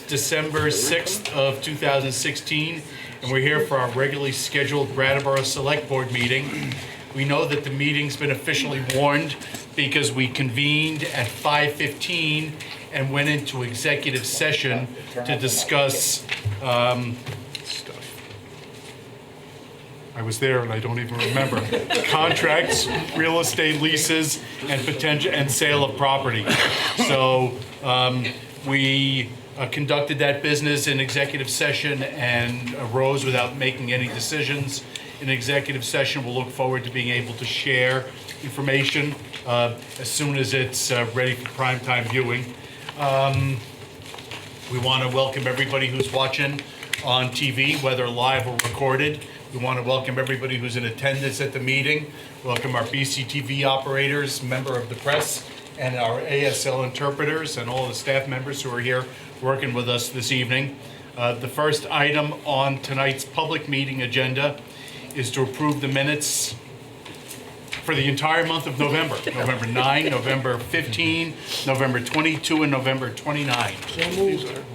December 6th of 2016, and we're here for our regularly scheduled Brattleboro Selectboard meeting. We know that the meeting's been officially warned because we convened at 5:15 and went into executive session to discuss I was there and I don't even remember. Contracts, real estate leases, and potential and sale of property. So we conducted that business in executive session and arose without making any decisions. In executive session, we'll look forward to being able to share information as soon as it's ready for primetime viewing. We want to welcome everybody who's watching on TV, whether live or recorded. We want to welcome everybody who's in attendance at the meeting. Welcome our BCTV operators, member of the press, and our ASL interpreters, and all the staff members who are here working with us this evening. The first item on tonight's public meeting agenda is to approve the minutes for the entire month of November. November 9, November 15, November 22, and November 29.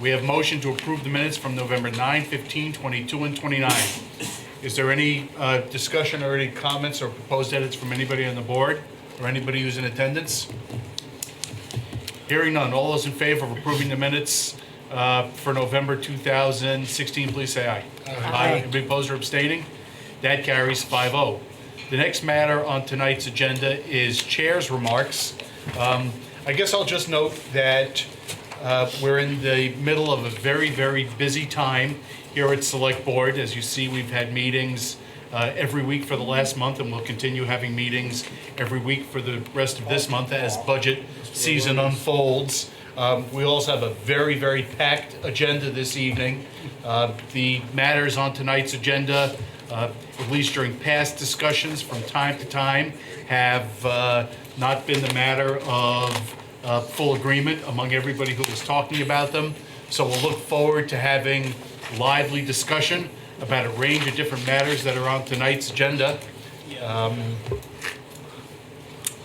We have motion to approve the minutes from November 9, 15, 22, and 29. Is there any discussion or any comments or proposed edits from anybody on the board or anybody who's in attendance? Hearing none. All those in favor of approving the minutes for November 2016, please say aye. Aye. Anybody opposed or abstaining? That carries 5-0. The next matter on tonight's agenda is chair's remarks. I guess I'll just note that we're in the middle of a very, very busy time here at Select Board. As you see, we've had meetings every week for the last month, and we'll continue having meetings every week for the rest of this month as budget season unfolds. We also have a very, very packed agenda this evening. The matters on tonight's agenda, at least during past discussions from time to time, have not been the matter of full agreement among everybody who was talking about them. So we'll look forward to having lively discussion about a range of different matters that are on tonight's agenda.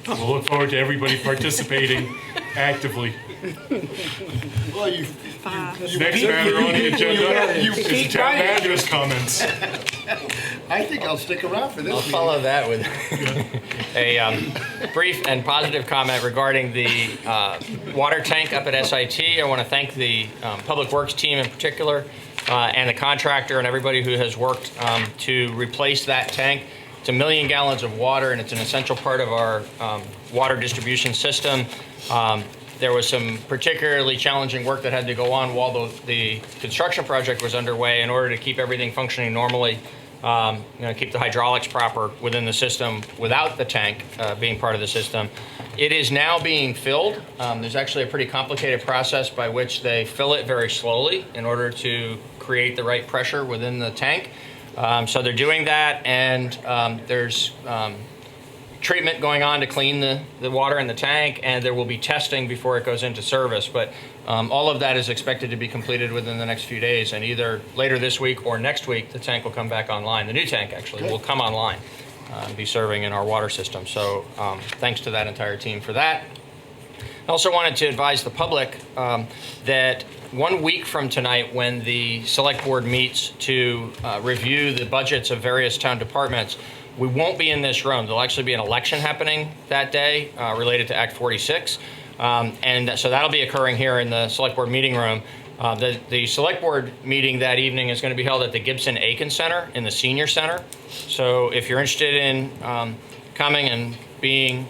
We'll look forward to everybody participating actively. Well, you Next matter on the agenda is town manager's comments. I think I'll stick around for this. I'll follow that with a brief and positive comment regarding the water tank up at SIT. I want to thank the Public Works team in particular and the contractor and everybody who has worked to replace that tank. It's 1 million gallons of water, and it's an essential part of our water distribution system. There was some particularly challenging work that had to go on while the construction project was underway in order to keep everything functioning normally, keep the hydraulics proper within the system without the tank being part of the system. It is now being filled. There's actually a pretty complicated process by which they fill it very slowly in order to create the right pressure within the tank. So they're doing that, and there's treatment going on to clean the water in the tank, and there will be testing before it goes into service. But all of that is expected to be completed within the next few days, and either later this week or next week, the tank will come back online. The new tank actually will come online and be serving in our water system. So thanks to that entire team for that. I also wanted to advise the public that 1 week from tonight, when the Select Board meets to review the budgets of various town departments, we won't be in this room. There'll actually be an election happening that day related to Act 46. And so that'll be occurring here in the Select Board meeting room. The Select Board meeting that evening is going to be held at the Gibson-Aiken Center in the Senior Center. So if you're interested in coming and being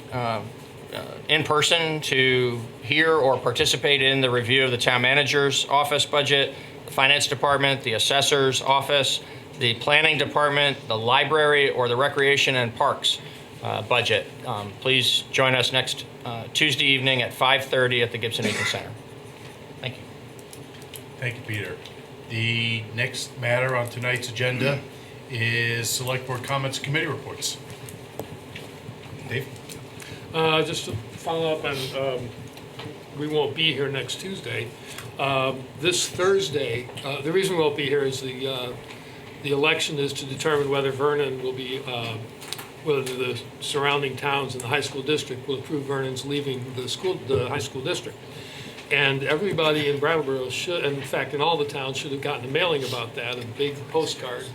in person to hear or participate in the review of the town manager's office budget, the finance department, the assessor's office, the planning department, the library, or the recreation and parks budget, please join us next Tuesday evening at 5:30 at the Gibson-Aiken Center. Thank you. Thank you, Peter. The next matter on tonight's agenda is Select Board comments and committee reports. Dave? Just to follow up on, we won't be here next Tuesday. This Thursday, the reason we won't be here is the election is to determine whether Vernon will be, whether the surrounding towns in the high school district will approve Vernon's leaving the high school district. And everybody in Brattleboro should, and in fact, in all the towns, should have gotten a mailing about that, a big postcard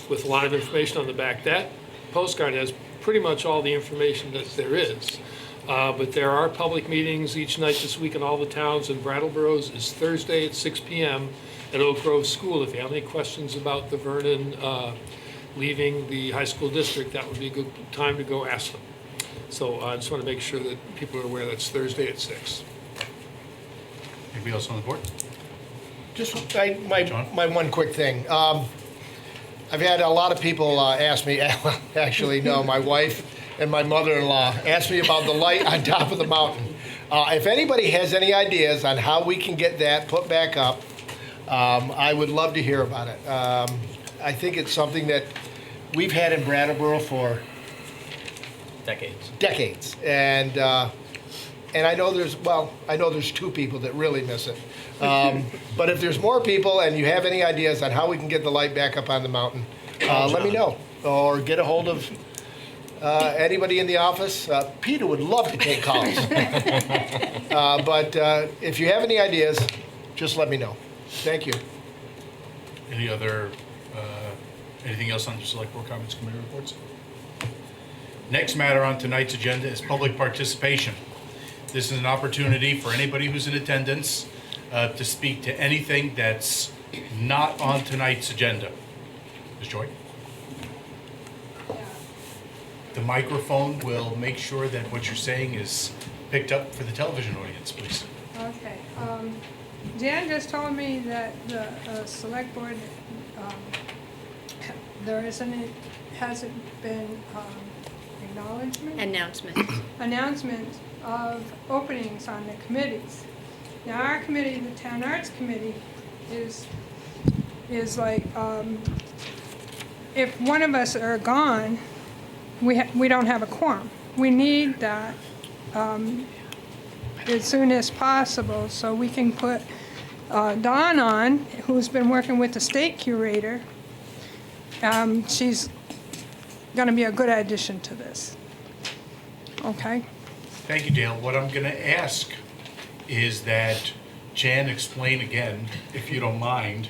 with a lot of information on the back. That postcard has pretty much all the information that there is. But there are public meetings each night this week in all the towns, and Brattleboro's is Thursday at 6 p.m. at Oak Grove School. If you have any questions about the Vernon leaving the high school district, that would be a good time to go ask them. So I just want to make sure that people are aware that's Thursday at 6. Anybody else on the board? Just John? my one quick thing. I've had a lot of people ask me, actually, no, my wife and my mother-in-law asked me about the light on top of the mountain. If anybody has any ideas on how we can get that put back up, I would love to hear about it. I think it's something that we've had in Brattleboro for decades. And I know there's two people that really miss it. But if there's more people and you have any ideas on how we can get the light back up on the mountain, let me know. Or get a hold of anybody in the office. Peter would love to take calls. But if you have any ideas, just let me know. Thank you. Anything else on the select board comments, committee reports? Next matter on tonight's agenda is public participation. This is an opportunity for anybody who's in attendance to speak to anything that's not on tonight's agenda. Ms. Joy? The microphone will make sure that what you're saying is picked up for the television audience, please. Okay. Dan just told me that the select board, hasn't been announcement of openings on the committees. Now our committee, the Town Arts Committee, is like, if one of us are gone, we don't have a quorum. We need that as soon as possible so we can put Dawn on, who's been working with the state curator. She's going to be a good addition to this. Okay? Thank you, Dale. What I'm going to ask is that Jan explain again, if you don't mind,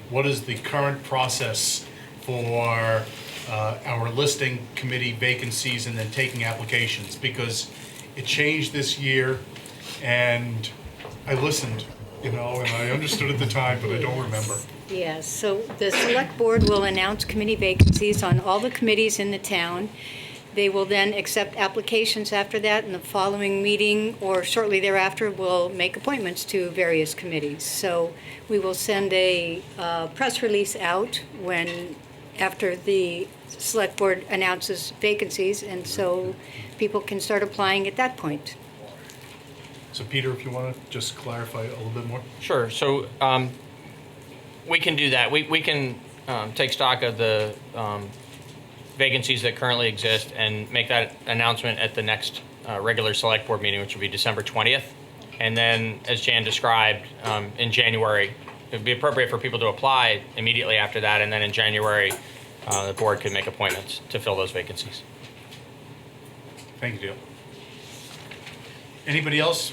what is the current process for our listing committee vacancies and then taking applications, because it changed this year and I listened, and I understood at the time, but I don't remember. Yes, so the select board will announce committee vacancies on all the committees in the town. They will then accept applications after that, and the following meeting or shortly thereafter will make appointments to various committees. So we will send a press release out after the select board announces vacancies, and so people can start applying at that point. So Peter, if you want to just clarify a little bit more. Sure. So we can do that. We can take stock of the vacancies that currently exist and make that announcement at the next regular select board meeting, which will be December 20th. And then, as Jan described, in January, it would be appropriate for people to apply immediately after that, and then in January, the board could make appointments to fill those vacancies. Thank you, Dale. Anybody else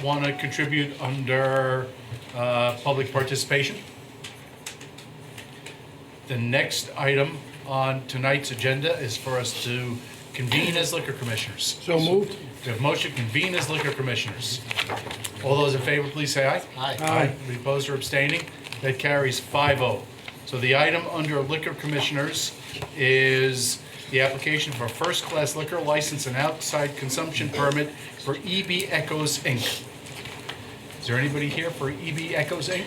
want to contribute under public participation? The next item on tonight's agenda is for us to convene as liquor commissioners. So moved. We have motion to convene as liquor commissioners. All those in favor, please say aye. Aye. Any opposed or abstaining? That carries 5-0. So the item under liquor commissioners is the application for a first-class liquor license and outside consumption permit for EB Echoes, Inc. Is there anybody here for EB Echoes, Inc.?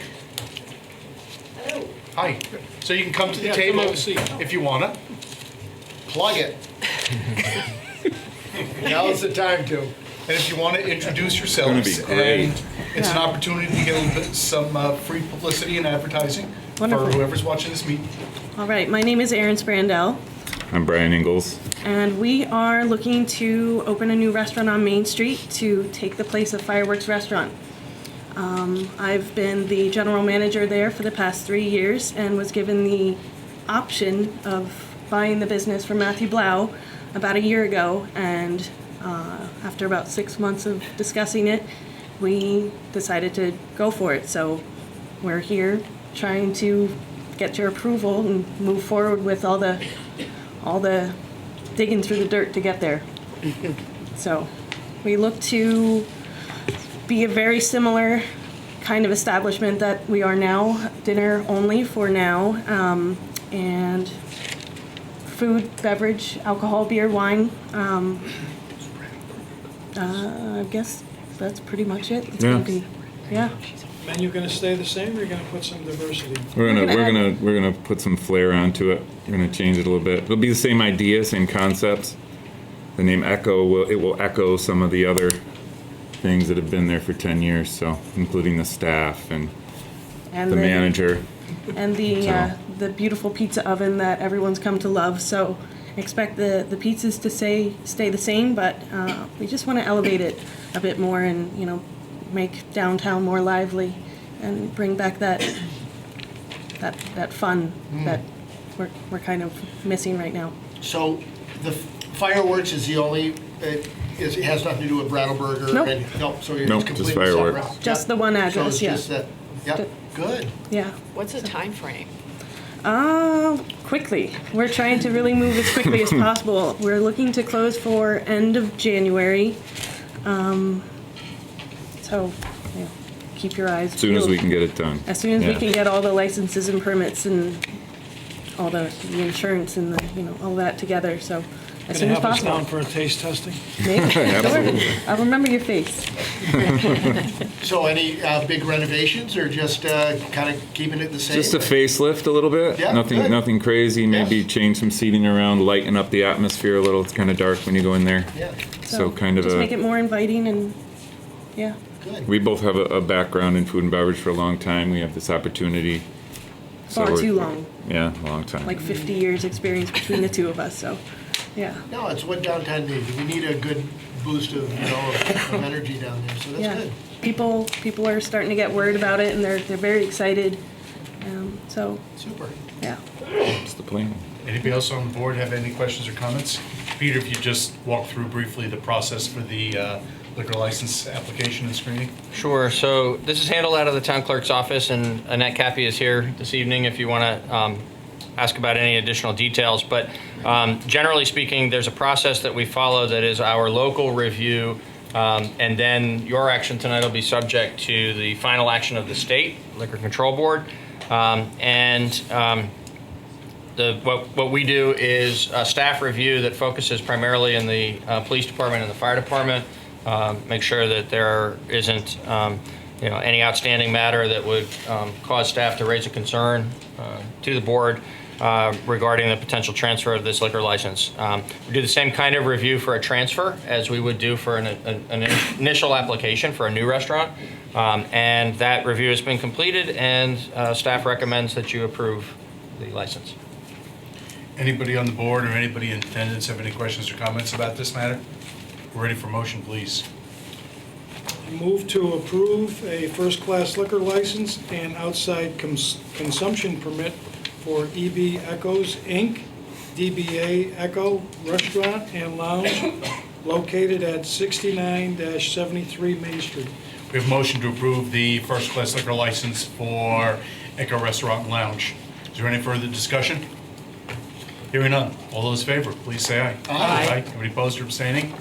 Hello. Hi. So you can come to the Yeah, table come have a seat. if you want to. Plug it. Now's the time to. And if you want to introduce yourselves. It's gonna be great. And it's an opportunity to get a little bit, some free publicity and advertising Wonderful. for whoever's watching this meeting. All right, my name is Erin Sprandell, I'm Brian Ingalls. and we are looking to open a new restaurant on Main Street to take the place of Fireworks Restaurant. I've been the general manager there for the past 3 years and was given the option of buying the business from Matthew Blau about a year ago, and after about 6 months of discussing it, we decided to go for it. So we're here trying to get your approval and move forward with all the digging through the dirt to get there. So we look to be a very similar kind of establishment that we are now, dinner only for now, and food, beverage, alcohol, beer, wine. I guess that's pretty much it. It's gonna be, yeah. Menu gonna stay the same, or you gonna put some diversity? We're gonna gonna put some flair onto it. We're gonna change it a little bit. It'll be the same idea, same concepts. The name Echo will echo some of the other things that have been there for 10 years. So including the staff and the manager. And the beautiful pizza oven that everyone's come to love. So expect the pizzas to stay the same, but we just want to elevate it a bit more and, you know, make downtown more lively and bring back that fun that we're kind of missing right now. So the fireworks is the only, it has nothing to do with Brattleboro? Nope. No, so you're Nope, just just completely fireworks. separate? Just Yep. the one So address, it's yeah. just that, yep, good. Yeah. What's the time frame? Quickly. We're trying to really move as quickly as possible. We're looking to close for end of January. So, yeah, keep your eyes As soon as peeled. we can get it done. As soon as we Yeah. can get all the licenses and permits and all the insurance and the, you know, all that together, so as soon as Gonna have us down possible. for a taste testing? Maybe. Sure. Absolutely. I'll remember your face. So any big renovations or just kind of keeping it the same? Just a facelift a little bit. Yeah, Nothing good. nothing crazy. Maybe Yeah. change some seating around, lighten up the atmosphere a little. It's kind of dark when you go in there. Yeah, So kind of just a. make it more inviting and, yeah. good. We both have a background in food and beverage for a long time. We have this opportunity. So Far we're- too long, Yeah, a long time. like 50 years experience between the two of us, so, yeah. No, it's what downtown needs. We need a good boost of, you know, of energy down there, so that's Yeah, good. people are starting to get word about it, and they're very excited. So, Super. yeah. That's the plan. Anybody else on the board have any questions or comments? Peter, if you just walk through briefly the process for the liquor license application and screening? Sure. So this is handled out of the town clerk's office, and Annette Cappy is here this evening if you want to ask about any additional details. But generally speaking, there's a process that we follow that is our local review, and then your action tonight will be subject to the final action of the state Liquor Control Board. What we do is a staff review that focuses primarily in the police department and the fire department. Make sure that there isn't any outstanding matter that would cause staff to raise a concern to the board regarding the potential transfer of this liquor license. We do the same kind of review for a transfer as we would do for an initial application for a new restaurant. And that review has been completed, and staff recommends that you approve the license. Anybody on the board or anybody in attendance have any questions or comments about this matter? We're ready for motion, please. Move to approve a first-class liquor license and outside consumption permit for EB Echoes, Inc., DBA Echo Restaurant and Lounge, located at 69-73 Main Street. We have a motion to approve the first-class liquor license for Echo Restaurant and Lounge. Is there any further discussion? Hearing none. All those in favor, please say aye. Aye. Anybody opposed or abstaining?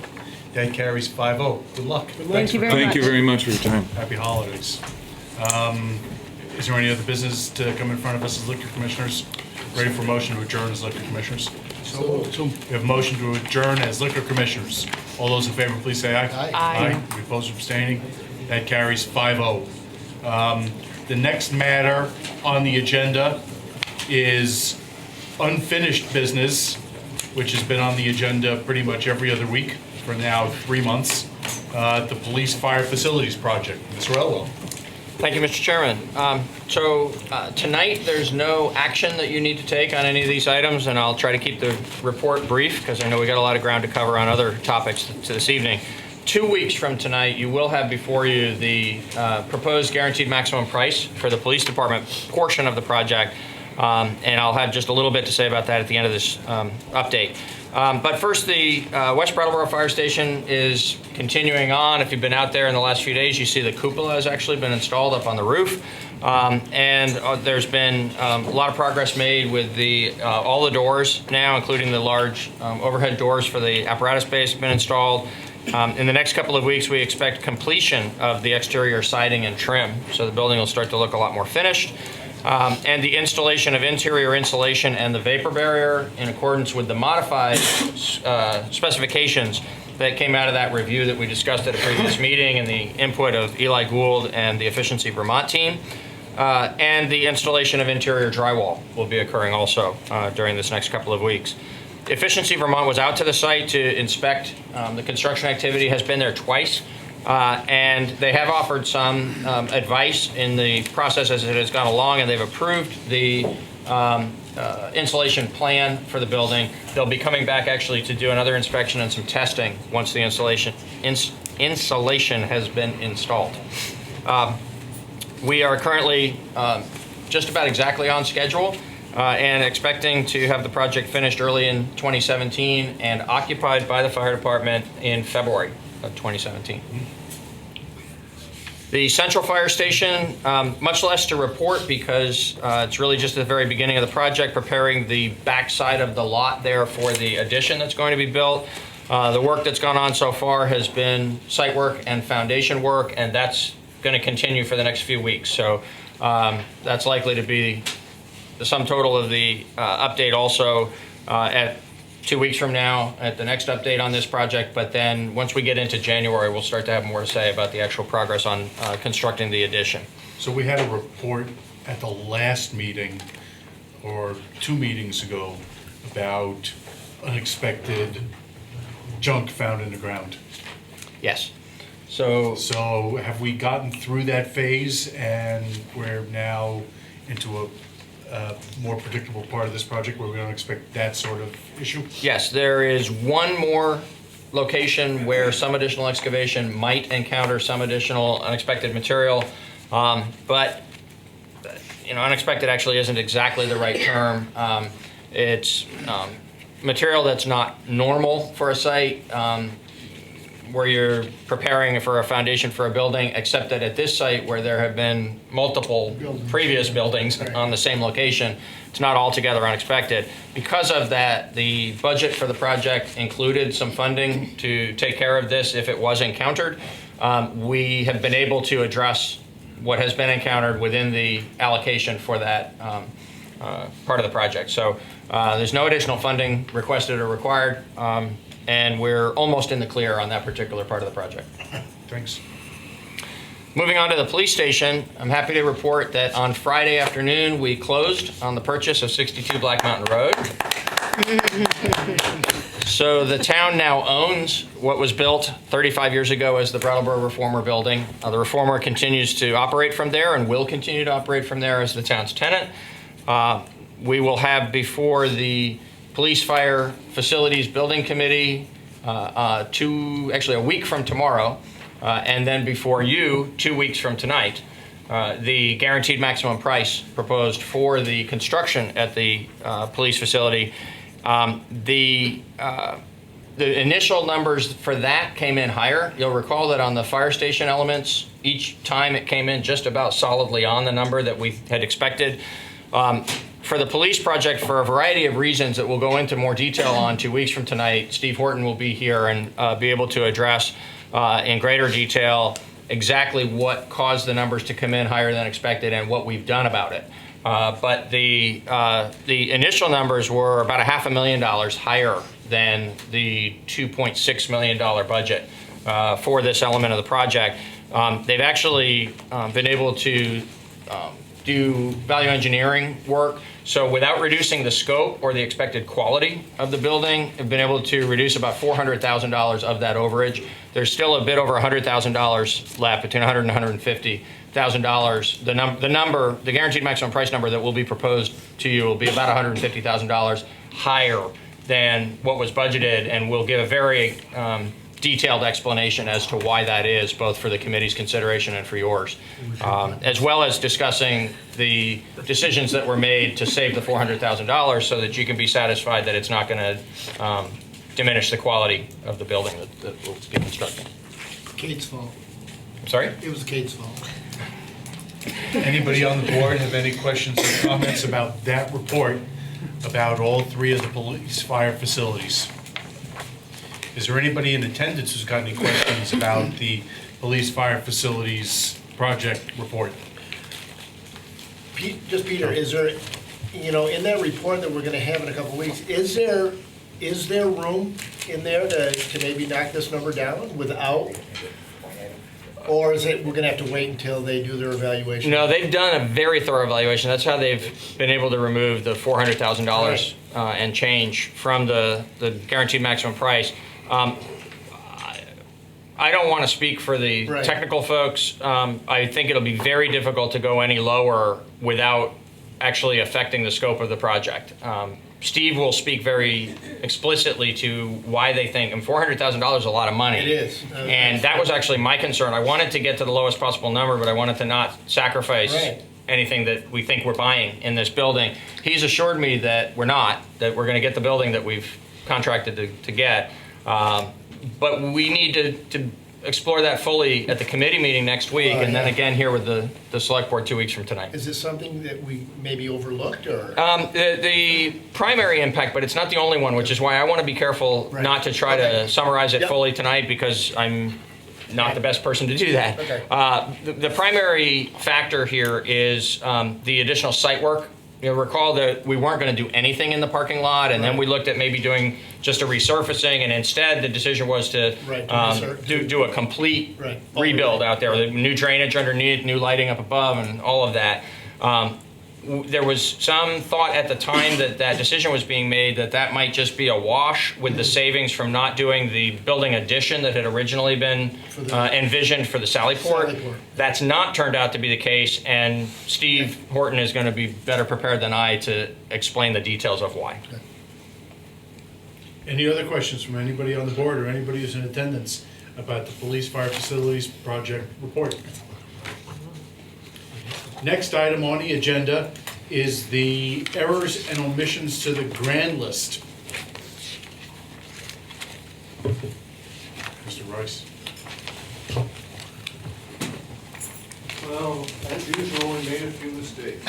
That carries 5-0. Good luck. Thank you very Thank much. you very much for your time. Happy holidays. Is there any other business to come in front of us as liquor commissioners? Ready for motion to adjourn as liquor commissioners? So We have a motion to adjourn as liquor commissioners. All those in favor, please say aye. Aye. Aye. Any opposed or abstaining? That carries 5-0. The next matter on the agenda is unfinished business, which has been on the agenda pretty much every other week for now 3 months. The Police Fire Facilities Project. Mr. Elwell. Thank you, Mr. Chairman. Tonight, there's no action that you need to take on any of these items, and I'll try to keep the report brief because I know we got a lot of ground to cover on other topics to this evening. 2 weeks from tonight, you will have before you the proposed guaranteed maximum price for the police department portion of the project. And I'll have just a little bit to say about that at the end of this update. But first, the West Brattleboro Fire Station is continuing on. If you've been out there in the last few days, you see the cupola has actually been installed up on the roof. There's been a lot of progress made with all the doors now, including the large overhead doors for the apparatus base have been installed. In the next couple of weeks, we expect completion of the exterior siding and trim, so the building will start to look a lot more finished. And the installation of interior insulation and the vapor barrier in accordance with the modified specifications that came out of that review that we discussed at a previous meeting and the input of Eli Gould and the Efficiency Vermont team. And the installation of interior drywall will be occurring also during this next couple of weeks. Efficiency Vermont was out to the site to inspect the construction activity, has been there twice. And they have offered some advice in the process as it has gone along, and they've approved the insulation plan for the building. They'll be coming back actually to do another inspection and some testing once the insulation has been installed. We are currently just about exactly on schedule and expecting to have the project finished early in 2017 and occupied by the fire department in February of 2017. The central fire station, much less to report because it's really just at the very beginning of the project, preparing the back side of the lot there for the addition that's going to be built. The work that's gone on so far has been site work and foundation work, and that's going to continue for the next few weeks. So that's likely to be the sum total of the update also at 2 weeks from now at the next update on this project. But then once we get into January, we'll start to have more to say about the actual progress on constructing the addition. So we had a report at the last meeting, or 2 meetings ago, about unexpected junk found in the ground. Yes. So have we gotten through that phase and we're now into a more predictable part of this project where we don't expect that sort of issue? yes, there is one more location where some additional excavation might encounter some additional unexpected material, but unexpected actually isn't exactly the right term. It's material that's not normal for a site where you're preparing for a foundation for a building, except that at this site where there have been multiple previous buildings on the same location, it's not altogether unexpected. Because of that, the budget for the project included some funding to take care of this if it was encountered. We have been able to address what has been encountered within the allocation for that part of the project. So there's no additional funding requested or required. And we're almost in the clear on that particular part of the project. Thanks. Moving on to the police station, I'm happy to report that on Friday afternoon, we closed on the purchase of 62 Black Mountain Road. So the town now owns what was built 35 years ago as the Brattleboro Reformer building. The Reformer continues to operate from there and will continue to operate from there as the town's tenant. We will have before the Police Fire Facilities Building Committee actually a week from tomorrow, and then before you 2 weeks from tonight, the guaranteed maximum price proposed for the construction at the police facility. The initial numbers for that came in higher. You'll recall that on the fire station elements, each time it came in just about solidly on the number that we had expected. For the police project, for a variety of reasons that we'll go into more detail on 2 weeks from tonight, Steve Horton will be here and be able to address in greater detail exactly what caused the numbers to come in higher than expected and what we've done about it. But the initial numbers were about $500,000 higher than the $2.6 million budget for this element of the project. They've actually been able to do value engineering work. So without reducing the scope or the expected quality of the building, have been able to reduce about $400,000 of that overage. There's still a bit over $100,000 left, between $100,000 and $150,000. The guaranteed maximum price number that will be proposed to you will be about $150,000 higher than what was budgeted, and will give a very detailed explanation as to why that is, both for the committee's consideration and for yours, as well as discussing the decisions that were made to save the $400,000 so that you can be satisfied that it's not going to diminish the quality of the building that will be constructed. Kate's fault. I'm sorry? It was Kate's fault. Anybody on the board have any questions or comments about that report, about all three of the police fire facilities? Is there anybody in attendance who's got any questions about the police fire facilities project report? Just Peter, is there, in that report that we're gonna have in a couple weeks, is there room in there to maybe knock this number down without? Or is it, we're gonna have to wait until they do their evaluation? No, they've done a very thorough evaluation. That's how they've been able to remove the $400,000 and change from the guaranteed maximum price. I don't want to speak for the technical folks. I think it'll be very difficult to go any lower without actually affecting the scope of the project. Steve will speak very explicitly to why they think, and $400,000 is a lot of money. It is. And that was actually my concern. I wanted to get to the lowest possible number, but I wanted to not sacrifice anything that we think we're buying in this building. He's assured me that we're not, that we're going to get the building that we've contracted to get. But we need to explore that fully at the committee meeting next week, and then again here with the select board 2 weeks from tonight. Is this something that we maybe overlooked, or? The primary impact, but it's not the only one, which is why I want to be careful not to try to summarize it fully tonight, because I'm not the best person to do that. The primary factor here is the additional site work. You'll recall that we weren't going to do anything in the parking lot, and then we looked at maybe doing just a resurfacing, and instead the decision was to do a complete rebuild out there, with new drainage underneath, new lighting up above, and all of that. There was some thought at the time that decision was being made that might just be a wash with the savings from not doing the building addition that had originally been envisioned for the Sallyport. That's not turned out to be the case, and Steve Horton is going to be better prepared than I to explain the details of why. Any other questions from anybody on the board or anybody who's in attendance about the police fire facilities project report? Next item on the agenda is the errors and omissions to the grand list. Mr. Rice. Well, as usual, we made a few mistakes.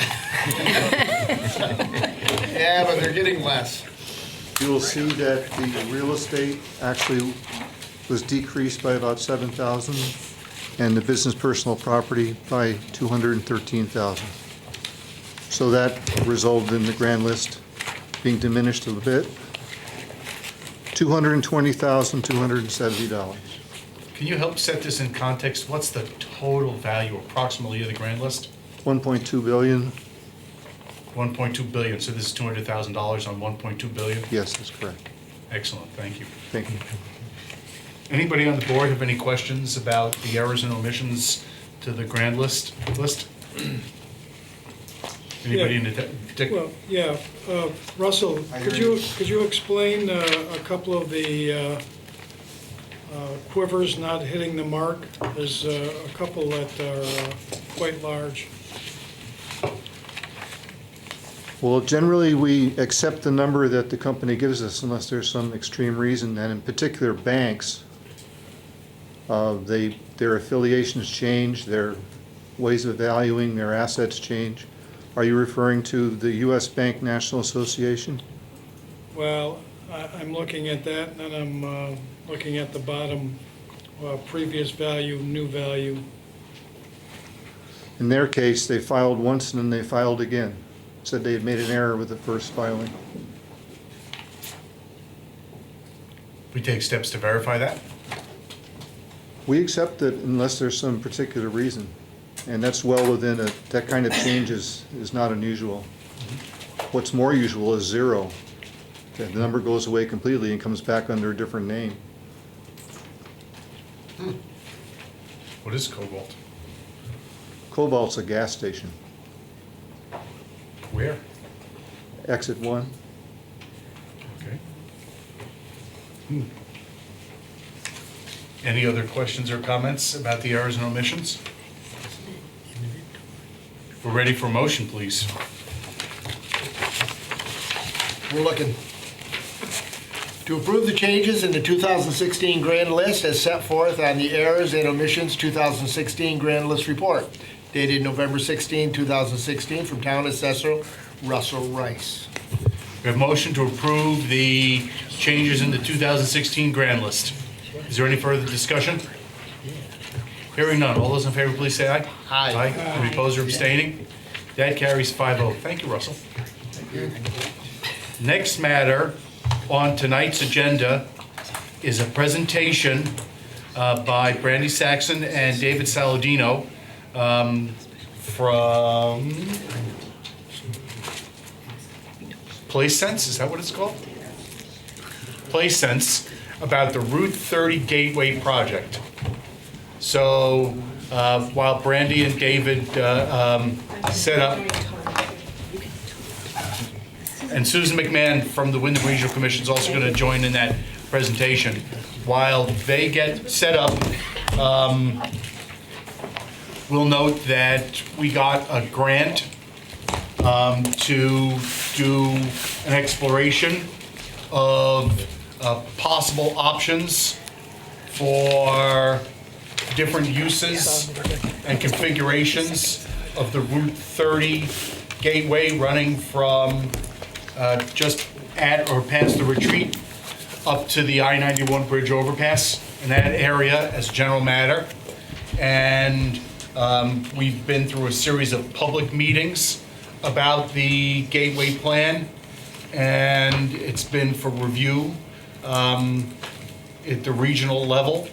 Yeah, but they're getting less. You will see that the real estate actually was decreased by about 7,000, and the business personal property by 213,000. So that resulted in the grand list being diminished a little bit. $220,270. Can you help set this in context? What's the total value approximately of the grand list? 1.2 billion. 1.2 billion, so this is $200,000 on 1.2 billion? Yes, that's correct. Excellent, thank you. Thank you. Anybody on the board have any questions about the errors and omissions to the grand list? Anybody in the Well, yeah, Russell, could you explain a couple of the quivers not hitting the mark? There's a couple that are quite large. Well, generally, we accept the number that the company gives us unless there's some extreme reason, and in particular, banks. Their affiliations change, their ways of valuing their assets change. Are you referring to the U.S. Bank National Association? Well, I'm looking at that, and then I'm looking at the bottom, previous value, new value. In their case, they filed once and then they filed again. Said they had made an error with the first filing. We take steps to verify that? We accept it unless there's some particular reason. And that's well within that kind of change is not unusual. What's more usual is zero. The number goes away completely and comes back under a different name. What is Cobalt? Cobalt's a gas station. Where? Exit 1. Okay. Any other questions or comments about the errors and omissions? We're ready for motion, please. We're looking to approve the changes in the 2016 grand list as set forth on the errors and omissions 2016 grand list report dated November 16, 2016 from Town Assessor Russell Rice. We have motion to approve the changes in the 2016 grand list. Is there any further discussion? Hearing none. All those in favor, please say aye. Aye. Any opposed or abstaining? That carries 5-0. Thank you, Russell. Next matter on tonight's agenda is a presentation by Brandy, Saxton and David Saladino from Place Sense, is that what it's called? Place Sense, about the Route 30 Gateway project. So while Brandy and David set up, and Susan McMahon from the Windham Regional Commission is also going to join in that presentation. While they get set up, we'll note that we got a grant to do an exploration of possible options for different uses and configurations of the Route 30 gateway running from just at or past the retreat up to the I-91 bridge overpass in that area as a general matter. And we've been through a series of public meetings about the gateway plan, and it's been for review at the regional level.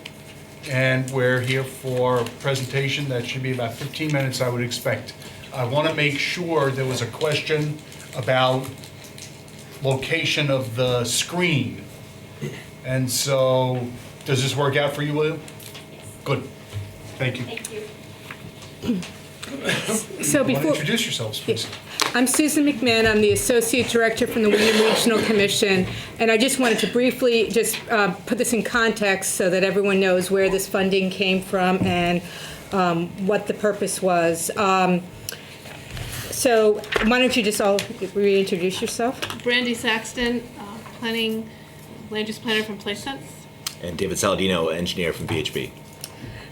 And we're here for a presentation that should be about 15 minutes, I would expect. I want to make sure there was a question about location of the screen. And so, does this work out for you, William? Good. Thank you. Thank you. So Want to before, introduce yourselves, please. I'm Susan McMahon. I'm the Associate Director from the Windham Regional Commission. And I just wanted to briefly just put this in context so that everyone knows where this funding came from and what the purpose was. So why don't you just all reintroduce yourself? Brandy Saxton, planning, land use planner from Place Sense. And David Saladino, engineer from VHB.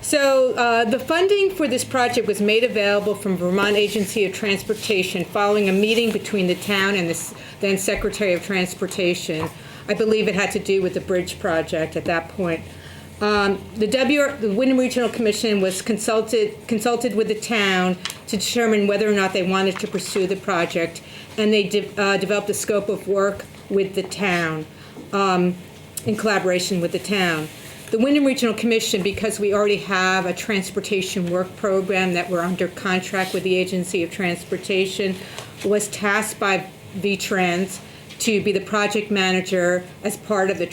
So the funding for this project was made available from Vermont Agency of Transportation following a meeting between the town and the then Secretary of Transportation. I believe it had to do with the bridge project at that point. The Windham Regional Commission was consulted with the town to determine whether or not they wanted to pursue the project, and they developed a scope of work with the town in collaboration with the town. The Windham Regional Commission, because we already have a transportation work program that we're under contract with the Agency of Transportation, was tasked by VTrans to be the project manager as part of the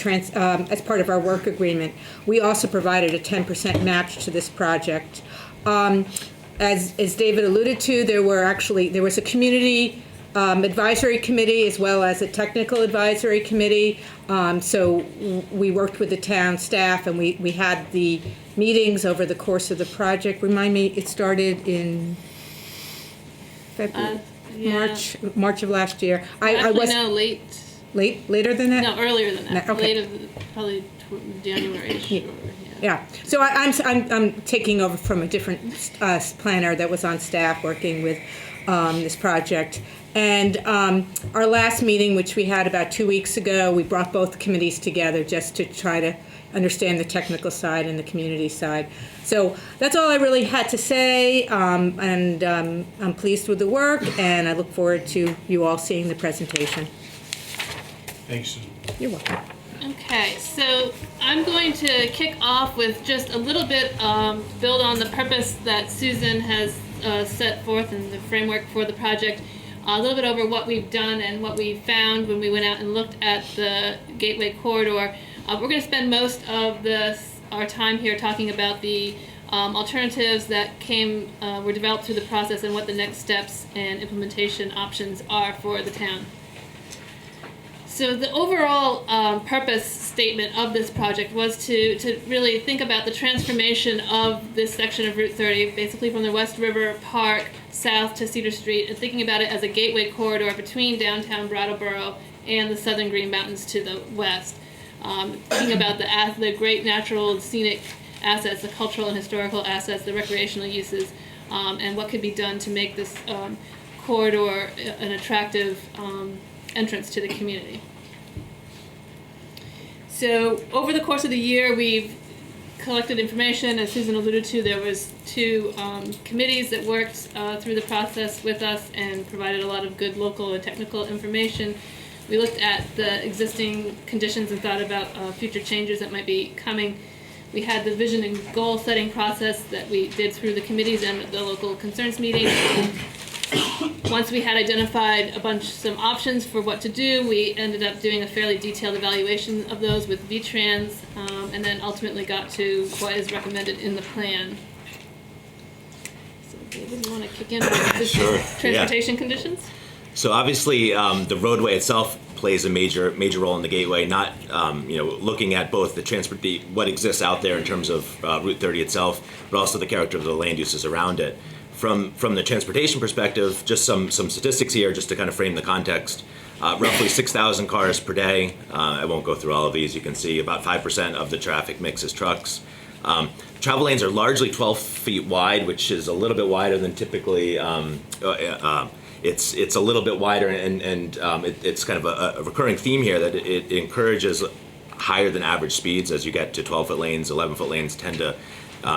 as part of our work agreement. We also provided a 10% match to this project. As David alluded to, there was a community advisory committee as well as a technical advisory committee. So we worked with the town staff and we had the meetings over the course of the project. Remind me, it started in February? Yeah. March of last year. No, Later than that? No, earlier than that. No, okay. Late of probably January-ish. Yeah. Yeah. So I'm taking over from a different planner that was on staff working with this project. And our last meeting, which we had about 2 weeks ago, we brought both committees together just to try to understand the technical side and the community side. So that's all I really had to say, and I'm pleased with the work, and I look forward to you all seeing the presentation. Thanks, Susan. You're welcome. Okay, so I'm going to kick off with just a little bit, build on the purpose that Susan has set forth in the framework for the project, a little bit over what we've done and what we found when we went out and looked at the Gateway Corridor. We're going to spend most of our time here talking about the alternatives that were developed through the process and what the next steps and implementation options are for the town. So the overall purpose statement of this project was to really think about the transformation of this section of Route 30, basically from the West River Park south to Cedar Street, and thinking about it as a gateway corridor between downtown Brattleboro and the southern Green Mountains to the west. Thinking about the great natural and scenic assets, the cultural and historical assets, the recreational uses, and what could be done to make this corridor an attractive entrance to the community. So over the course of the year, we've collected information. As Susan alluded to, there was 2 committees that worked through the process with us and provided a lot of good local and technical information. We looked at the existing conditions and thought about future changes that might be coming. We had the vision and goal setting process that we did through the committees and the local concerns meeting. Once we had identified some options for what to do, we ended up doing a fairly detailed evaluation of those with VTrans, and then ultimately got to what is recommended in the plan. So David, you want to kick in with this Sure, transportation conditions? So obviously, the roadway itself plays a major role in the gateway. Not looking at both what exists out there in terms of Route 30 itself, but also the character of the land uses around it. From the transportation perspective, just some statistics here, just to kind of frame the context. Roughly 6,000 cars per day. I won't go through all of these. You can see about 5% of the traffic mix is trucks. Travel lanes are largely 12 feet wide, which is a little bit wider than typically. It's a little bit wider, and it's kind of a recurring theme here that it encourages higher than average speeds as you get to 12-foot lanes. 11-foot lanes tend to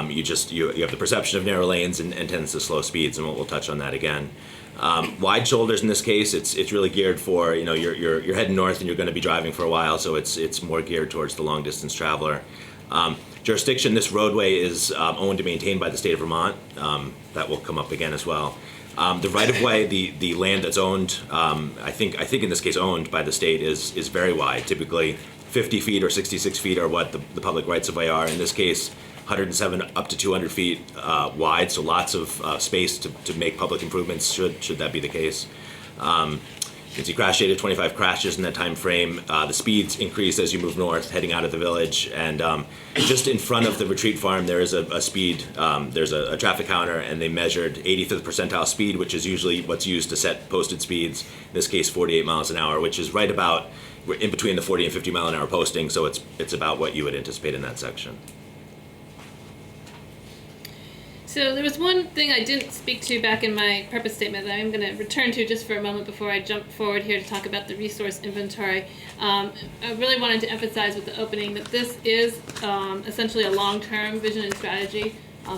you have the perception of narrow lanes and tends to slow speeds, and we'll touch on that again. Wide shoulders in this case, it's really geared for you're heading north and you're going to be driving for a while, so it's more geared towards the long distance traveler. Jurisdiction: this roadway is owned and maintained by the state of Vermont. That will come up again as well. The right of way, the land that's owned, I think in this case owned by the state is very wide. Typically 50 feet or 66 feet are what the public rights of way are. In this case, 107 up to 200 feet wide, so lots of space to make public improvements should that be the case. You can see crash data, 25 crashes in that time frame. The speeds increase as you move north, heading out of the village, and just in front of the retreat farm there is a speed, there's a traffic counter, and they measured 85th percentile speed, which is usually what's used to set posted speeds, in this case 48 miles an hour, which is right about in between the 40 and 50 mile an hour posting, so it's about what you would anticipate in that section. So there was one thing I didn't speak to back in my purpose statement that I'm going to return to just for a moment before I jump forward here to talk about the resource inventory. I really wanted to emphasize with the opening that this is essentially a long-term vision and strategy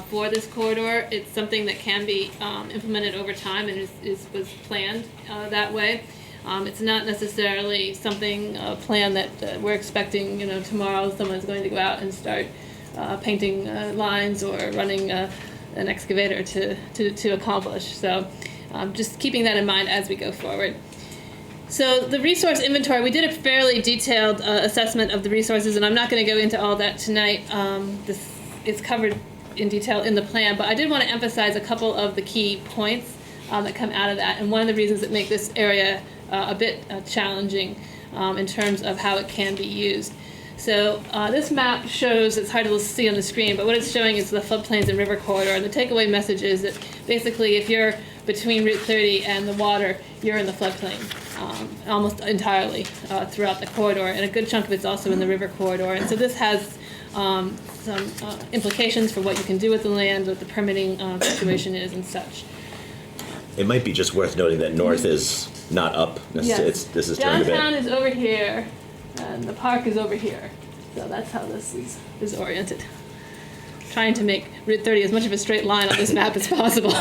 for this corridor. It's something that can be implemented over time and was planned that way. It's not necessarily something, a plan that we're expecting, tomorrow someone's going to go out and start painting lines or running an excavator to accomplish. So just keeping that in mind as we go forward. So the resource inventory, we did a fairly detailed assessment of the resources, and I'm not going to go into all that tonight. This is covered in detail in the plan, but I did want to emphasize a couple of the key points that come out of that, and one of the reasons that make this area a bit challenging in terms of how it can be used. So this map shows, it's hard to see on the screen, but what it's showing is the floodplains and river corridor. And the takeaway message is that basically if you're between Route 30 and the water, you're in the floodplain almost entirely throughout the corridor. And a good chunk of it's also in the river corridor. And so this has some implications for what you can do with the land, what the permitting situation is and such. It might be just worth noting that north is not up. Yes. This is turned a bit. Downtown is over here. And the park is over here. So that's how this is oriented. Trying to make Route 30 as much of a straight line on this map as possible.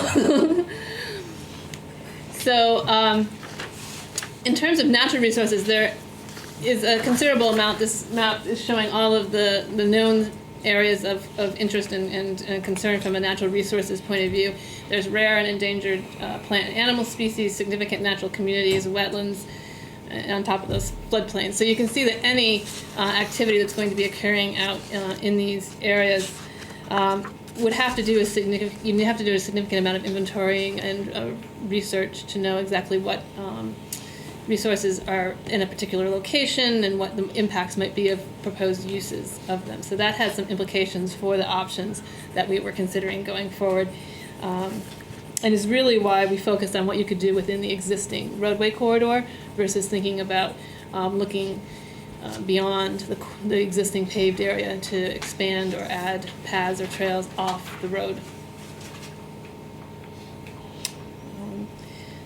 So in terms of natural resources, there is a considerable amount. This map is showing all of the known areas of interest and concern from a natural resources point of view. There's rare and endangered plant and animal species, significant natural communities, wetlands, on top of those floodplains. So you can see that any activity that's going to be occurring out in these areas would have to do a significant amount of inventorying and research to know exactly what resources are in a particular location and what the impacts might be of proposed uses of them. So that has some implications for the options that we were considering going forward. And is really why we focused on what you could do within the existing roadway corridor versus thinking about looking beyond the existing paved area to expand or add paths or trails off the road.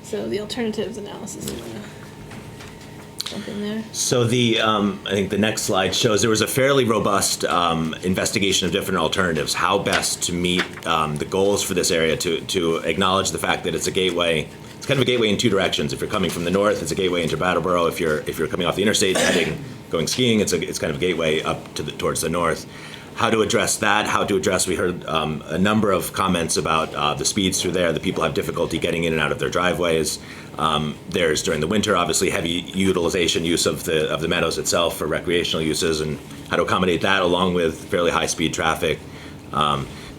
So the alternatives analysis, I'm gonna jump in there. So I think the next slide shows there was a fairly robust investigation of different alternatives, how best to meet the goals for this area, to acknowledge the fact that it's a gateway. It's kind of a gateway in two directions. If you're coming from the north, it's a gateway into Brattleboro. If you're coming off the interstate going skiing, it's kind of a gateway up towards the north. How to address that, we heard a number of comments about the speeds through there. The people have difficulty getting in and out of their driveways. There's, during the winter, obviously heavy use of the meadows itself for recreational uses, and how to accommodate that along with fairly high-speed traffic.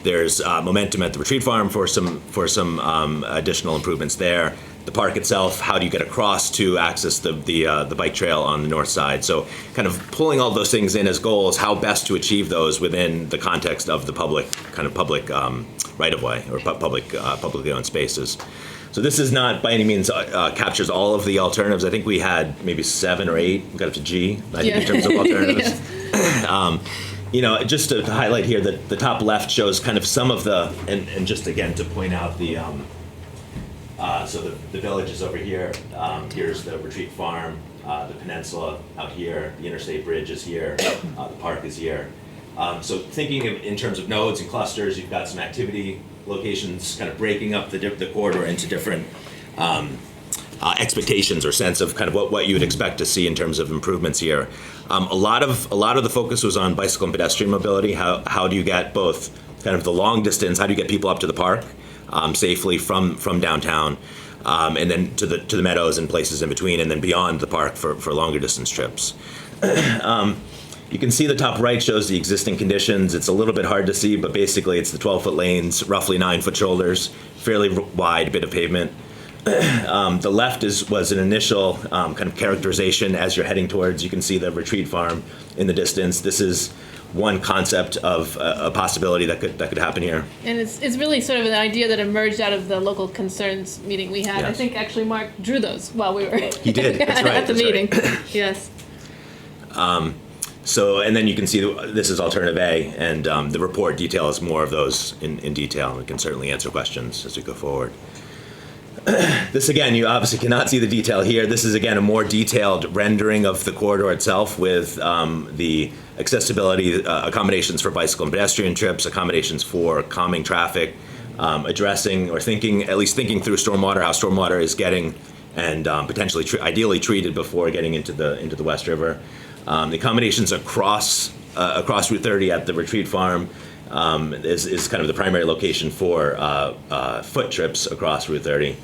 There's momentum at the retreat farm for some additional improvements there. The park itself, how do you get across to access the bike trail on the north side? So kind of pulling all those things in as goals, how best to achieve those within the context of the public right-of-way or publicly owned spaces. So this is not by any means captures all of the alternatives. I think we had maybe 7 or 8, we got up to G, I think, in terms of alternatives. Just to highlight here, the top left shows kind of some of the, and just again to point out so the village is over here. Here's the retreat farm, the peninsula out here, the interstate bridge is here, the park is here. So thinking in terms of nodes and clusters, you've got some activity locations kind of breaking up the corridor into different expectations or sense of kind of what you would expect to see in terms of improvements here. A lot of the focus was on bicycle and pedestrian mobility. How do you get both kind of the long distance, how do you get people up to the park safely from downtown, and then to the meadows and places in between, and then beyond the park for longer distance trips. You can see the top right shows the existing conditions. It's a little bit hard to see, but basically it's the 12-foot lanes, roughly 9-foot shoulders, fairly wide bit of pavement. The left was an initial kind of characterization as you're heading towards. You can see the retreat farm in the distance. This is one concept of a possibility that could happen here. And it's really sort of an idea that emerged out of the local concerns meeting we had. Yes. I think actually Mark drew those while we were He did. That's right. at the That's meeting. Right. Yes. And then you can see this is alternative A, and the report details more of those in detail. We can certainly answer questions as we go forward. This again, you obviously cannot see the detail here. This is again a more detailed rendering of the corridor itself with the accessibility accommodations for bicycle and pedestrian trips, accommodations for calming traffic, addressing or thinking through stormwater, how stormwater is getting and potentially ideally treated before getting into the West River. The accommodations across Route 30 at the retreat farm is kind of the primary location for foot trips across Route 30.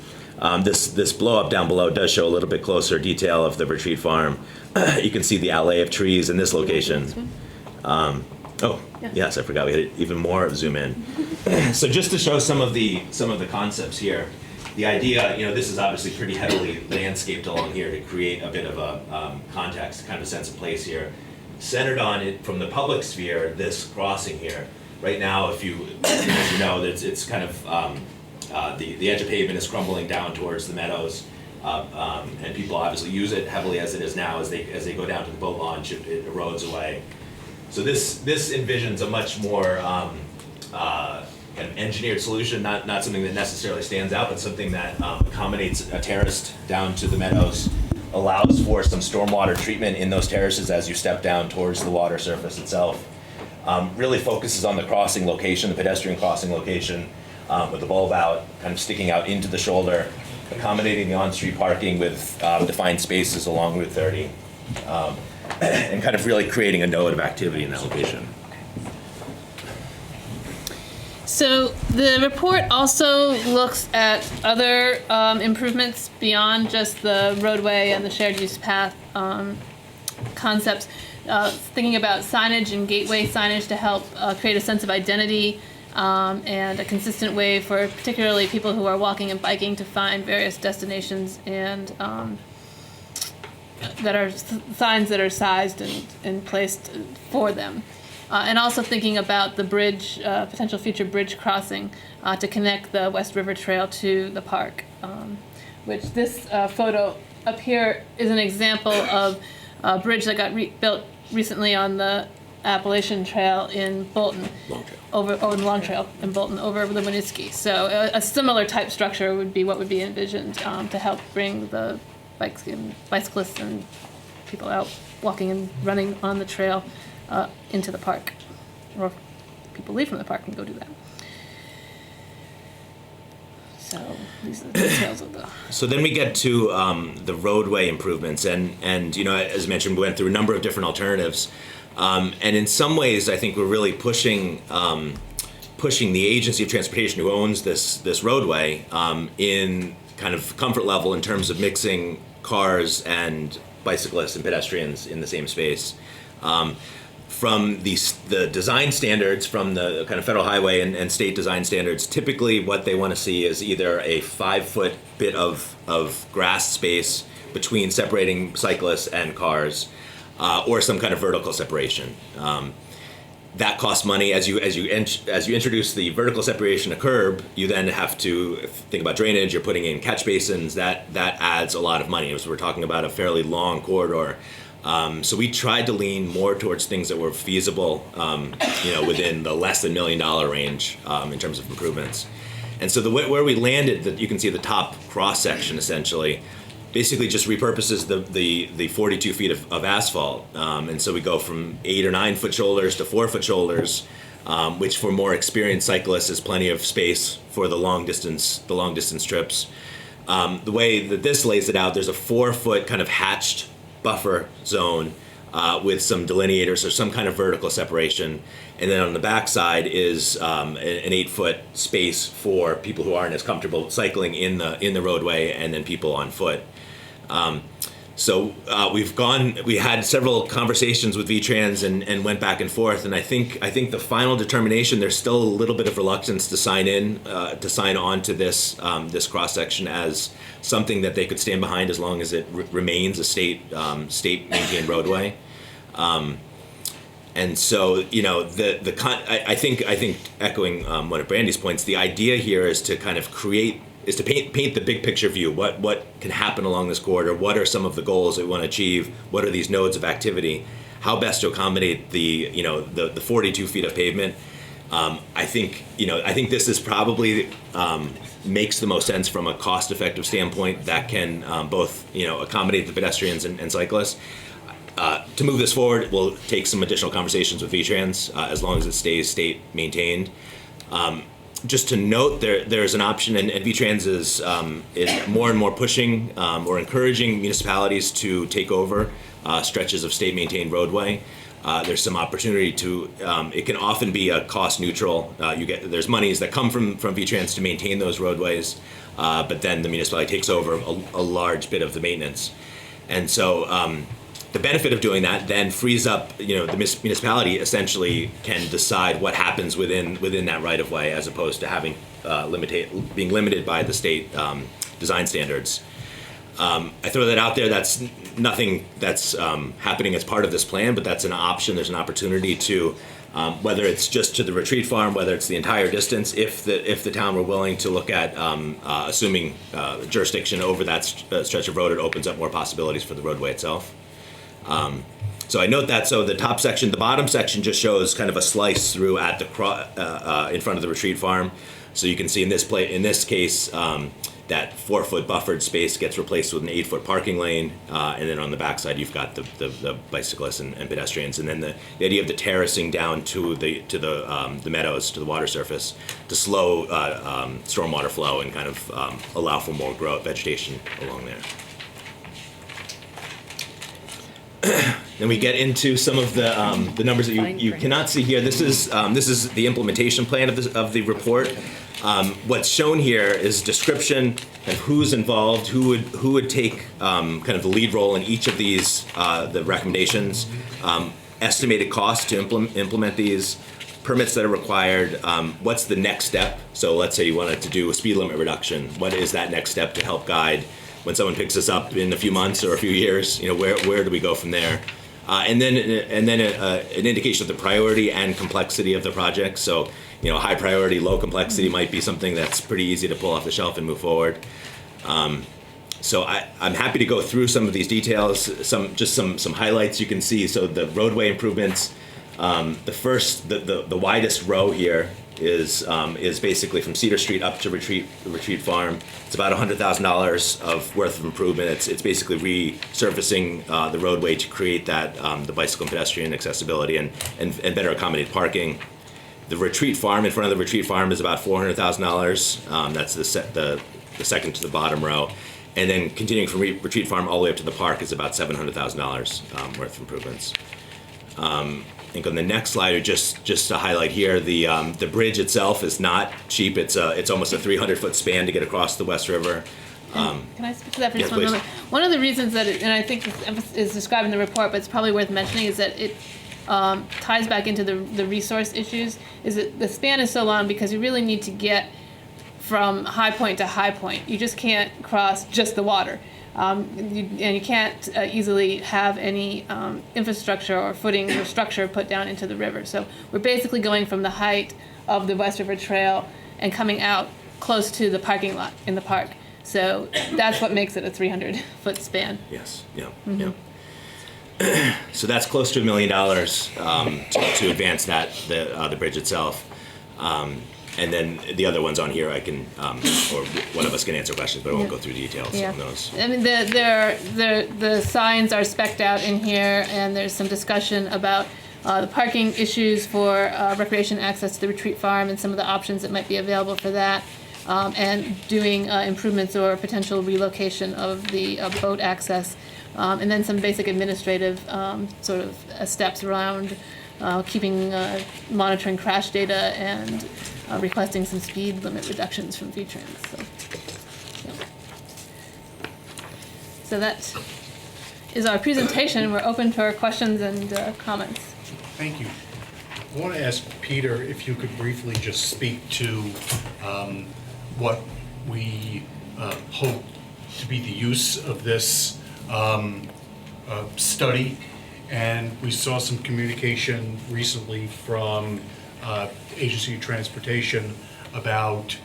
This blow up down below does show a little bit closer detail of the retreat farm. You can see the alley of trees in this location. Yes, I forgot we had even more zoom in. So just to show some of the concepts here, the idea, this is obviously pretty heavily landscaped along here to create a bit of a context, kind of a sense of place here. Centered on it from the public sphere, this crossing here. Right now, as you know, it's kind of the edge of pavement is crumbling down towards the meadows, and people obviously use it heavily as it is now. As they go down to the boat launch, it erodes away. So this envisions a much more kind of engineered solution, not something that necessarily stands out, but something that accommodates a terrace down to the meadows, allows for some stormwater treatment in those terraces as you step down towards the water surface itself. Really focuses on the crossing location, the pedestrian crossing location, with the bulb out, kind of sticking out into the shoulder, accommodating the on-street parking with defined spaces along Route 30, and kind of really creating a node of activity in that location. So the report also looks at other improvements beyond just the roadway and the shared use path concepts, thinking about signage and gateway signage to help create a sense of identity and a consistent way for particularly people who are walking and biking to find various destinations and signs that are sized and placed for them. And also thinking about the bridge, potential future bridge crossing to connect the West River Trail to the park, which this photo up here is an example of a bridge that got built recently on the Appalachian Trail in Bolton. Long Trail. Over the Long Trail in Bolton, over the Winooski. So a similar type structure would be what would be envisioned to help bring the bicyclists and people out walking and running on the trail into the park, or people leave from the park and go do that. So these are the details of the. So then we get to the roadway improvements, and as mentioned, we went through a number of different alternatives, and in some ways, I think we're really pushing the agency of transportation who owns this roadway in kind of comfort level in terms of mixing cars and bicyclists and pedestrians in the same space. From the design standards, from the kind of federal highway and state design standards, typically what they want to see is either a 5-foot bit of grass space between separating cyclists and cars, or some kind of vertical separation. That costs money. As you introduce the vertical separation, a curb, you then have to think about drainage. You're putting in catch basins. That adds a lot of money. As we're talking about a fairly long corridor. So we tried to lean more towards things that were feasible, within the less than $1 million range in terms of improvements. And so where we landed, that you can see the top cross section essentially, basically just repurposes the 42 feet of asphalt. And so we go from 8 or 9 foot shoulders to 4 foot shoulders, which for more experienced cyclists is plenty of space for the long distance trips. The way that this lays it out, there's a 4 foot kind of hatched buffer zone with some delineators or some kind of vertical separation, and then on the back side is an 8 foot space for people who aren't as comfortable cycling in the roadway, and then people on foot. So we had several conversations with VTrans and went back and forth, and I think the final determination, there's still a little bit of reluctance to sign on to this cross section as something that they could stand behind as long as it remains a state maintained roadway. And so I think echoing one of Brandy's points, the idea here is to kind of paint the big picture view. What can happen along this corridor? What are some of the goals that we want to achieve? What are these nodes of activity? How best to accommodate the 42 feet of pavement? I think this is probably makes the most sense from a cost-effective standpoint that can both accommodate the pedestrians and cyclists. To move this forward, we'll take some additional conversations with VTrans as long as it stays state maintained. Just to note, there's an option, and VTrans is more and more pushing or encouraging municipalities to take over stretches of state-maintained roadway. There's some opportunity to. It can often be a cost neutral. There's monies that come from VTrans to maintain those roadways, but then the municipality takes over a large bit of the maintenance, and so. The benefit of doing that then frees up, the municipality essentially can decide what happens within that right of way, as opposed to having being limited by the state design standards. I throw that out there. That's nothing that's happening as part of this plan, but that's an option. There's an opportunity to, whether it's just to the retreat farm, whether it's the entire distance, if the town were willing to look at assuming jurisdiction over that stretch of road, it opens up more possibilities for the roadway itself. So I note that. So the top section, the bottom section just shows kind of a slice through at the in front of the retreat farm. So you can see in this case, that 4 foot buffered space gets replaced with an 8 foot parking lane, and then on the backside you've got the bicyclists and pedestrians, and then the idea of the terracing down to the meadows, to the water surface, to slow stormwater flow and kind of allow for more vegetation along there. Then we get into some of the numbers that you cannot see here. This is the implementation plan of the report. What's shown here is description of who's involved, who would take kind of the lead role in each of these the recommendations, estimated cost to implement these, permits that are required, what's the next step. So let's say you wanted to do a speed limit reduction. What is that next step to help guide when someone picks us up in a few months or a few years, where do we go from there? And then an indication of the priority and complexity of the project. So, high priority, low complexity might be something that's pretty easy to pull off the shelf and move forward. So I'm happy to go through some of these details, some highlights you can see. So the roadway improvements, the widest row here is basically from Cedar Street up to Retreat Farm. It's about $100,000 of worth of improvement. It's basically resurfacing the roadway to create that the bicycle and pedestrian accessibility and better accommodate parking. The Retreat Farm, in front of the Retreat Farm, is about $400,000. That's the second to the bottom row. And then continuing from Retreat Farm all the way up to the park is about $700,000 worth of improvements. I think on the next slide, just to highlight here, the bridge itself is not cheap. It's almost a 300-foot span to get across the West River. Can I speak to that for just yes, one please. moment? One of the reasons that, and I think this is described in the report, but it's probably worth mentioning, is that it ties back into the resource issues, is that the span is so long because you really need to get from high point to high point. You just can't cross just the water. And you can't easily have any infrastructure or footing or structure put down into the river. So we're basically going from the height of the West River Trail and coming out close to the parking lot in the park. So that's what makes it a 300-foot span. Yes, yeah, yeah. So that's close to $1 million to advance the bridge itself. And then the other ones on here, I can, or one of us can answer questions, but I won't go through details on those. I mean, the signs are spec'd out in here, and there's some discussion about the parking issues for recreation access to the Retreat Farm and some of the options that might be available for that, and doing improvements or potential relocation of the boat access, and then some basic administrative sort of steps around monitoring crash data and requesting some speed limit reductions from VTrans. So that is our presentation. We're open to our questions and comments. Thank you. I want to ask Peter if you could briefly just speak to what we hope to be the use of this study. And we saw some communication recently from Agency of Transportation about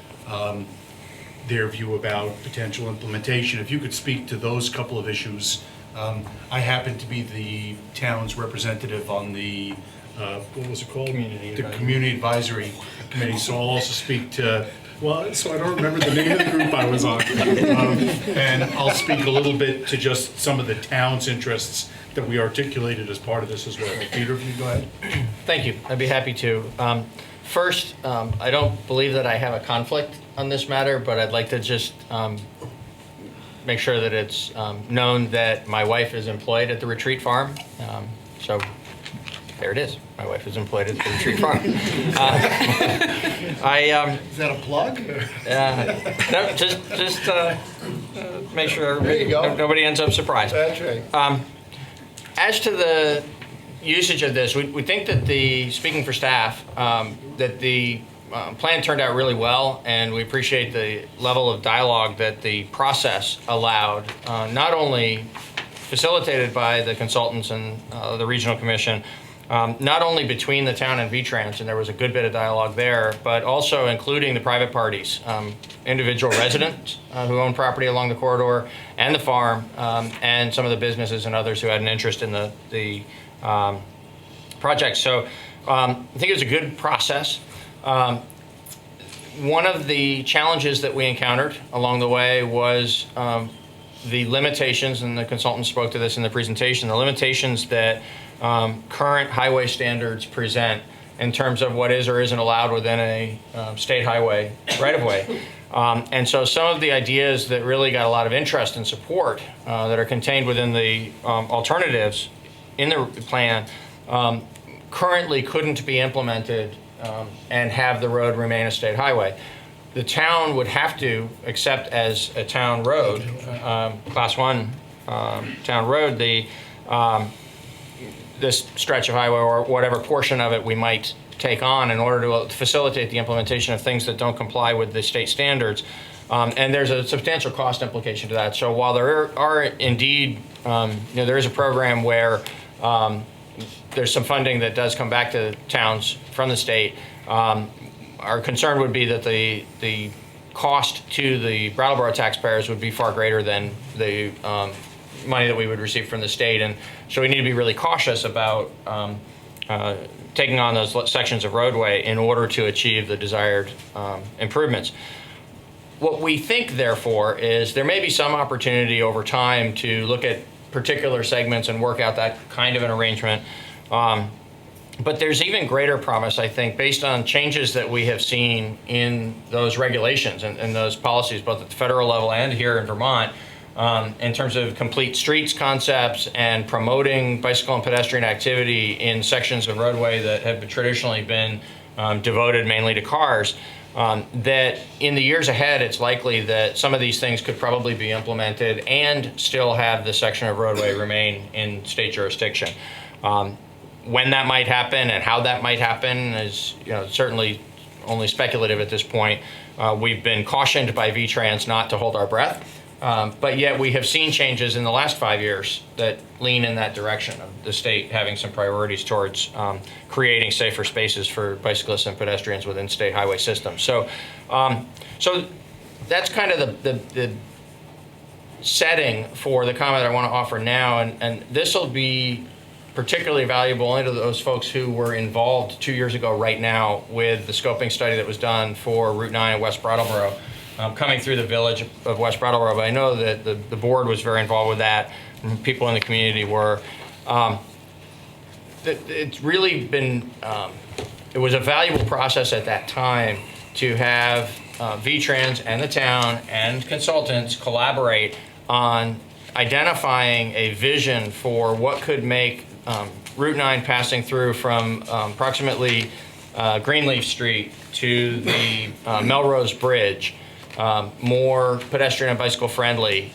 their view about potential implementation. If you could speak to those couple of issues. I happen to be the town's representative on the, what was it called? Community Advisory Committee, so I'll also speak to, so I don't remember the name of the group I was on. And I'll speak a little bit to just some of the town's interests that we articulated as part of this as well. Peter, if you go ahead. Thank you. I'd be happy to. First, I don't believe that I have a conflict on this matter, but I'd like to just make sure that it's known that my wife is employed at the Retreat Farm. So there it is. My wife is employed at the Retreat Farm. Is that a plug? No, just make sure There you go. nobody ends up surprised. That's right. As to the usage of this, we think that speaking for staff, that the plan turned out really well, and we appreciate the level of dialogue that the process allowed, not only facilitated by the consultants and the Regional Commission, not only between the town and VTrans, and there was a good bit of dialogue there, but also including the private parties, individual residents who own property along the corridor and the farm, and some of the businesses and others who had an interest in the project. So I think it was a good process. One of the challenges that we encountered along the way was the limitations, and the consultant spoke to this in the presentation, the limitations that current highway standards present in terms of what is or isn't allowed within a state highway right-of-way. And so some of the ideas that really got a lot of interest and support that are contained within the alternatives in the plan currently couldn't be implemented and have the road remain a state highway. The town would have to accept as a town road, class 1 town road, this stretch of highway or whatever portion of it we might take on in order to facilitate the implementation of things that don't comply with the state standards. And there's a substantial cost implication to that. So while there are indeed, there is a program where there's some funding that does come back to towns from the state, our concern would be that the cost to the Brattleboro taxpayers would be far greater than the money that we would receive from the state. And so we need to be really cautious about taking on those sections of roadway in order to achieve the desired improvements. What we think, therefore, is there may be some opportunity over time to look at particular segments and work out that kind of an arrangement. But there's even greater promise, I think, based on changes that we have seen in those regulations and those policies, both at the federal level and here in Vermont, in terms of complete streets concepts and promoting bicycle and pedestrian activity in sections of roadway that have traditionally been devoted mainly to cars, that in the years ahead, it's likely that some of these things could probably be implemented and still have the section of roadway remain in state jurisdiction. When that might happen and how that might happen is, certainly only speculative at this point. We've been cautioned by VTrans not to hold our breath, but yet we have seen changes in the last 5 years that lean in that direction of the state having some priorities towards creating safer spaces for bicyclists and pedestrians within state highway systems. So, so that's kind of the setting for the comment I want to offer now, and this will be particularly valuable only to those folks who were involved 2 years ago right now with the scoping study that was done for Route 9 in West Brattleboro, coming through the village of West Brattleboro. But I know that the board was very involved with that, and people in the community were. It's really been, it was a valuable process at that time to have VTrans and the town and consultants collaborate on identifying a vision for what could make Route 9 passing through from approximately Greenleaf Street to the Melrose Bridge more pedestrian and bicycle friendly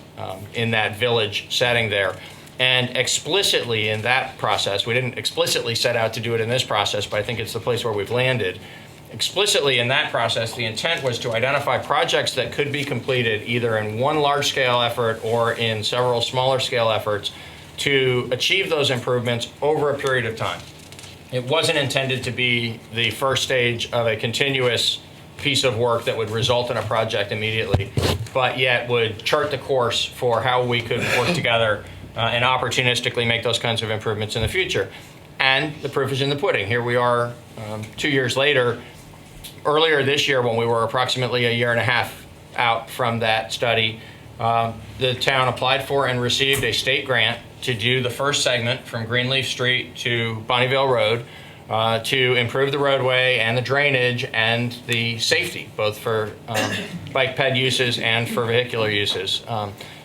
in that village setting there. And explicitly in that process, we didn't explicitly set out to do it in this process, but I think it's the place where we've landed. Explicitly in that process, the intent was to identify projects that could be completed either in one large-scale effort or in several smaller-scale efforts to achieve those improvements over a period of time. It wasn't intended to be the first stage of a continuous piece of work that would result in a project immediately, but yet would chart the course for how we could work together and opportunistically make those kinds of improvements in the future. And the proof is in the pudding. Here we are 2 years later. Earlier this year, when we were approximately a year and a half out from that study, the town applied for and received a state grant to do the first segment from Greenleaf Street to Bonnievale Road to improve the roadway and the drainage and the safety, both for bike ped uses and for vehicular uses.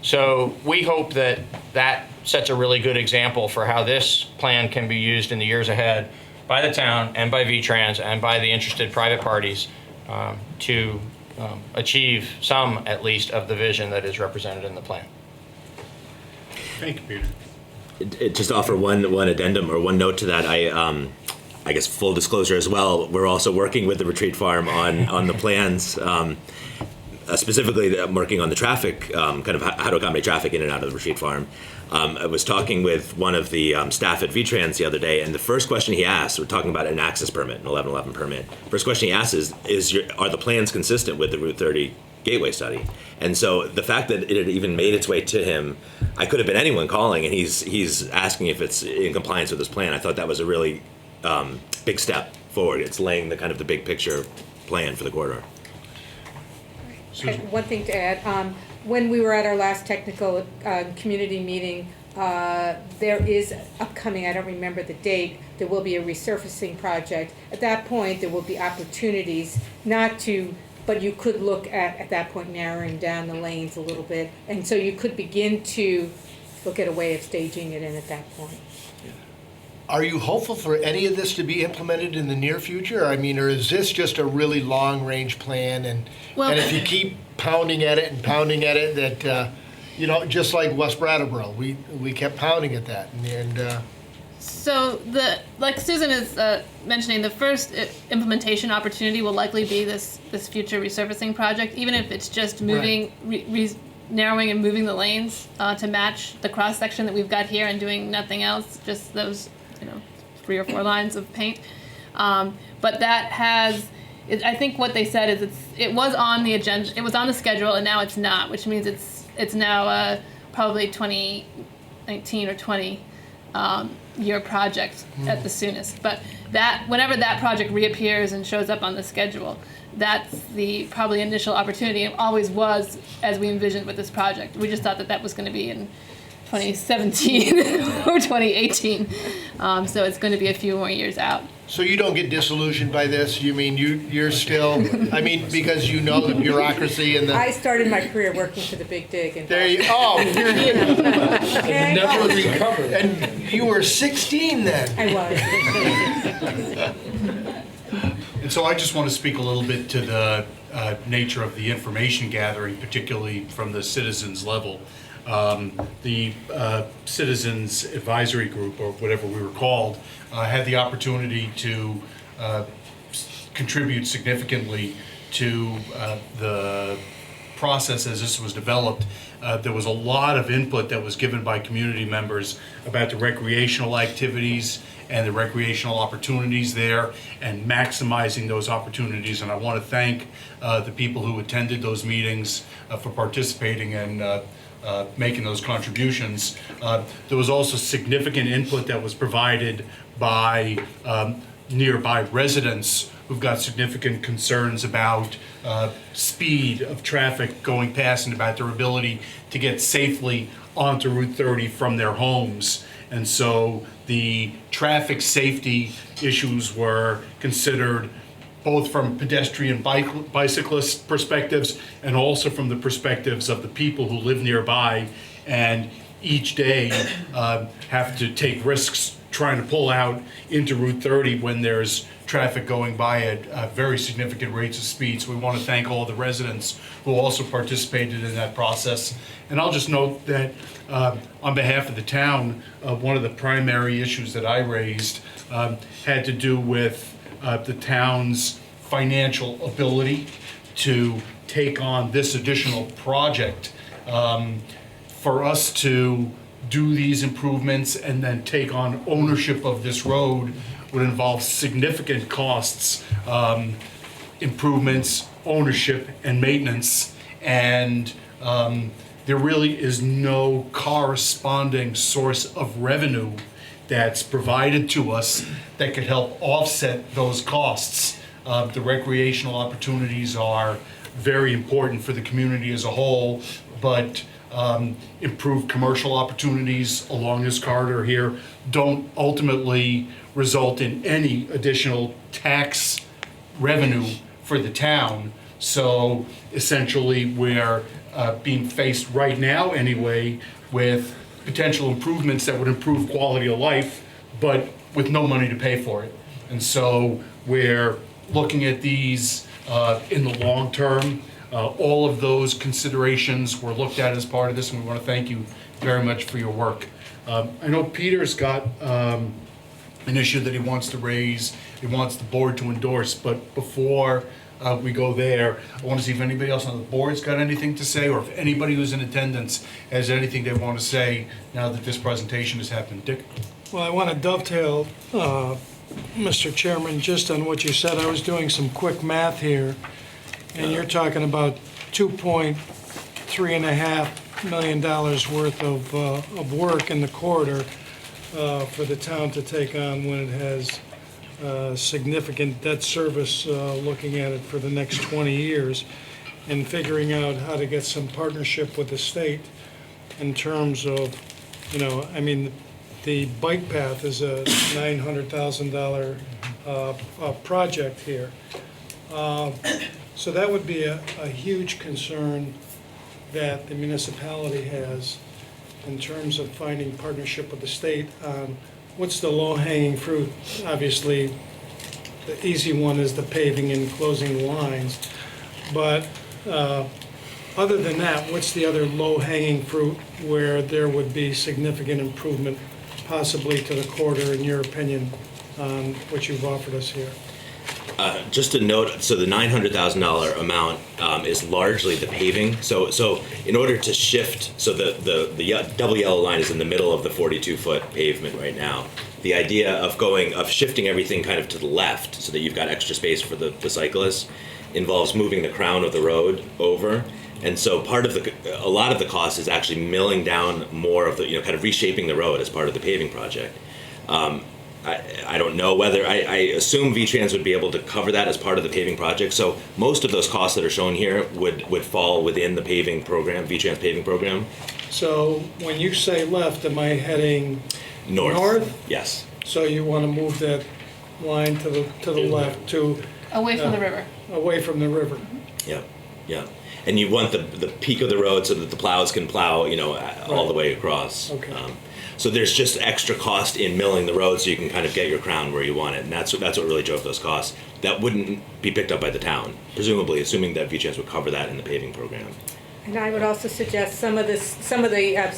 So we hope that that sets a really good example for how this plan can be used in the years ahead by the town and by VTrans and by the interested private parties to achieve some, at least, of the vision that is represented in the plan. Thank you, Peter. Just offer one addendum or one note to that. I guess full disclosure as well, we're also working with the Retreat Farm on the plans. Specifically, I'm working on the traffic, kind of how to accommodate traffic in and out of the Retreat Farm. I was talking with one of the staff at VTrans the other day, and the first question he asked, we're talking about an access permit, an 1111 permit. First question he asked is are the plans consistent with the Route 30 Gateway study? And so the fact that it had even made its way to him, I could have been anyone calling, and he's asking if it's in compliance with his plan. I thought that was a really big step forward. It's laying the kind of the big picture plan for the corridor. One thing to add, when we were at our last technical community meeting, there is upcoming, I don't remember the date, there will be a resurfacing project. At that point, there will be opportunities not to, but you could look at that point, narrowing down the lanes a little bit. And so you could begin to look at a way of staging it in at that point. Are you hopeful for any of this to be implemented in the near future? I mean, or is this just a really long-range plan? And if you keep pounding at it, that, just like West Brattleboro, we kept pounding at that. So like Susan is mentioning, the first implementation opportunity will likely be this future resurfacing project, even if it's just moving, narrowing and moving the lanes to match the cross section that we've got here and doing nothing else, just those 3 or 4 lines of paint. But that has, I think what they said is it was on the agenda, it was on the schedule, and now it's not, which means it's now probably 2019 or 20 year project at the soonest. But that whenever that project reappears and shows up on the schedule, that's the probably initial opportunity. It always was as we envisioned with this project. We just thought that was going to be in 2017 or 2018. So it's going to be a few more years out. So you don't get disillusioned by this? You mean you're still, I mean, because you know the bureaucracy and the... I started my career working for the Big Dig. And There you, oh, okay. Never recovered. and you were 16 then. I was. And so I just want to speak a little bit to the nature of the information gathering, particularly from the citizens level. The Citizens Advisory Group, or whatever we were called, had the opportunity to contribute significantly to the process as this was developed. There was a lot of input that was given by community members about the recreational activities and the recreational opportunities there and maximizing those opportunities. And I want to thank the people who attended those meetings for participating and making those contributions. There was also significant input that was provided by nearby residents who've got significant concerns about speed of traffic going past and about their ability to get safely onto Route 30 from their homes. And so the traffic safety issues were considered both from pedestrian bicyclist perspectives and also from the perspectives of the people who live nearby and each day have to take risks trying to pull out into Route 30 when there's traffic going by at very significant rates of speed. So we want to thank all the residents who also participated in that process. And I'll just note that on behalf of the town, one of the primary issues that I raised had to do with the town's financial ability to take on this additional project. For us to do these improvements and then take on ownership of this road would involve significant costs, improvements, ownership, and maintenance. And there really is no corresponding source of revenue that's provided to us that could help offset those costs. The recreational opportunities are very important for the community as a whole, but improved commercial opportunities along this corridor here don't ultimately result in any additional tax revenue for the town. So essentially we're being faced right now anyway with potential improvements that would improve quality of life, but with no money to pay for it. And so we're looking at these in the long term. All of those considerations were looked at as part of this, and we want to thank you very much for your work. I know Peter's got an issue that he wants to raise, he wants the board to endorse, but before we go there, I want to see if anybody else on the board's got anything to say, or if anybody who's in attendance has anything they want to say now that this presentation has happened. Dick? Well, I want to dovetail, Mr. Chairman, just on what you said. I was doing some quick math here, and you're talking about $2.3 million worth of work in the corridor for the town to take on when it has significant debt service looking at it for the next 20 years, and figuring out how to get some partnership with the state in terms of, I mean, the bike path is a $900,000 project here. So that would be a huge concern that the municipality has in terms of finding partnership with the state on what's the low-hanging fruit. Obviously, the easy one is the paving and closing lines. But other than that, what's the other low-hanging fruit where there would be significant improvement possibly to the corridor, in your opinion, on what you've offered us here? Just to note, so the $900,000 amount is largely the paving. So in order to shift, so the double yellow line is in the middle of the 42-foot pavement right now. The idea of shifting everything kind of to the left so that you've got extra space for the cyclists involves moving the crown of the road over. And so a lot of the cost is actually milling down more of the, kind of reshaping the road as part of the paving project. I don't know whether, I assume V-Trans would be able to cover that as part of the paving project. So most of those costs that are shown here would fall within the paving program, V-Trans paving program. So when you say left, am I heading North? north? Yes. So you want to move that line to the left, Away from the river. away from the river? Yeah. And you want the peak of the road so that the plows can plow, all the way across. Okay. So there's just extra cost in milling the road so you can kind of get your crown where you want it. And that's what really drove those costs. That wouldn't be picked up by the town, presumably, assuming that V-Trans would cover that in the paving program. And I would also suggest some of the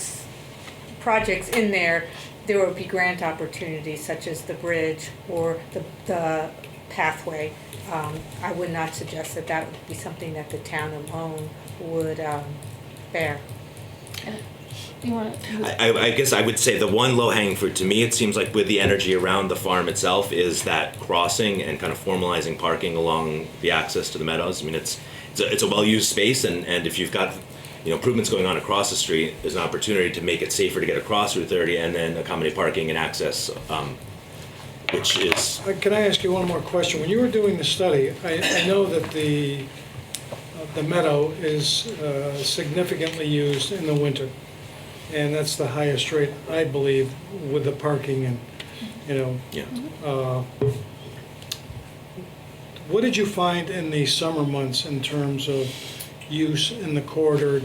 projects in there would be grant opportunities such as the bridge or the pathway. I would not suggest that would be something that the town alone would bear. I guess I would say the one low-hanging fruit to me, it seems like with the energy around the farm itself, is that crossing and kind of formalizing parking along the access to the meadows. I mean, it's a well-used space, and if you've got improvements going on across the street, there's an opportunity to make it safer to get across Route 30 and then accommodate parking and access, which is... Can I ask you one more question? When you were doing the study, I know that the meadow is significantly used in the winter. And that's the highest rate, I believe, with the parking and, Yeah. What did you find in the summer months in terms of use in the corridor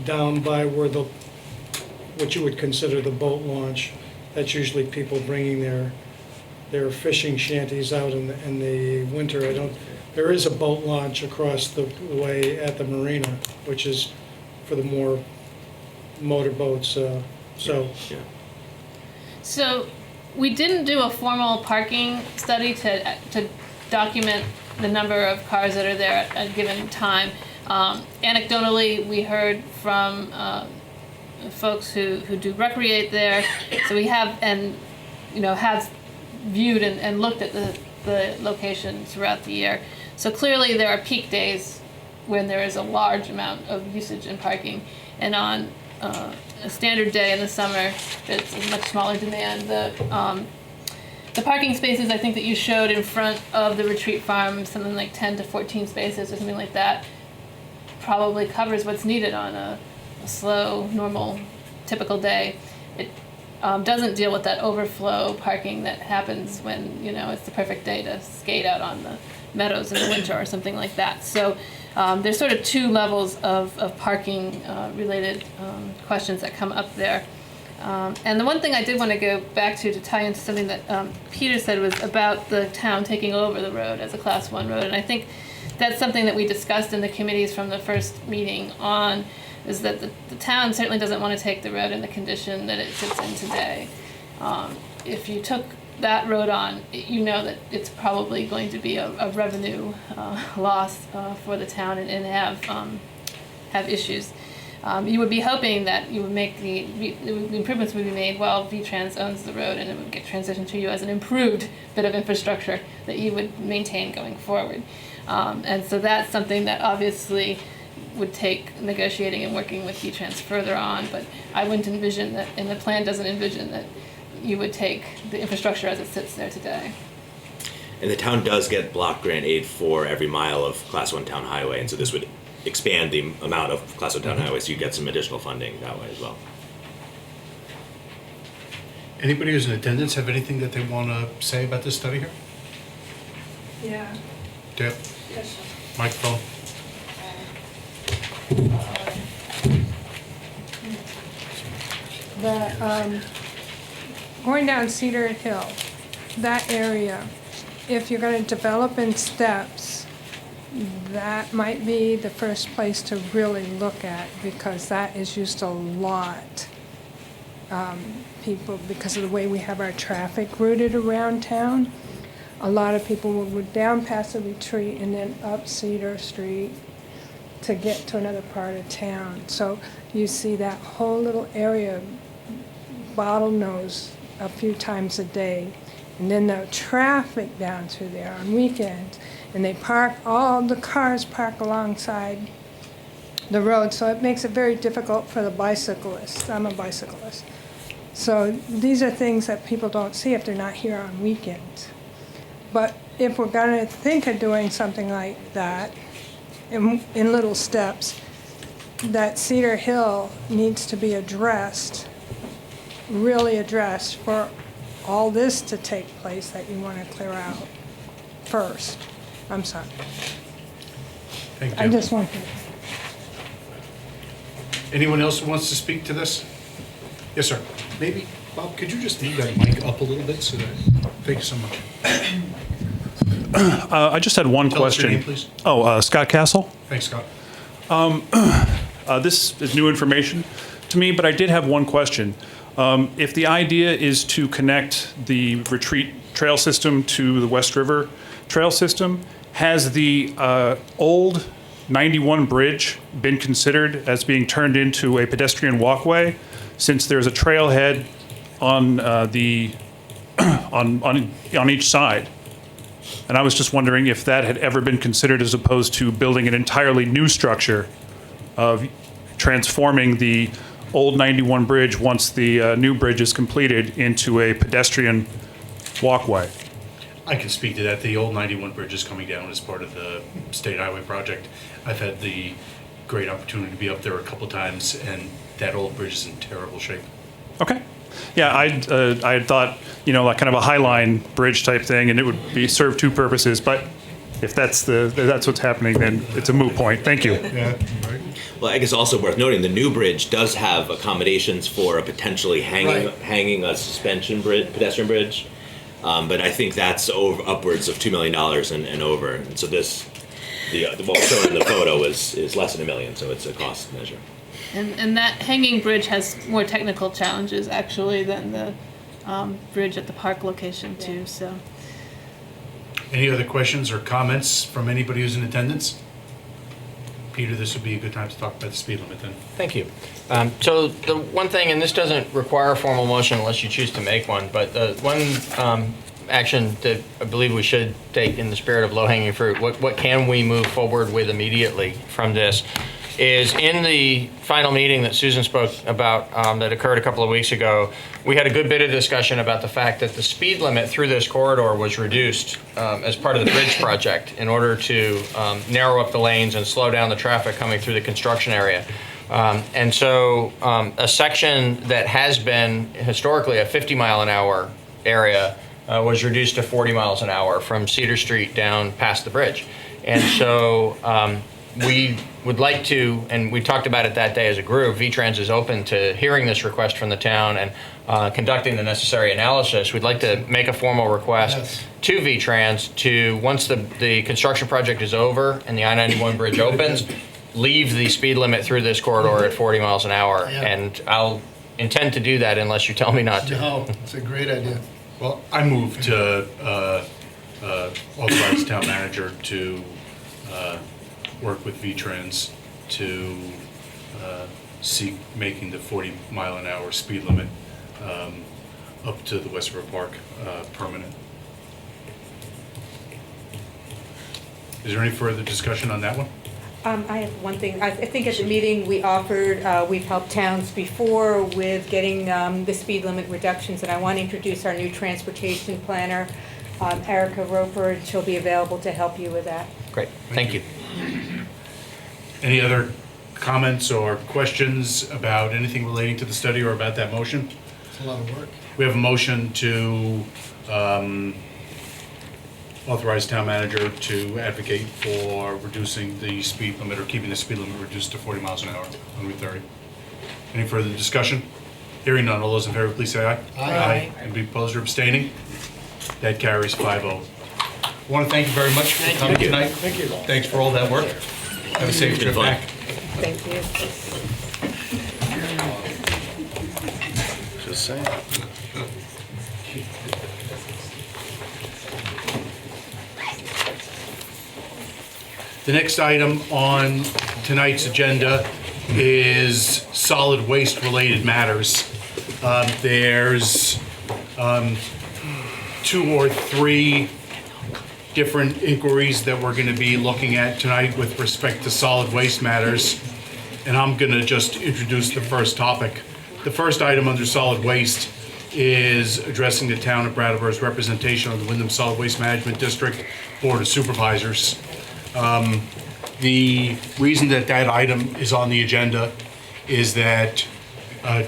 down by what you would consider the boat launch? That's usually people bringing their fishing shanties out in the winter. There is a boat launch across the way at the marina, which is for the more motorboats, Yeah. So we didn't do a formal parking study to document the number of cars that are there at a given time. Anecdotally, we heard from folks who do recreate there. So we have have viewed and looked at the location throughout the year. So clearly there are peak days when there is a large amount of usage in parking, and on a standard day in the summer, it's a much smaller demand. The parking spaces I think that you showed in front of the retreat farm, something like 10 to 14 spaces or something like that, probably covers what's needed on a slow, normal, typical day. It doesn't deal with that overflow parking that happens when it's the perfect day to skate out on the meadows in the winter or something like that. So there's sort of two levels of parking related questions that come up there. And the one thing I did want to go back to tie into something that Peter said was about the town taking over the road as a Class 1 road. And I think that's something that we discussed in the committees from the first meeting on, is that the town certainly doesn't want to take the road in the condition that it sits in today. If you took that road on, that it's probably going to be a revenue loss for the town and have issues. You would be hoping that you would make the improvements would be made while V-Trans owns the road, and it would get transitioned to you as an improved bit of infrastructure that you would maintain going forward. And so that's something that obviously would take negotiating and working with V-Trans further on, but I wouldn't envision that, and the plan doesn't envision that you would take the infrastructure as it sits there today. And the town does get block grant aid for every mile of Class 1 town highway, and so this would expand the amount of Class 1 town highways, so you get some additional funding that way as well. Anybody who's in attendance have anything that they want to say about this study here? Yeah. Deb? Yes, sir. Microphone. Going down Cedar Hill, that area, if you're going to develop in steps, that might be the first place to really look at, because that is used a lot people, because of the way we have our traffic routed around town, a lot of people will go down past the retreat and then up Cedar Street to get to another part of town. So you see that whole little area bottlenose a few times a day. And then the traffic down through there on weekends. And they park, all the cars park alongside the road. So it makes it very difficult for the bicyclists. I'm a bicyclist. So these are things that people don't see if they're not here on weekends. But if we're going to think of doing something like that in little steps, that Cedar Hill needs to be addressed, really addressed, for all this to take place that you want to clear out first. I'm sorry. Thank you. I just want to. Anyone else who wants to speak to this? Yes, sir. Maybe, Bob, could you just move that mic up a little bit so that, Thank you so much. I just had one Tell us your question. name, please. Oh, Scott Castle. Thanks, Scott. This is new information to me, but I did have one question. If the idea is to connect the retreat trail system to the West River trail system, has the old 91 bridge been considered as being turned into a pedestrian walkway, since there's a trailhead on on each side? And I was just wondering if that had ever been considered, as opposed to building an entirely new structure of transforming the old 91 bridge, once the new bridge is completed, into a pedestrian walkway. I can speak to that. The old 91 bridge is coming down as part of the state highway project. I've had the great opportunity to be up there a couple times, and that old bridge is in terrible shape. Okay. Yeah, I had thought, like kind of a Highline bridge type thing, and it would be serve two purposes. But if that's what's happening, then it's a moot point. Thank you. Yeah, right. Well, I guess also worth noting, the new bridge does have accommodations for a potentially hanging a suspension bridge, pedestrian bridge. But I think that's upwards of $2 million and over. And so what was shown in the photo is less than $1 million, so it's a cost measure. And that hanging bridge has more technical challenges, actually, than the bridge at the park location, too, so. Any other questions or comments from anybody who's in attendance? Peter, this would be a good time to talk about the speed limit then. Thank you. So the one thing, and this doesn't require a formal motion unless you choose to make one, but the one action that I believe we should take in the spirit of low-hanging fruit, what can we move forward with immediately from this, is in the final meeting that Susan spoke about that occurred a couple of weeks ago, we had a good bit of discussion about the fact that the speed limit through this corridor was reduced as part of the bridge project in order to narrow up the lanes and slow down the traffic coming through the construction area. And so a section that has been historically a 50-mile-an-hour area was reduced to 40 miles an hour from Cedar Street down past the bridge. And so we would like to, and we talked about it that day as a group, VTrans is open to hearing this request from the town and conducting the necessary analysis. We'd like to make a formal request to VTrans to, once the construction project is over and the I-91 bridge opens, leave the speed limit through this corridor at 40 miles an hour. Yeah. And I'll intend to do that unless you tell me not to. No, it's a great idea. Well, I move to authorize the town manager to work with VTrans to seek making the 40-mile-an-hour speed limit up to the West River Park permanent. Is there any further discussion on that one? I have one thing. I think at the meeting we offered, we've helped towns before with getting the speed limit reductions, and I want to introduce our new transportation planner, Erica Roper, and she'll be available to help you with that. Great, thank you. Any other comments or questions about anything relating to the study or about that motion? It's a lot of work. We have a motion to authorize town manager to advocate for reducing the speed limit or keeping the speed limit reduced to 40 miles an hour on Route 30. Any further discussion? Hearing none, all those in favor, please say aye. Aye. Anybody opposed or abstaining? That carries 5-0. I want to thank you very much for coming tonight. Thank you. Thanks for all that work. Have a safe trip back. Thank you. So the same. The next item on tonight's agenda is solid waste-related matters. There's 2 or 3 different inquiries that we're going to be looking at tonight with respect to solid waste matters, and I'm going to just introduce the first topic. The first item under solid waste is addressing the town of Brattleboro's representation on the Windham Solid Waste Management District Board of Supervisors. The reason that that item is on the agenda is that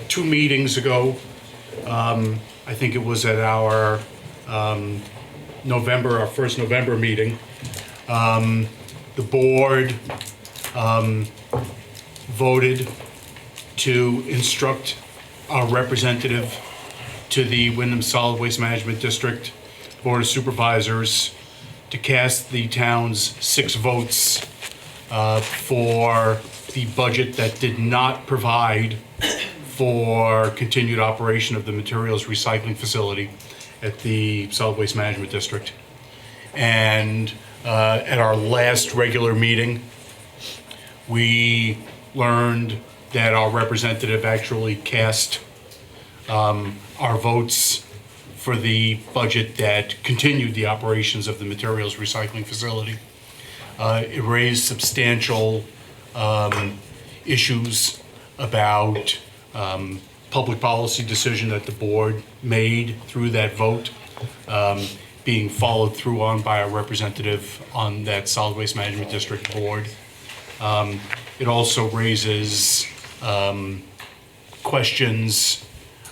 2 meetings ago, I think it was at our our first November meeting, the board voted to instruct our representative to the Windham Solid Waste Management District Board of Supervisors to cast the town's 6 votes for the budget that did not provide for continued operation of the materials recycling facility at the Solid Waste Management District. And at our last regular meeting, we learned that our representative actually cast our votes for the budget that continued the operations of the materials recycling facility. It raised substantial issues about public policy decision that the board made through that vote being followed through on by our representative on that Solid Waste Management District board. It also raises questions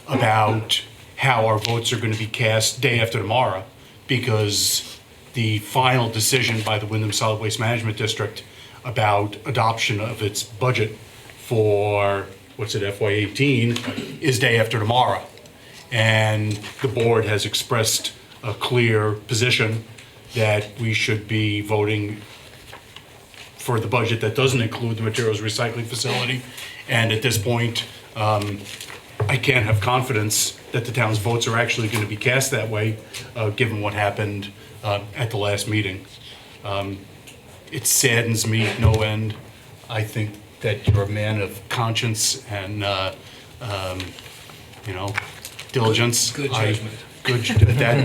about how our votes are going to be cast day after tomorrow, because the final decision by the Windham Solid Waste Management District about adoption of its budget for, FY18, is day after tomorrow. And the board has expressed a clear position that we should be voting for the budget that doesn't include the materials recycling facility. And at this point, I can't have confidence that the town's votes are actually going to be cast that way, given what happened at the last meeting. It saddens me no end. I think that you're a man of conscience and, diligence. Good judgment.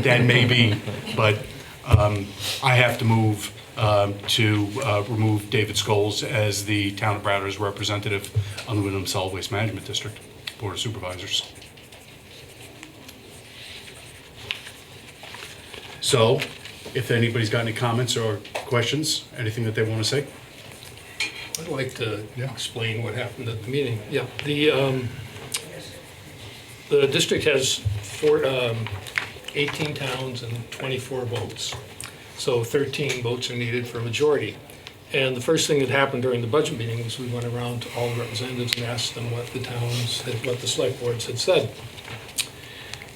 That may be, but I have to move to remove David Scholes as the town of Brattleboro's representative on the Windham Solid Waste Management District Board of Supervisors. So, if anybody's got any comments or questions, anything that they want to say? I'd like to explain what happened at the meeting. Yeah, the district has 18 towns and 24 votes. So 13 votes are needed for a majority. And the first thing that happened during the budget meeting was we went around to all the representatives and asked them what the select boards had said.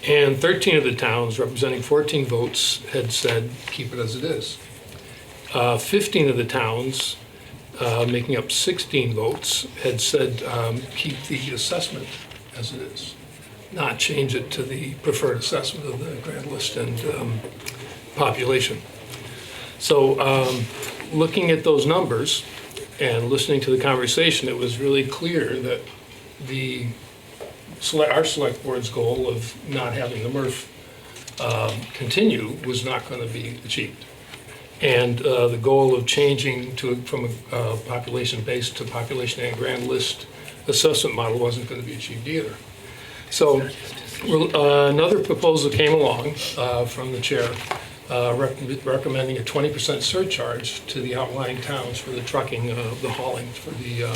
And 13 of the towns, representing 14 votes, had said, keep it as it is. 15 of the towns, making up 16 votes, had said, keep the assessment as it is, not change it to the preferred assessment of the grand list and population. So looking at those numbers and listening to the conversation, it was really clear that our select board's goal of not having the MRF continue was not going to be achieved. And the goal of changing from a population-based to population and grand list assessment model wasn't going to be achieved either. So another proposal came along from the chair recommending a 20% surcharge to the outlying towns for the trucking, the hauling for the, I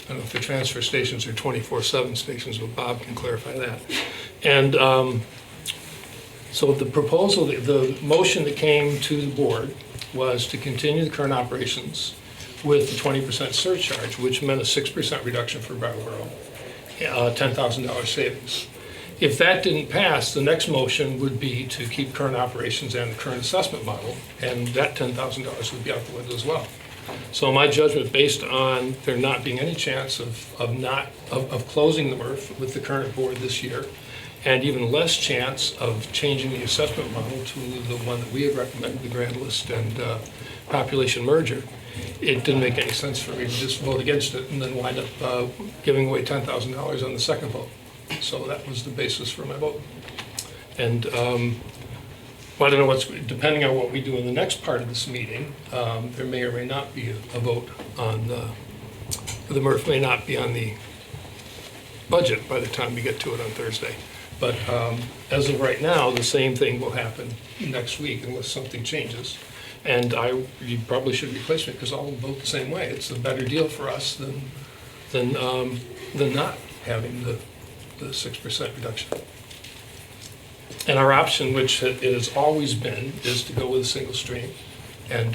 don't know if the transfer stations are 24/7 stations, but Bob can clarify that. And so the proposal, the motion that came to the board was to continue the current operations with the 20% surcharge, which meant a 6% reduction for Brattleboro, $10,000 savings. If that didn't pass, the next motion would be to keep current operations and the current assessment model, and that $10,000 would be out the window as well. So my judgment, based on there not being any chance of closing the MRF with the current board this year, and even less chance of changing the assessment model to the one that we had recommended, the grand list and population merger, it didn't make any sense for me to just vote against it and then wind up giving away $10,000 on the second vote. So that was the basis for my vote. And I don't know depending on what we do in the next part of this meeting, there may or may not be a vote on the MRF may not be on the budget by the time we get to it on Thursday. But as of right now, the same thing will happen next week unless something changes. And you probably should replace me because I'll vote the same way. It's a better deal for us than not having the 6% reduction. And our option, which it has always been, is to go with a single stream. And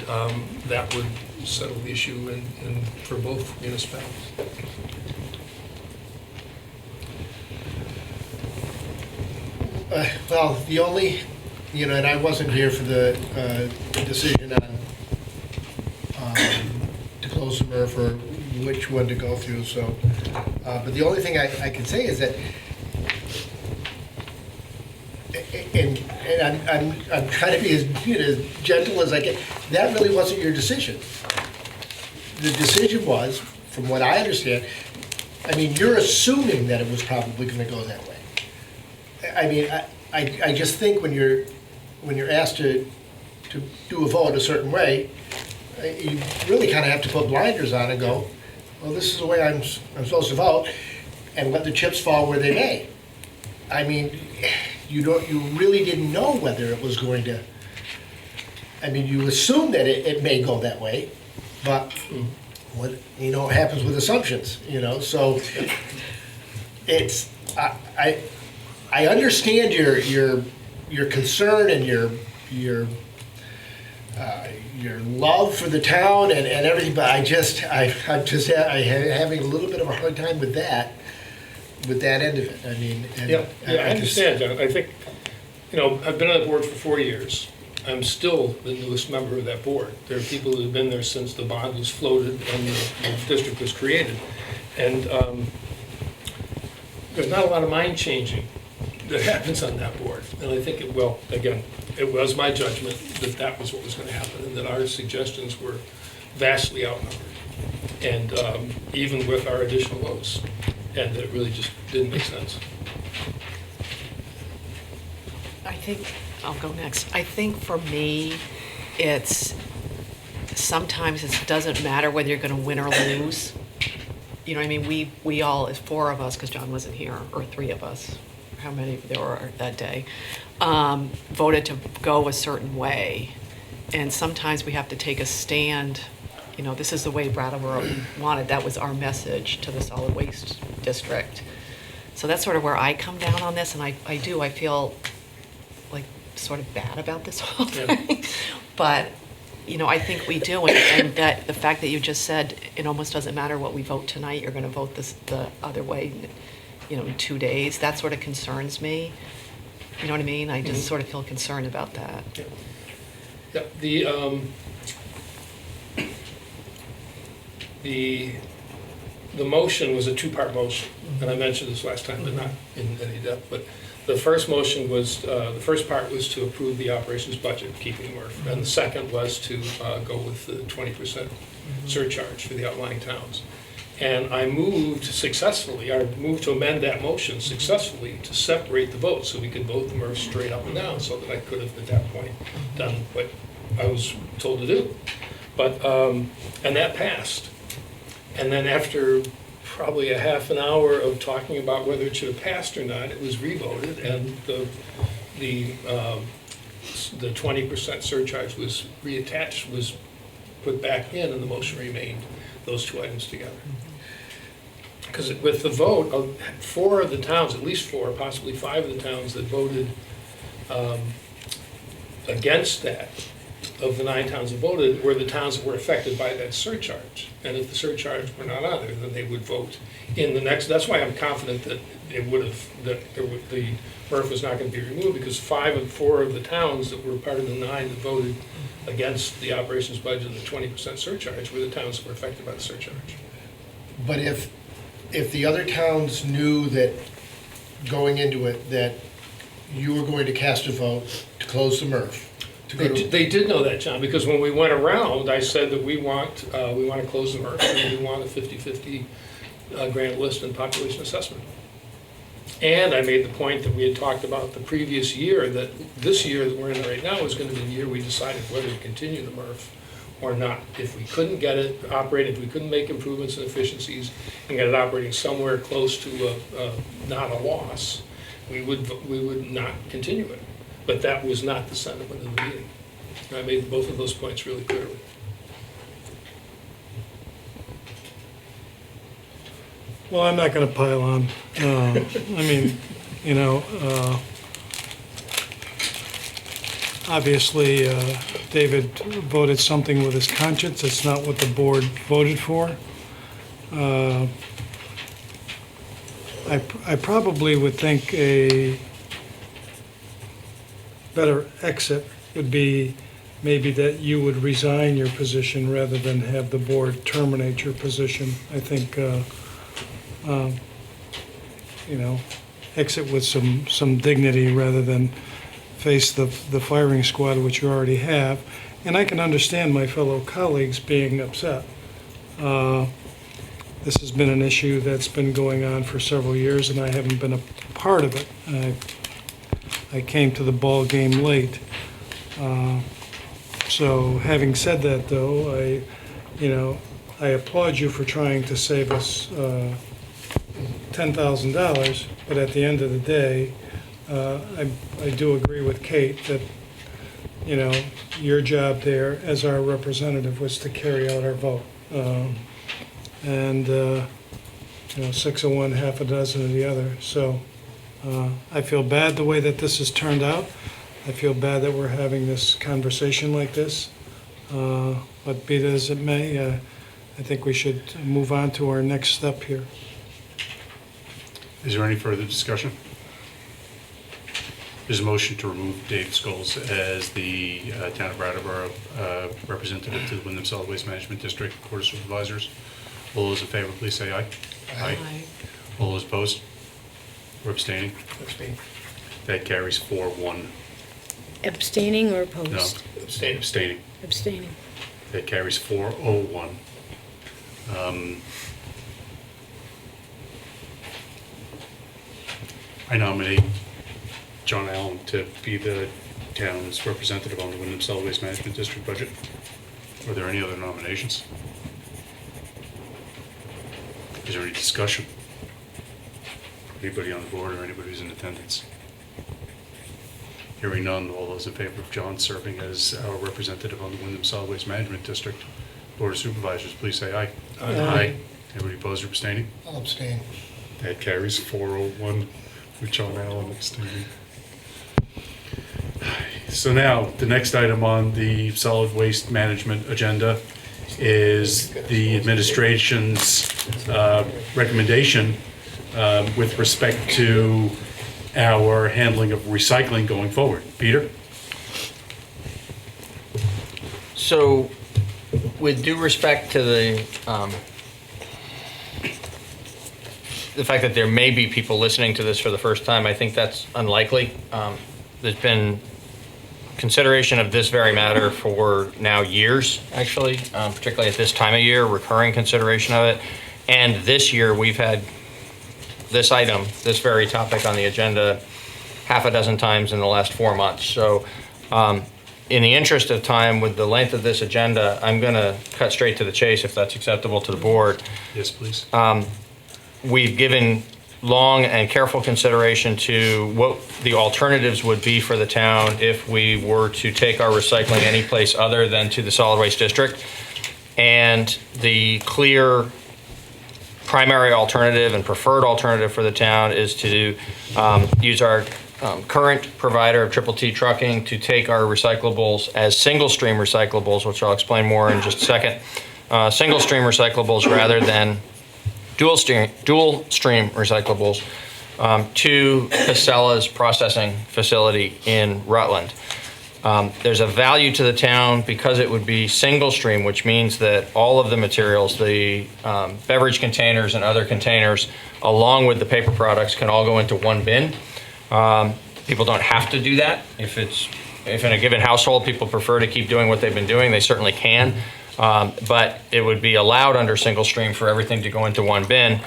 that would settle the issue for both municipalities. Well, the only, and I wasn't here for the decision on to close the MRF or which one to go through, so, but the only thing I can say is that, and I'm trying to be as gentle as I can, that really wasn't your decision. The decision was, from what I understand, I mean, you're assuming that it was probably gonna go that way. I mean, I just think when you're asked to do a vote a certain way, you really kind of have to put blinders on and go, well, this is the way I'm supposed to vote, and let the chips fall where they may. I mean, you really didn't know whether it was going to. I mean, you assume that it may go that way, but what happens with assumptions, So it's I understand your concern and your love for the town and everything, but I'm having a little bit of a hard time with that end of it. I mean, I understand, John. I think, I've been on the board for 4 years. I'm still the newest member of that board. There are people who have been there since the bond was floated and the district was created. And there's not a lot of mind changing that happens on that board. And I think it was my judgment that that was what was going to happen and that our suggestions were vastly outnumbered. And even with our additional votes. And it really just didn't make sense. I think, I'll go next. I think for me, sometimes it doesn't matter whether you're going to win or lose. You know what I mean? We all, as 4 of us, because John wasn't here, or 3 of us, how many there were that day, voted to go a certain way. And sometimes we have to take a stand. This is the way Brattleboro wanted. That was our message to the solid waste district. So that's sort of where I come down on this, and I feel like sort of bad about this whole thing. But, I think we do, and that the fact that you just said it almost doesn't matter what we vote tonight, you're going to vote the other way, in 2 days, that sort of concerns me. You know what I mean? I just sort of feel concerned about that. Yeah. The motion was a 2-part motion, and I mentioned this last time, but not in any depth. But the first motion was, the first part was to approve the operations budget, keeping the MRF, and the second was to go with the 20% surcharge for the outlying towns. And I moved to amend that motion successfully to separate the votes so we could vote the MRF straight up and down, so that I could have at that point done what I was told to do. But, and that passed. And then after probably a half an hour of talking about whether it should have passed or not, it was revoted, and the 20% surcharge was reattached, was put back in, and the motion remained those 2 items together. Because with the vote, 4 of the towns, at least 4, possibly 5 of the towns that voted against that, of the 9 towns that voted, were the towns that were affected by that surcharge. And if the surcharge were not on there, then they would vote in the next. That's why I'm confident that the MRF was not going to be removed, because 4 of the towns that were part of the 9 that voted against the operations budget of the 20% surcharge where the towns were affected by the surcharge. But if the other towns knew that, going into it, that you were going to cast a vote to close the MRF, They did know that, John, because when we went around, I said that we want to close the MRF and we want a 50-50 grant list and population assessment. And I made the point that we had talked about the previous year, that this year that we're in right now is going to be the year we decided whether to continue the MRF or not. If we couldn't get it operating, if we couldn't make improvements and efficiencies and get it operating somewhere close to not a loss, we would not continue it. But that was not the sentiment of the meeting. And I made both of those points really clearly. Well, I'm not going to pile on. I mean, you know, obviously, David voted something with his conscience. It's not what the board voted for. I probably would think a better exit would be maybe that you would resign your position rather than have the board terminate your position. I think, you know, exit with some dignity rather than face the firing squad, which you already have. And I can understand my fellow colleagues being upset. This has been an issue that's been going on for several years, and I haven't been a part of it. I came to the ball game late. So having said that, though, I applaud you for trying to save us $10,000, but at the end of the day, I do agree with Kate that, you know, your job there as our representative was to carry out our vote. And, you know, 6 of one, half a dozen of the other. So I feel bad the way that this has turned out. I feel bad that we're having this conversation like this. But be it as it may, I think we should move on to our next step here. Is there any further discussion? There's a motion to remove Dave Scholes as the Town of Brattleboro representative to the Windham Solid Waste Management District Board of Supervisors. All those in favor, please say aye. Aye. All those opposed or abstaining? Abstain. That carries 4-1. Abstaining or No, opposed? abstaining. Abstaining. That carries 4-0-1. I nominate John Allen to be the town's representative on the Windham Solid Waste Management District budget. Are there any other nominations? Is there any discussion? Anybody on the board or anybody who's in attendance? Hearing none, all those in favor of John serving as our representative on the Windham Solid Waste Management District Board of Supervisors, please say aye. Aye. Anybody opposed or abstaining? I'll abstain. That carries 4-0-1 with John Allen abstaining. So now, the next item on the solid waste management agenda is the administration's recommendation with respect to our handling of recycling going forward. Peter? So, with due respect to the fact that there may be people listening to this for the first time, I think that's unlikely. There's been consideration of this very matter for now years, actually, particularly at this time of year, recurring consideration of it. And this year, we've had this item, this very topic on the agenda, half a dozen times in the last 4 months. So in the interest of time, with the length of this agenda, I'm going to cut straight to the chase, if that's acceptable to the board. Yes, please. We've given long and careful consideration to what the alternatives would be for the town if we were to take our recycling any place other than to the solid waste district. And the clear primary alternative and preferred alternative for the town is to use our current provider of Triple T Trucking to take our recyclables as single stream recyclables, which I'll explain more in just a second, single stream recyclables rather than dual stream recyclables to Casella's processing facility in Rutland. There's a value to the town because it would be single stream, which means that all of the materials, the beverage containers and other containers, along with the paper products, can all go into one bin. People don't have to do that. If in a given household people prefer to keep doing what they've been doing, they certainly can. But it would be allowed under single stream for everything to go into one bin.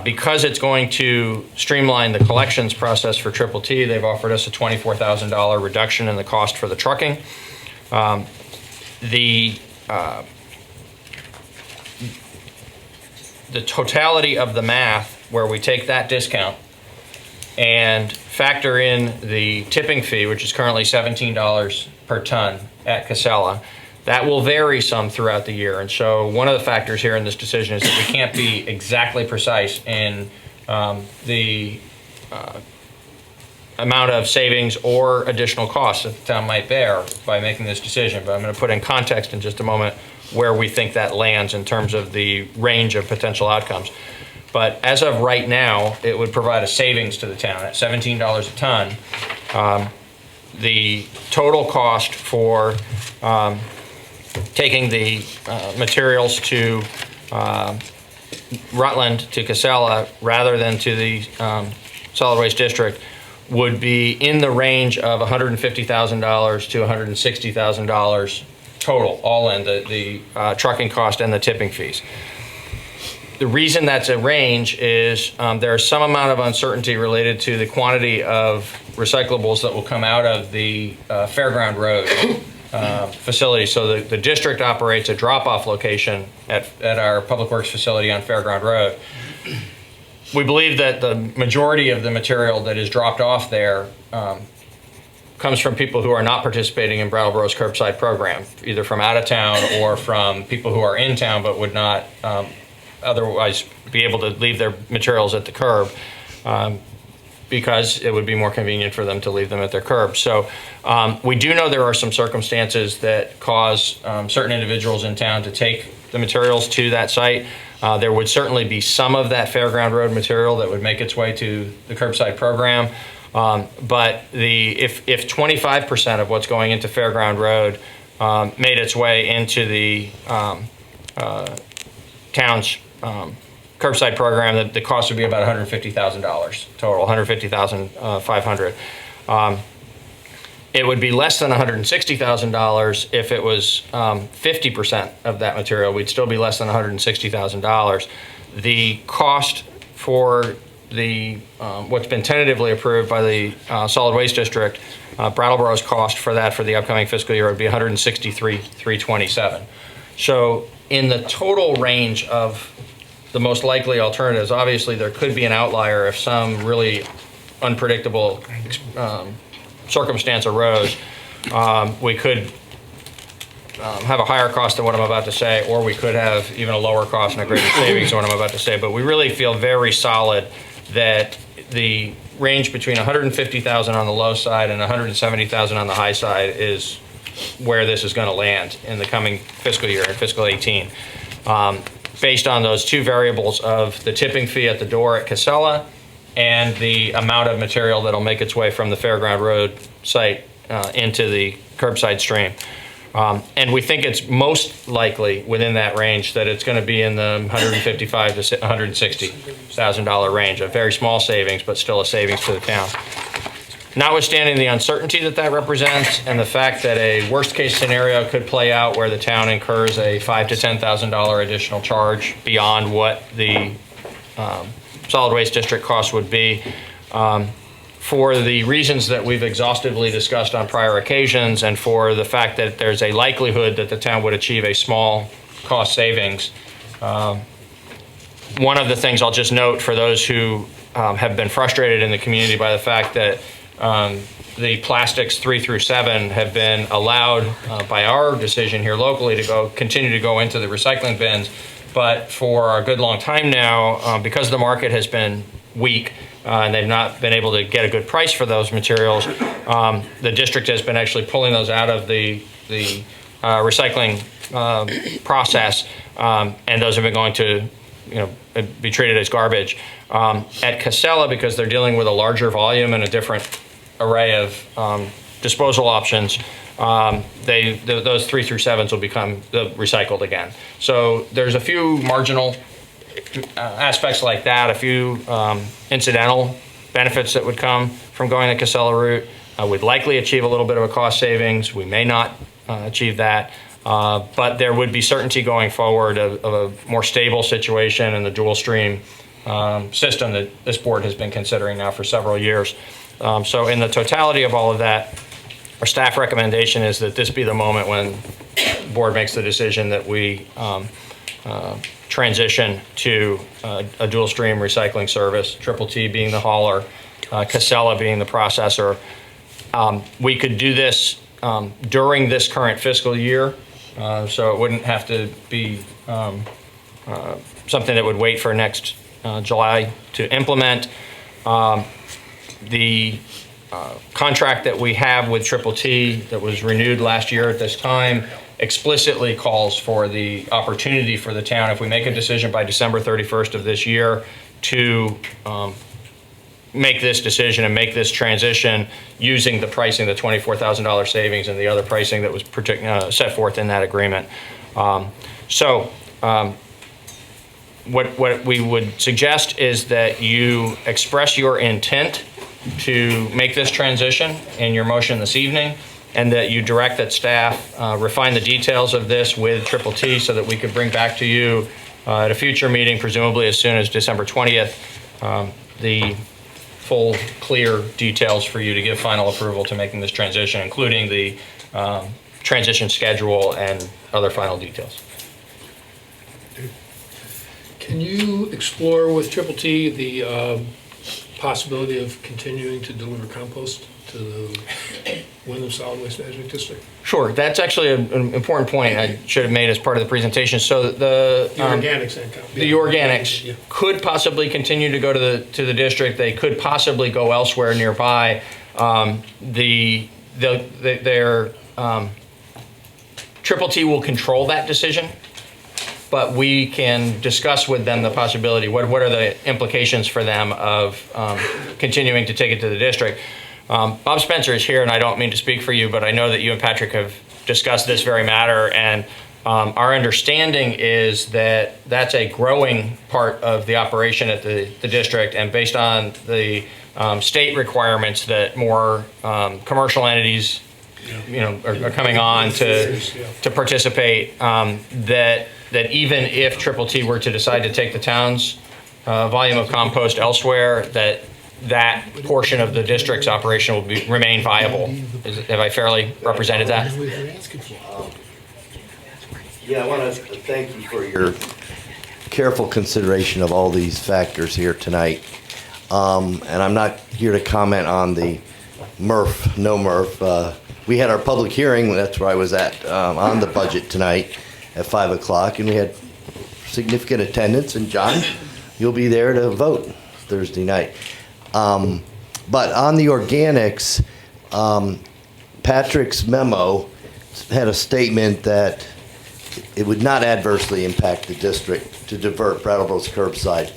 Because it's going to streamline the collections process for Triple T, they've offered us a $24,000 reduction in the cost for the trucking. The totality of the math, where we take that discount and factor in the tipping fee, which is currently $17 per ton at Casella, that will vary some throughout the year. And so one of the factors here in this decision is that we can't be exactly precise in the amount of savings or additional costs that the town might bear by making this decision. But I'm going to put in context in just a moment where we think that lands in terms of the range of potential outcomes. But as of right now, it would provide a savings to the town at $17 a ton. The total cost for taking the materials to Rutland, to Casella, rather than to the solid waste district would be in the range of $150,000 to $160,000 total, all in the trucking cost and the tipping fees. The reason that's a range is there's some amount of uncertainty related to the quantity of recyclables that will come out of the Fairground Road facility. So the district operates a drop-off location at our Public Works facility on Fairground Road. We believe that the majority of the material that is dropped off there comes from people who are not participating in Brattleboro's curbside program, either from out of town or from people who are in town but would not otherwise be able to leave their materials at the curb because it would be more convenient for them to leave them at their curb. So we do know there are some circumstances that cause certain individuals in town to take the materials to that site. There would certainly be some of that Fairground Road material that would make its way to the curbside program. But if 25% of what's going into Fairground Road made its way into the town's curbside program, the cost would be about $150,000 total, $150,500. It would be less than $160,000 if it was 50% of that material. We'd still be less than $160,000. The cost for the what's been tentatively approved by the Solid Waste District, Brattleboro's cost for that for the upcoming fiscal year would be $163,327. So in the total range of the most likely alternatives, obviously there could be an outlier if some really unpredictable circumstance arose. We could have a higher cost than what I'm about to say, or we could have even a lower cost and a greater savings than what I'm about to say. But we really feel very solid that the range between $150,000 on the low side and $170,000 on the high side is where this is going to land in the coming fiscal year, in fiscal 18. Based on those two variables of the tipping fee at the door at Casella and the amount of material that'll make its way from the Fairground Road site into the curbside stream. And we think it's most likely within that range that it's going to be in the $155,000 to $160,000 range, a very small savings, but still a savings to the town. Notwithstanding the uncertainty that represents and the fact that a worst case scenario could play out where the town incurs a $5,000 to $10,000 additional charge beyond what the solid waste district cost would be, for the reasons that we've exhaustively discussed on prior occasions and for the fact that there's a likelihood that the town would achieve a small cost savings. One of the things I'll just note for those who have been frustrated in the community by the fact that the plastics 3 through 7 have been allowed by our decision here locally to continue to go into the recycling bins, but for a good long time now, because the market has been weak and they've not been able to get a good price for those materials, the district has been actually pulling those out of the recycling process, and those have been going to be treated as garbage. At Casella, because they're dealing with a larger volume and a different array of disposal options, those 3 through 7s will become recycled again. So there's a few marginal aspects like that, a few incidental benefits that would come from going the Casella route. We'd likely achieve a little bit of a cost savings. We may not achieve that, but there would be certainty going forward of a more stable situation in the dual stream system that this board has been considering now for several years. So in the totality of all of that, our staff recommendation is that this be the moment when the board makes the decision that we transition to a dual stream recycling service, Triple T being the hauler, Casella being the processor. We could do this during this current fiscal year, so it wouldn't have to be something that would wait for next July to implement. The contract that we have with Triple T that was renewed last year at this time explicitly calls for the opportunity for the town, if we make a decision by December 31st of this year, to make this decision and make this transition using the pricing, the $24,000 savings and the other pricing that was set forth in that agreement. What we would suggest is that you express your intent to make this transition in your motion this evening, and that you direct that staff refine the details of this with Triple T so that we could bring back to you at a future meeting, presumably as soon as December 20th, the full, clear details for you to give final approval to making this transition, including the transition schedule and other final details. Can you explore with Triple T the possibility of continuing to deliver compost to the Windham Solid Waste Management District? Sure, that's actually an important point I should have made as part of the presentation. So the organics and compost. The organics could possibly continue to go to the district. They could possibly go elsewhere nearby. Their Triple T will control that decision, but we can discuss with them the possibility. What are the implications for them of continuing to take it to the district? Bob Spencer is here, and I don't mean to speak for you, but I know that you and Patrick have discussed this very matter, and our understanding is that that's a growing part of the operation at the district, and based on the state requirements that more commercial entities are coming on to participate, that even if Triple T were to decide to take the town's volume of compost elsewhere, that portion of the district's operation will remain viable. Have I fairly represented that? Yeah, I want to thank you for your careful consideration of all these factors here tonight. And I'm not here to comment on the MRF, no MRF. We had our public hearing, that's where I was at, on the budget tonight at 5 o'clock, and we had significant attendance, and John, you'll be there to vote Thursday night. But on the organics, Patrick's memo had a statement that it would not adversely impact the district to divert Brattleboro's curbside.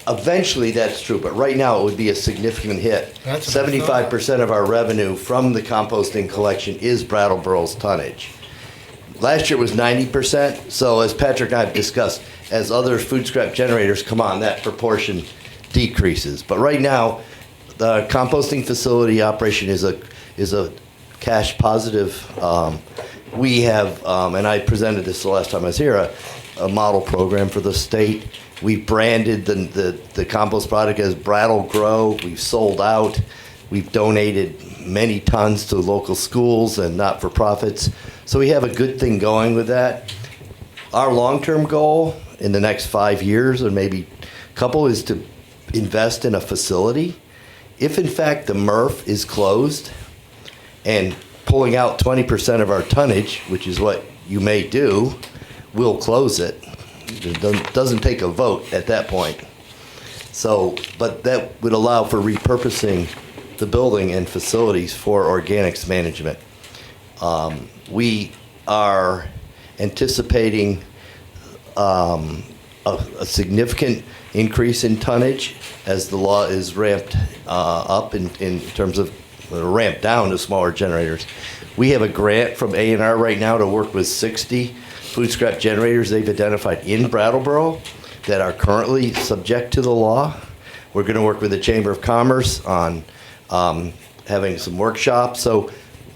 Eventually, that's true, but right now it would be a significant hit. 75% of our revenue from the composting collection is Brattleboro's tonnage. Last year was 90%, so as Patrick and I have discussed, as other food scrap generators come on, that proportion decreases. But right now, the composting facility operation is a cash positive. We have, and I presented this the last time I was here, a model program for the state. We've branded the compost product as Brattle Grow. We've sold out. We've donated many tons to local schools and not-for-profits. So we have a good thing going with that. Our long-term goal in the next 5 years, or maybe a couple, is to invest in a facility. If in fact the MRF is closed and pulling out 20% of our tonnage, which is what you may do, we'll close it. It doesn't take a vote at that point. So, but that would allow for repurposing the building and facilities for organics management. We are anticipating a significant increase in tonnage as the law is ramped up in terms of ramped down to smaller generators. We have a grant from A&R right now to work with 60 food scrap generators they've identified in Brattleboro that are currently subject to the law. We're going to work with the Chamber of Commerce on having some workshops. So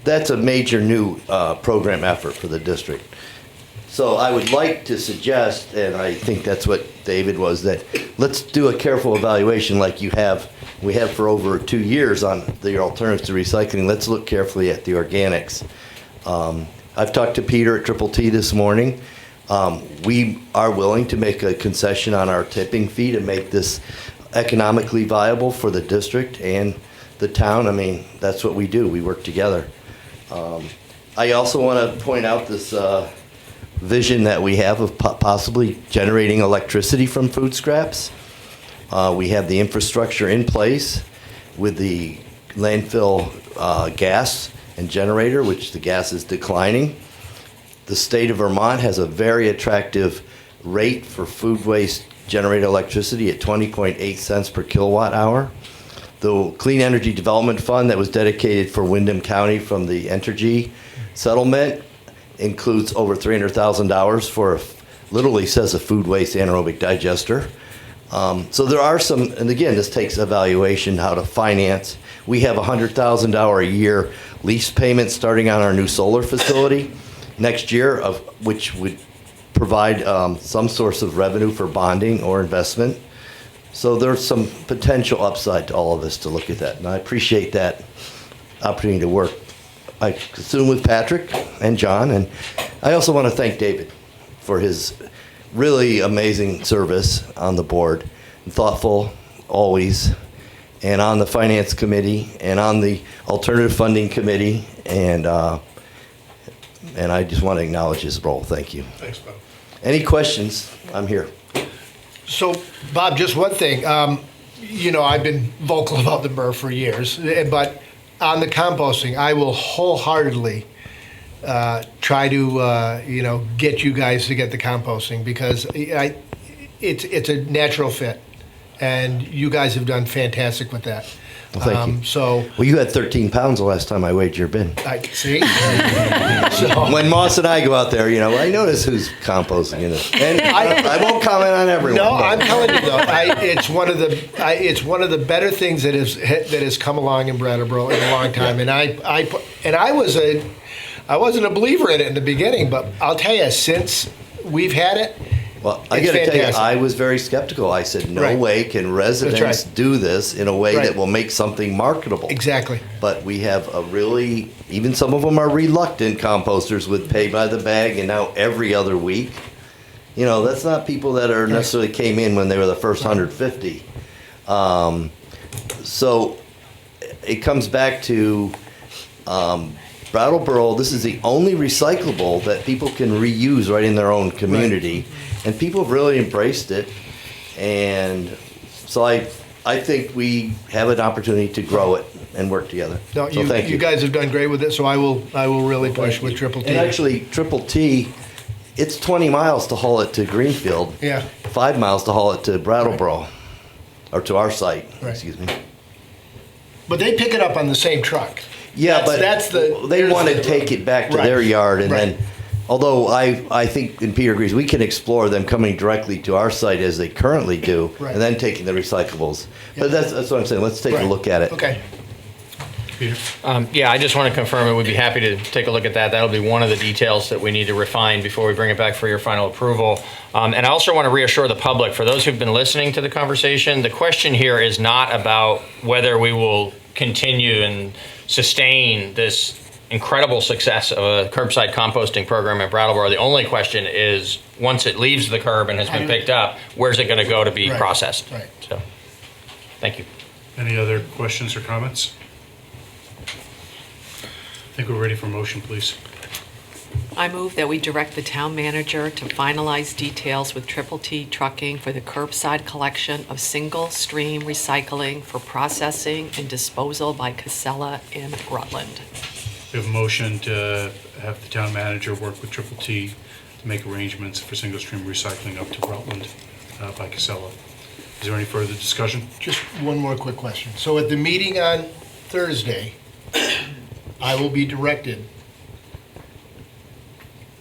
that's a major new program effort for the district. So I would like to suggest, and I think that's what David was, that let's do a careful evaluation like we have for over 2 years on the alternatives to recycling. Let's look carefully at the organics. I've talked to Peter at Triple T this morning. We are willing to make a concession on our tipping fee to make this economically viable for the district and the town. I mean, that's what we do. We work together. I also want to point out this vision that we have of possibly generating electricity from food scraps. We have the infrastructure in place with the landfill gas and generator, which the gas is declining. The state of Vermont has a very attractive rate for food waste generated electricity at 20.8 cents per kilowatt hour. The Clean Energy Development Fund that was dedicated for Windham County from the Entergy settlement includes over $300,000 for, literally says, a food waste anaerobic digester. So there are some, and again, this takes evaluation how to finance. We have $100,000 a year lease payment starting on our new solar facility next year, of which would provide some source of revenue for bonding or investment. So there's some potential upside to all of this to look at that. And I appreciate that opportunity to work, I assume, with Patrick and John. And I also want to thank David for his really amazing service on the board, thoughtful always, and on the finance committee and on the alternative funding committee. And I just want to acknowledge his role. Thank you. Thanks, Bob. Any questions? I'm here. So, Bob, just one thing. You know, I've been vocal about the MRF for years, but on the composting, I will wholeheartedly try to, get you guys to get the composting, because it's a natural fit, and you guys have done fantastic with that. Well, thank you. So, well, you had 13 pounds the last time I weighed your bin. I see. When Moss and I go out there, I notice who's composting in it. And I won't comment on everyone. No, I'm telling you though, it's one of the better things that has come along in Brattleboro in a long time. And I wasn't a believer in it in the beginning, but I'll tell you, since we've had it. Well, I got to tell you, I was very skeptical. I said, no way can residents do this in a way that will make something marketable. Exactly. But we have even some of them are reluctant composters with pay by the bag and now every other week. That's not people that are necessarily came in when they were the first 150. So it comes back to Brattleboro. This is the only recyclable that people can reuse right in their own community. Right. And people have really embraced it, and so I think we have an opportunity to grow it and work together. No, so thank you. You guys have done great with it, so I will really push with Triple T. And actually, Triple T, it's 20 miles to haul it to Greenfield. Yeah. 5 miles to haul it to Brattleboro, or to our site. Right. Excuse me. But they pick it up on the same truck. Yeah, they want to take it back to their yard, and then. Although I think, and Peter agrees, we can explore them coming directly to our site as they currently do, and then taking the recyclables. Yeah. But that's what I'm saying. Let's take a look at it. Okay. Peter? Yeah, I just want to confirm it. We'd be happy to take a look at that. That'll be one of the details that we need to refine before we bring it back for your final approval. And I also want to reassure the public, for those who've been listening to the conversation, the question here is not about whether we will continue and sustain this incredible success of a curbside composting program at Brattleboro. The only question is, once it leaves the curb and has been picked up, where's it going to go to be processed? Right. So, thank you. Any other questions or comments? I think we're ready for motion, please. I move that we direct the town manager to finalize details with Triple T Trucking for the curbside collection of single-stream recycling for processing and disposal by Casella in Rutland. We have a motion to have the town manager work with Triple T to make arrangements for single-stream recycling up to Rutland by Casella. Is there any further discussion? Just one more quick question. So at the meeting on Thursday, I will be directed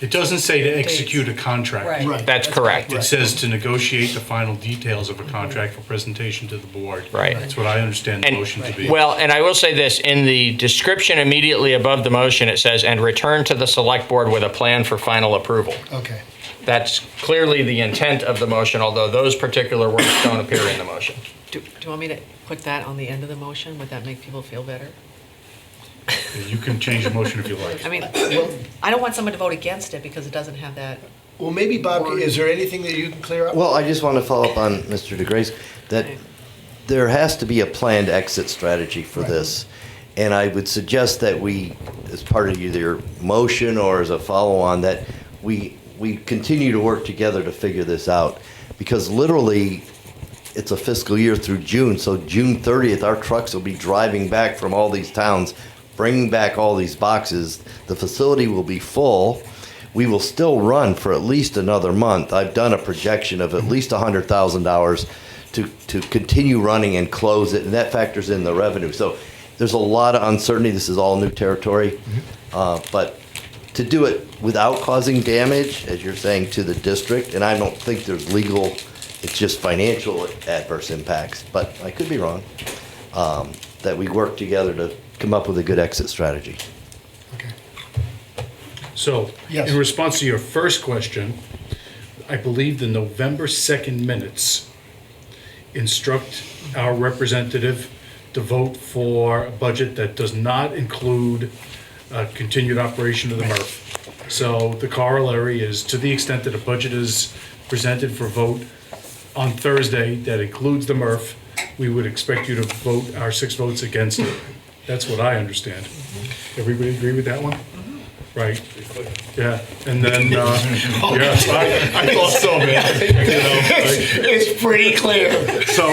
It doesn't say to execute a contract. Right. That's correct. It says to negotiate the final details of a contract for presentation to the board. Right. That's what I understand the motion to be. Well, and I will say this, in the description immediately above the motion, it says, and return to the select board with a plan for final approval. Okay. That's clearly the intent of the motion, although those particular words don't appear in the motion. Do you want me to put that on the end of the motion? Would that make people feel better? You can change the motion if you like. I mean, I don't want someone to vote against it because it doesn't have that. Well, maybe, Bob, is there anything that you can clear up? Well, I just want to follow up on Mr. DeGrace, that there has to be a planned exit strategy for this. And I would suggest that we, as part of either motion or as a follow-on, that we continue to work together to figure this out. Because literally, it's a fiscal year through June, so June 30th, our trucks will be driving back from all these towns, bringing back all these boxes. The facility will be full. We will still run for at least another month. I've done a projection of at least $100,000 to continue running and close it, and that factors in the revenue. So there's a lot of uncertainty. This is all new territory. But to do it without causing damage, as you're saying, to the district, and I don't think there's legal, it's just financial adverse impacts, but I could be wrong, that we work together to come up with a good exit strategy. So, Yes. in response to your first question, I believe the November 2nd minutes instruct our representative to vote for a budget that does not include continued operation of the MRF. So the corollary is, to the extent that a budget is presented for vote on Thursday that includes the MRF, we would expect you to vote our 6 votes against it. That's what I understand. Everybody agree with that one? Right. Yeah, and then, yeah, I thought so, man. It's pretty clear. So,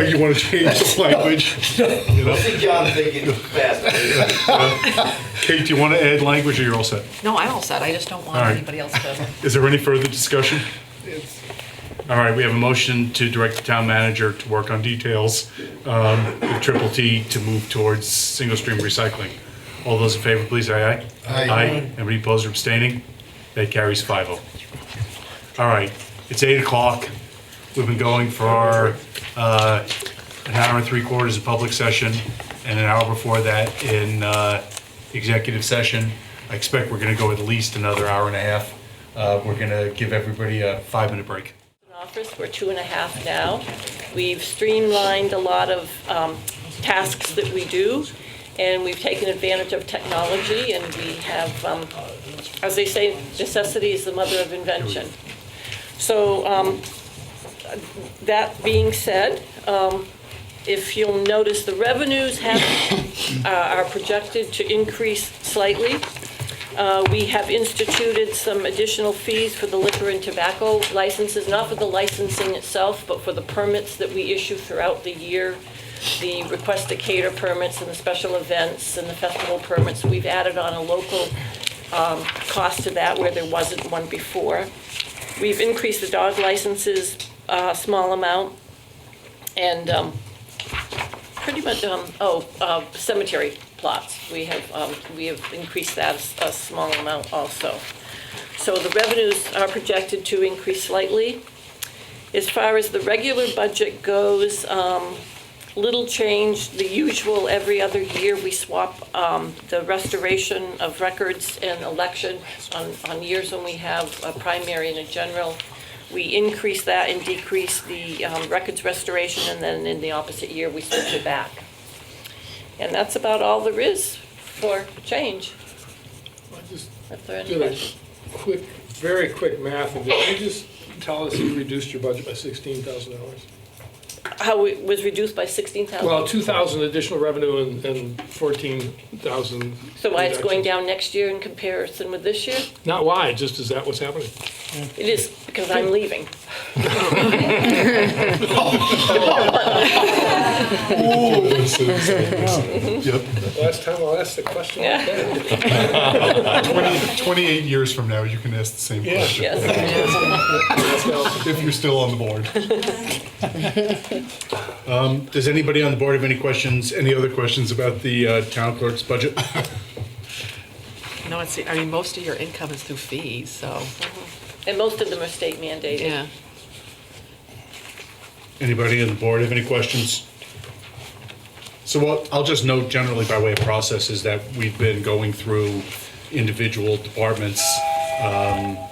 you want to change the language? You know? John thinking fast. Kate, do you want to add language, or you're all set? No, I'm all set. I just don't want All right. anybody else to. Is there any further discussion? All right, we have a motion to direct the town manager to work on details with Triple T to move towards single-stream recycling. All those in favor, please say aye. Aye. Anybody opposed or abstaining? That carries 5-0. All right, it's 8 o'clock. We've been going for an hour and 3/4 of public session and an hour before that in executive session. I expect we're going to go at least another hour and a half. We're going to give everybody a 5-minute break. Office, we're 2.5 now. We've streamlined a lot of tasks that we do, and we've taken advantage of technology, and we have, as they say, necessity is the mother of invention. So that being said, if you'll notice, the revenues are projected to increase slightly. We have instituted some additional fees for the liquor and tobacco licenses, not for the licensing itself, but for the permits that we issue throughout the year, the request to cater permits and the special events and the festival permits. We've added on a local cost to that where there wasn't one before. We've increased the dog licenses a small amount, and pretty much, cemetery plots. We have increased that a small amount also. So the revenues are projected to increase slightly. As far as the regular budget goes, little change. The usual every other year we swap the restoration of records and election on years when we have a primary and a general. We increase that and decrease the records restoration, and then in the opposite year we switch it back. And that's about all there is for change. If there are any Did a questions. very quick math, and did you just tell us you reduced your budget by $16,000? How it was reduced by 16,000? Well, 2,000 additional revenue and 14,000. So why it's reduction. going down next year in comparison with this year? Not why, just is that what's happening? It is, because I'm leaving. Yep. Last time I'll ask the question. 28 years from now, you can ask the same question. Yes. If you're still on the board. Does anybody on the board have any questions, any other questions about the town clerk's budget? No, it's, I mean, most of your income is through fees, so, And most of them are state mandated. yeah. Anybody on the board have any questions? So what, I'll just note generally by way of process is that we've been going through individual departments at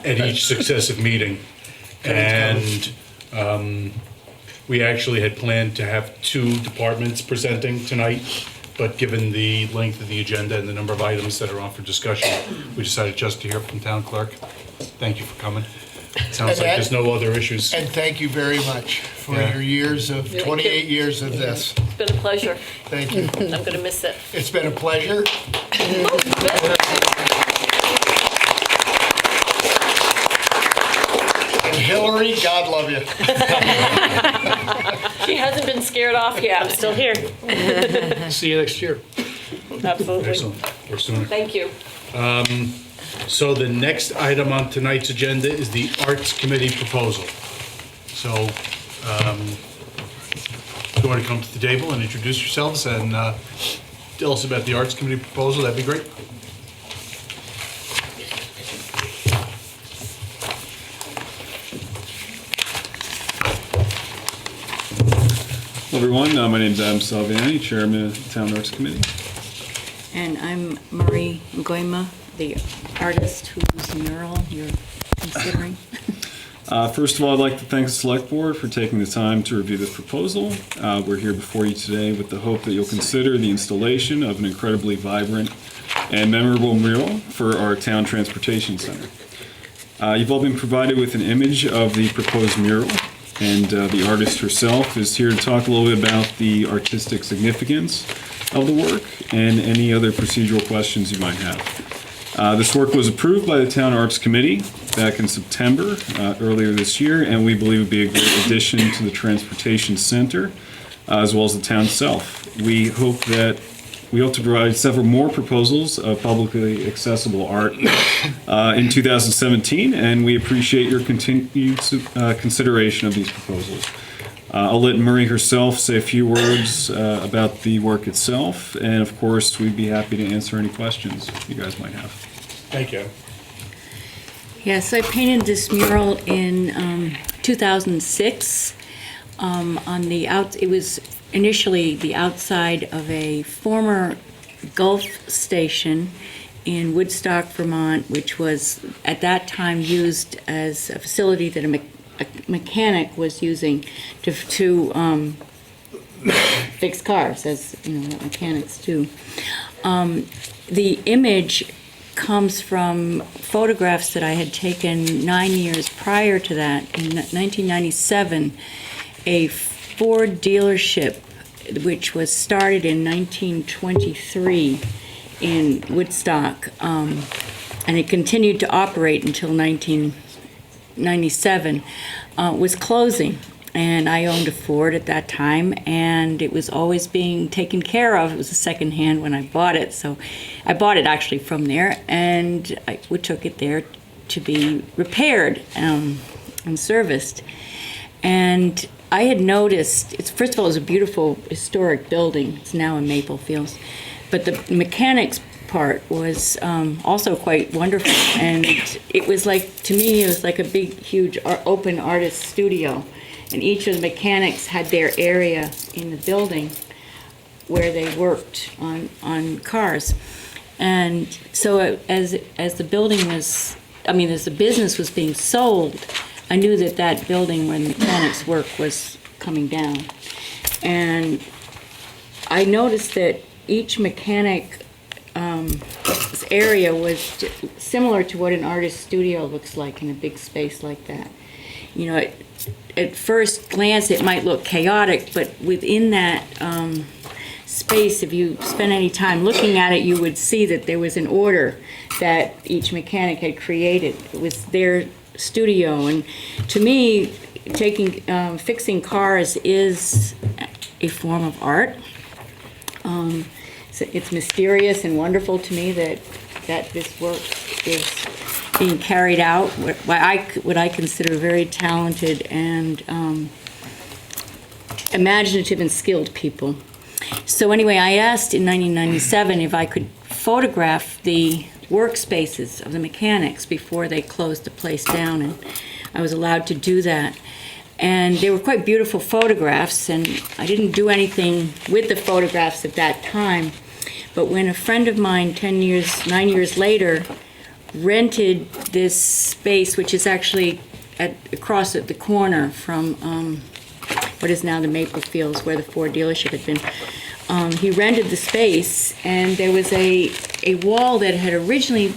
each successive meeting. And we actually had planned to have 2 departments presenting tonight, but given the length of the agenda and the number of items that are on for discussion, we decided just to hear from Town Clerk. Thank you for coming. Sounds like there's no other issues. And thank you very much for Yeah. your years of, 28 years of this. It's been a pleasure. Thank you. I'm going to miss it. It's been a pleasure. And Hillary, God love you. She hasn't been scared off yet. I'm still here. See you next year. Absolutely. Excellent. Or sooner. Thank you. So the next item on tonight's agenda is the Arts Committee proposal. So, if you want to come to the table and introduce yourselves and tell us about the Arts Committee proposal, that'd be great. Hello everyone, my name is Adam Salviani, Chairman of the Town Arts Committee. And I'm Marie Ngoima, the artist whose mural you're considering. First of all, I'd like to thank the Select Board for taking the time to review this proposal. We're here before you today with the hope that you'll consider the installation of an incredibly vibrant and memorable mural for our town transportation center. You've all been provided with an image of the proposed mural, and the artist herself is here to talk a little bit about the artistic significance of the work and any other procedural questions you might have. This work was approved by the Town Arts Committee back in September earlier this year, and we believe would be a great addition to the Transportation Center as well as the town itself. We hope to provide several more proposals of publicly accessible art in 2017, and we appreciate your continued consideration of these proposals. I'll let Marie herself say a few words about the work itself, and of course, we'd be happy to answer any questions you guys might have. Thank you. Yes, I painted this mural in 2006. It was initially the outside of a former Gulf station in Woodstock, Vermont, which was at that time used as a facility that a mechanic was using to fix cars, as you know what mechanics do. The image comes from photographs that I had taken 9 years prior to that. In 1997, a Ford dealership, which was started in 1923 in Woodstock, and it continued to operate until 1997, was closing. And I owned a Ford at that time, and it was always being taken care of. It was a secondhand when I bought it, so I bought it actually from there, and we took it there to be repaired and serviced. And I had noticed, first of all, it was a beautiful historic building. It's now in Maple Fields, but the mechanics part was also quite wonderful, and it was like, to me, it was like a big, huge open artist studio. And each of the mechanics had their area in the building where they worked on cars. And so as the building was, as the business was being sold, I knew that building where the mechanics work was coming down. And I noticed that each mechanic area was similar to what an artist studio looks like in a big space like that. You know, at first glance, it might look chaotic, but within that space, if you spend any time looking at it, you would see that there was an order that each mechanic had created. It was their studio, and to me, fixing cars is a form of art. So it's mysterious and wonderful to me that this work is being carried out, what I consider very talented and imaginative and skilled people. So anyway, I asked in 1997 if I could photograph the workspaces of the mechanics before they closed the place down, and I was allowed to do that. And they were quite beautiful photographs, and I didn't do anything with the photographs at that time. But when a friend of mine 9 years later, rented this space, which is actually across at the corner from what is now the Maple Fields, where the Ford dealership had been, he rented the space, and there was a wall that had originally,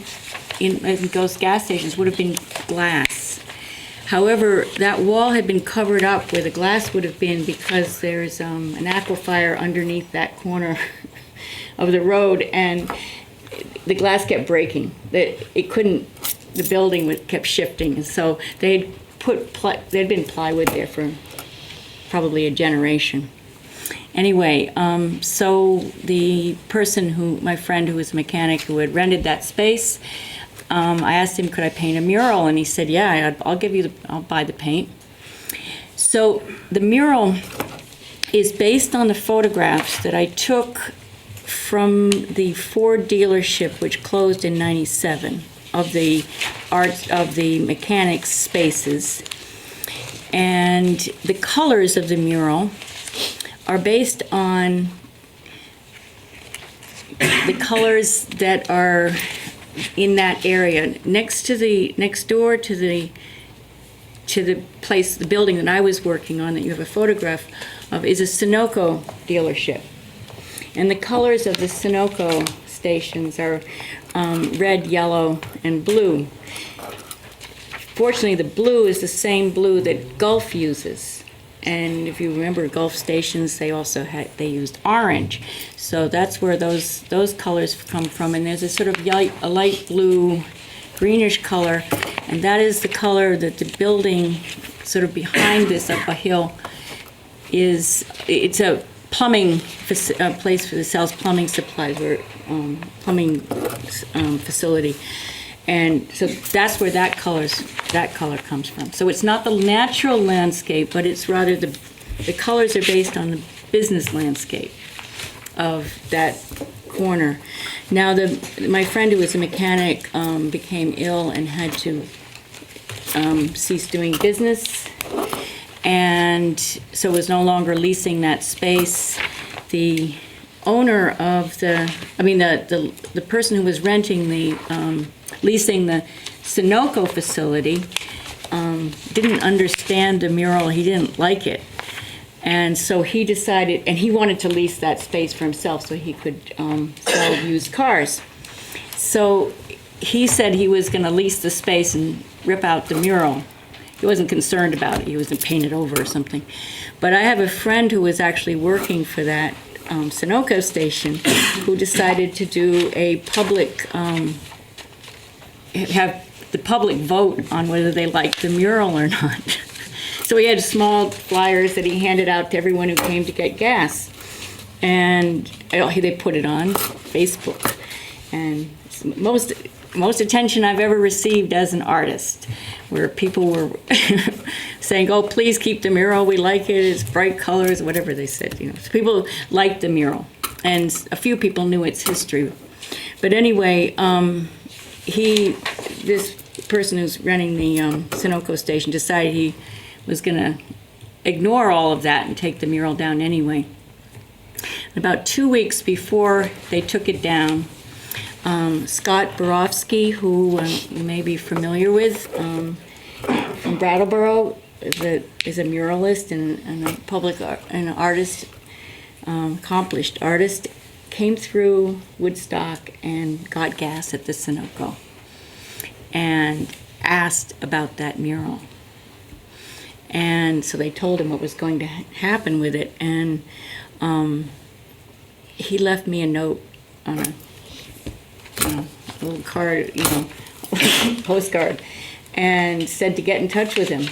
in those gas stations, would have been glass. However, that wall had been covered up where the glass would have been because there's an aquifer underneath that corner of the road, and the glass kept breaking. The building kept shifting, and so there'd been plywood there for probably a generation. Anyway, so the person my friend who was a mechanic who had rented that space, I asked him, could I paint a mural? And he said, yeah, I'll buy the paint. So the mural is based on the photographs that I took from the Ford dealership, which closed in '97, of the mechanics spaces. And the colors of the mural are based on the colors that are in that area. Next door to the place, the building that I was working on that you have a photograph of, is a Sunoco dealership. And the colors of the Sunoco stations are red, yellow, and blue. Fortunately, the blue is the same blue that Gulf uses. And if you remember Gulf stations, they used orange. So that's where those colors come from. And there's a sort of a light blue, greenish color. And that is the color that the building sort of behind this up a hill it's a plumbing place that sells plumbing supplies, or plumbing facility. And so that's where that color comes from. So it's not the natural landscape, but it's rather the colors are based on the business landscape of that corner. Now, my friend who was a mechanic became ill and had to cease doing business, and so was no longer leasing that space. The owner of the person who was renting leasing the Sunoco facility didn't understand the mural. He didn't like it. And so he decided, and he wanted to lease that space for himself so he could sell used cars. So he said he was going to lease the space and rip out the mural. He wasn't concerned about it. He was going to paint it over or something. But I have a friend who was actually working for that Sunoco station who decided to do a public, have the public vote on whether they liked the mural or not. So he had small flyers that he handed out to everyone who came to get gas. And they put it on Facebook. And most attention I've ever received as an artist, where people were saying, oh, please keep the mural, we like it, it's bright colors, whatever they said. So people liked the mural, and a few people knew its history. But anyway, this person who's running the Sunoco station decided he was going to ignore all of that and take the mural down anyway. About 2 weeks before they took it down, Scott Borofsky, who you may be familiar with, from Brattleboro, is a muralist and an artist, accomplished artist, came through Woodstock and got gas at the Sunoco and asked about that mural. And so they told him what was going to happen with it, and he left me a note on a little card, postcard, and said to get in touch with him.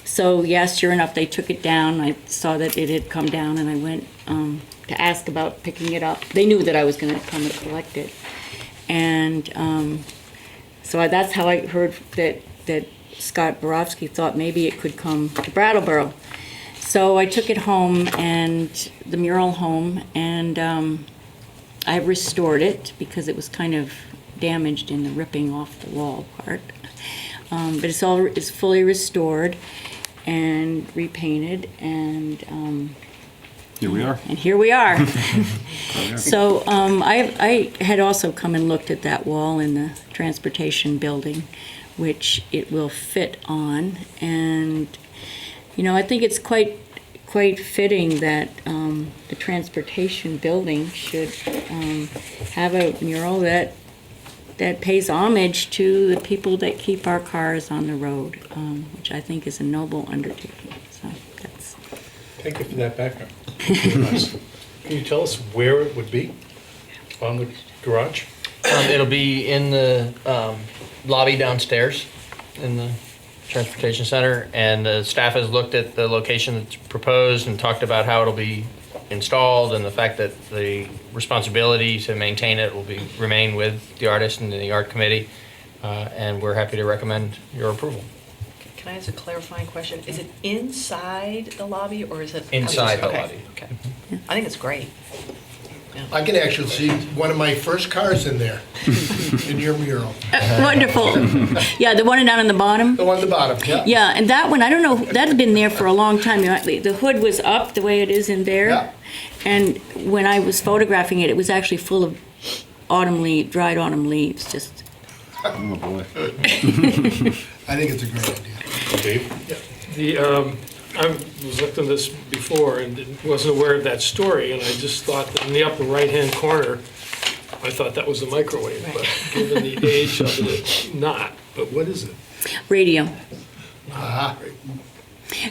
So yes, sure enough, they took it down. I saw that it had come down, and I went to ask about picking it up. They knew that I was going to come and collect it, and so that's how I heard that Scott Borofsky thought maybe it could come to Brattleboro. So I took it home, and the mural home, and I restored it because it was kind of damaged in the ripping off the wall part. But it's fully restored and repainted, and Here we are. and here we are. So I had also come and looked at that wall in the transportation building, which it will fit on, and I think it's quite fitting that the transportation building should have a mural that pays homage to the people that keep our cars on the road, which I think is a noble undertaking. So that's. Thank you for that background. Very nice. Can you tell us where it would be on the garage? It'll be in the lobby downstairs in the transportation center, and the staff has looked at the location that's proposed and talked about how it'll be installed and the fact that the responsibility to maintain it will remain with the artist and the art committee, and we're happy to recommend your approval. Can I ask a clarifying question? Is it inside the lobby or is it? Inside the Okay, lobby. Okay. I think it's great. I can actually see one of my first cars in there, in your mural. Wonderful. Yeah, the one down on the bottom. The one at the bottom, yeah. Yeah, and that one, I don't know, that's been there for a long time. The hood was up the way it is in there. Yeah. And when I was photographing it, it was actually full of dried autumn leaves, just. Oh, boy. I think it's a great idea. Dave? I was looked at this before and wasn't aware of that story, and I just thought that in the upper right-hand corner, I thought that was the microwave, but given the age of it, it's not. But what is it? Radio. Ah.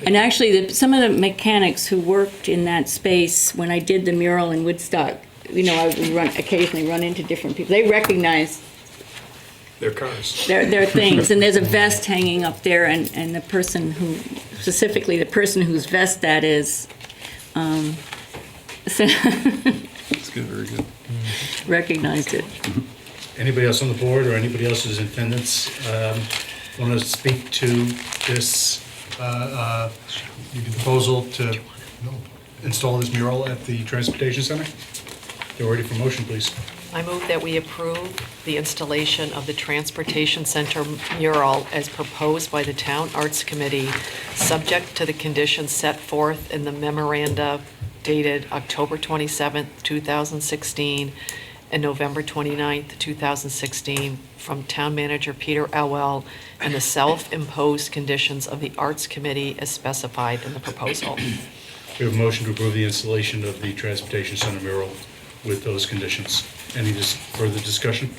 And actually, some of the mechanics who worked in that space, when I did the mural in Woodstock, I would occasionally run into different people. They recognize Their cars. their things. And there's a vest hanging up there, and the person whose vest that is, That's good, very good. recognized it. Anybody else on the board or anybody else who's in attendance want to speak to this proposal to install this mural at the transportation center? Get ready for motion, please. I move that we approve the installation of the Transportation Center mural as proposed by the Town Arts Committee, subject to the conditions set forth in the memoranda dated October 27th, 2016, and November 29th, 2016, from Town Manager Peter Elwell, and the self-imposed conditions of the Arts Committee as specified in the proposal. We have a motion to approve the installation of the transportation center mural with those conditions. Any further discussion?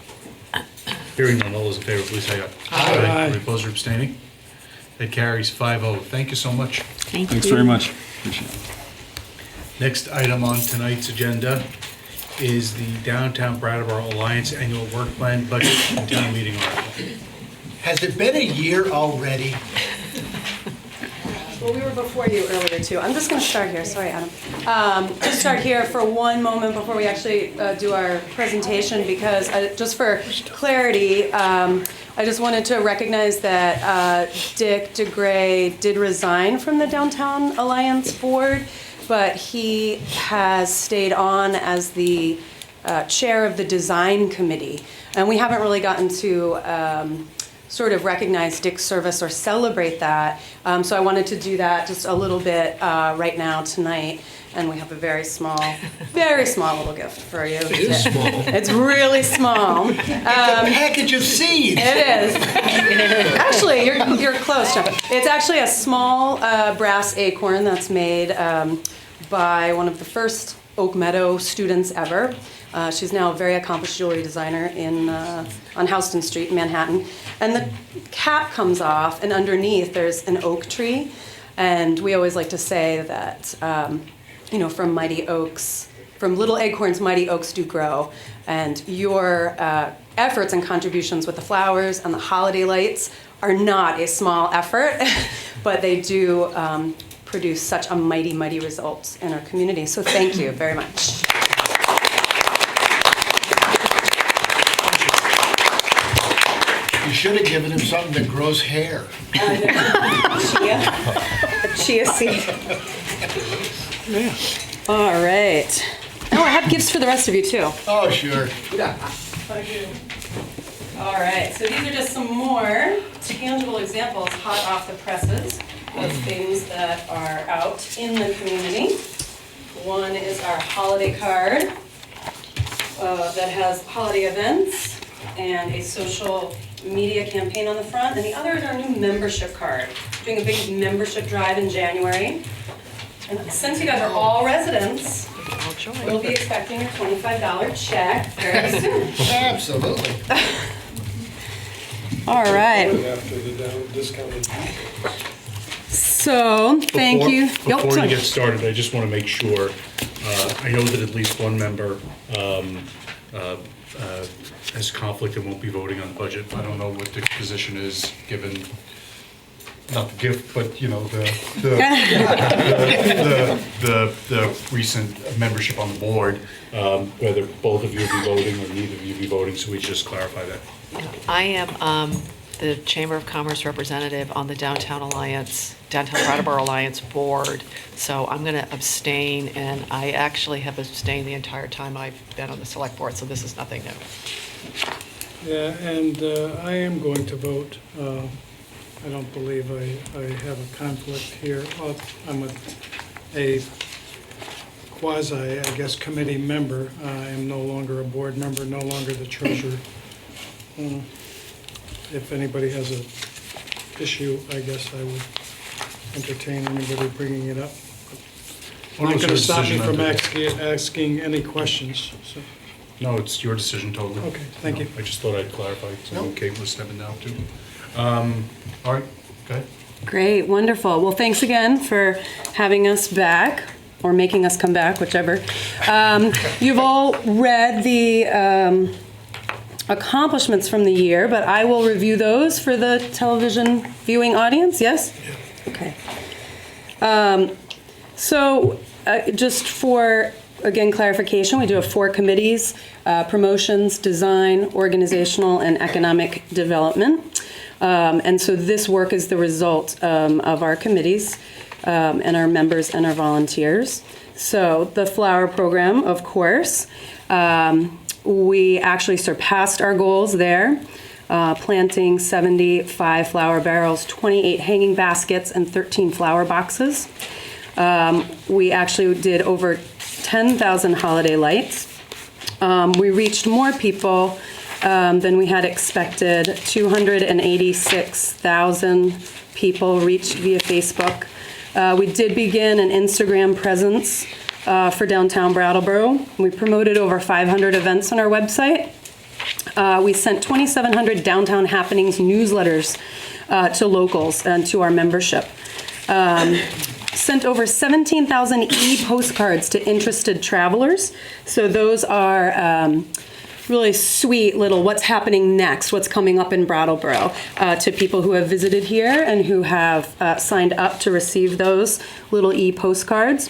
Hearing none, all those in favor, please say aye. Aye. Any opposed or abstaining? That carries 5-0. Thank you so much. Thanks very much. Appreciate it. Next item on tonight's agenda is the Downtown Brattleboro Alliance Annual Work Plan Budget and Town Meeting Article. Has it been a year already? Well, we were before you earlier, too. I'm just going to start here. Sorry, Adam. Just start here for one moment before we actually do our presentation, because just for clarity, I just wanted to recognize that Dick DeGray did resign from the Downtown Alliance Board, but he has stayed on as the chair of the design committee. And we haven't really gotten to sort of recognize Dick's service or celebrate that. So I wanted to do that just a little bit right now tonight. And we have a very small little gift for you. It is small. It's really small. It's a package of seeds. It is. Actually, you're close, John. It's actually a small brass acorn that's made by one of the first Oak Meadow students ever. She's now a very accomplished jewelry designer on Houston Street, Manhattan. And the cap comes off, and underneath there's an oak tree. And we always like to say that, from mighty oaks, from little acorns, mighty oaks do grow. And your efforts and contributions with the flowers and the holiday lights are not a small effort, but they do produce such a mighty, mighty result in our community. So thank you very much. You should have given him something that grows hair. A chia seed. All right. Oh, I have gifts for the rest of you too. Oh, sure. All right, so these are just some more tangible examples, hot off the presses, of things that are out in the community. One is our holiday card that has holiday events and a social media campaign on the front, and the other is our new membership card. Doing a big membership drive in January. And since you guys are all residents, we'll be expecting a $25 check very soon. Absolutely. All right. After the discounted. So, thank you. Before you get started, I just want to make sure, I know that at least one member has conflict and won't be voting on the budget. I don't know what the position is, given, not the gift, but, you know, the recent membership on the board, whether both of you will be voting or neither of you will be voting, so we just clarify that. Yeah, I am the Chamber of Commerce representative on the Downtown Brattleboro Alliance board, so I'm going to abstain, and I actually have abstained the entire time I've been on the select board, so this is nothing new. Yeah, and I am going to vote. I don't believe I have a conflict here. I'm a quasi, I guess, committee member. I am no longer a board member, no longer the treasurer. If anybody has an issue, I guess I would entertain anybody bringing it up. But not going to stop me from asking any questions. So. No, it's your decision totally. Okay, thank you. I just thought I'd clarify, so Kate was stepping down too. All right, go ahead. Great, wonderful. Well, thanks again for having us back, or making us come back, whichever. You've all read the accomplishments from the year, but I will review those for the television viewing audience, yes? Okay. So just for, again, clarification, we do have 4 committees: promotions, design, organizational, and economic development. And so this work is the result of our committees and our members and our volunteers. So the flower program, of course, we actually surpassed our goals there, planting 75 flower barrels, 28 hanging baskets, and 13 flower boxes. We actually did over 10,000 holiday lights. We reached more people than we had expected. 286,000 people reached via Facebook. We did begin an Instagram presence for downtown Brattleboro. We promoted over 500 events on our website. We sent 2,700 downtown happenings newsletters to locals and to our membership. Sent over 17,000 e-postcards to interested travelers. So those are really sweet little what's happening next, what's coming up in Brattleboro, to people who have visited here and who have signed up to receive those little e-postcards.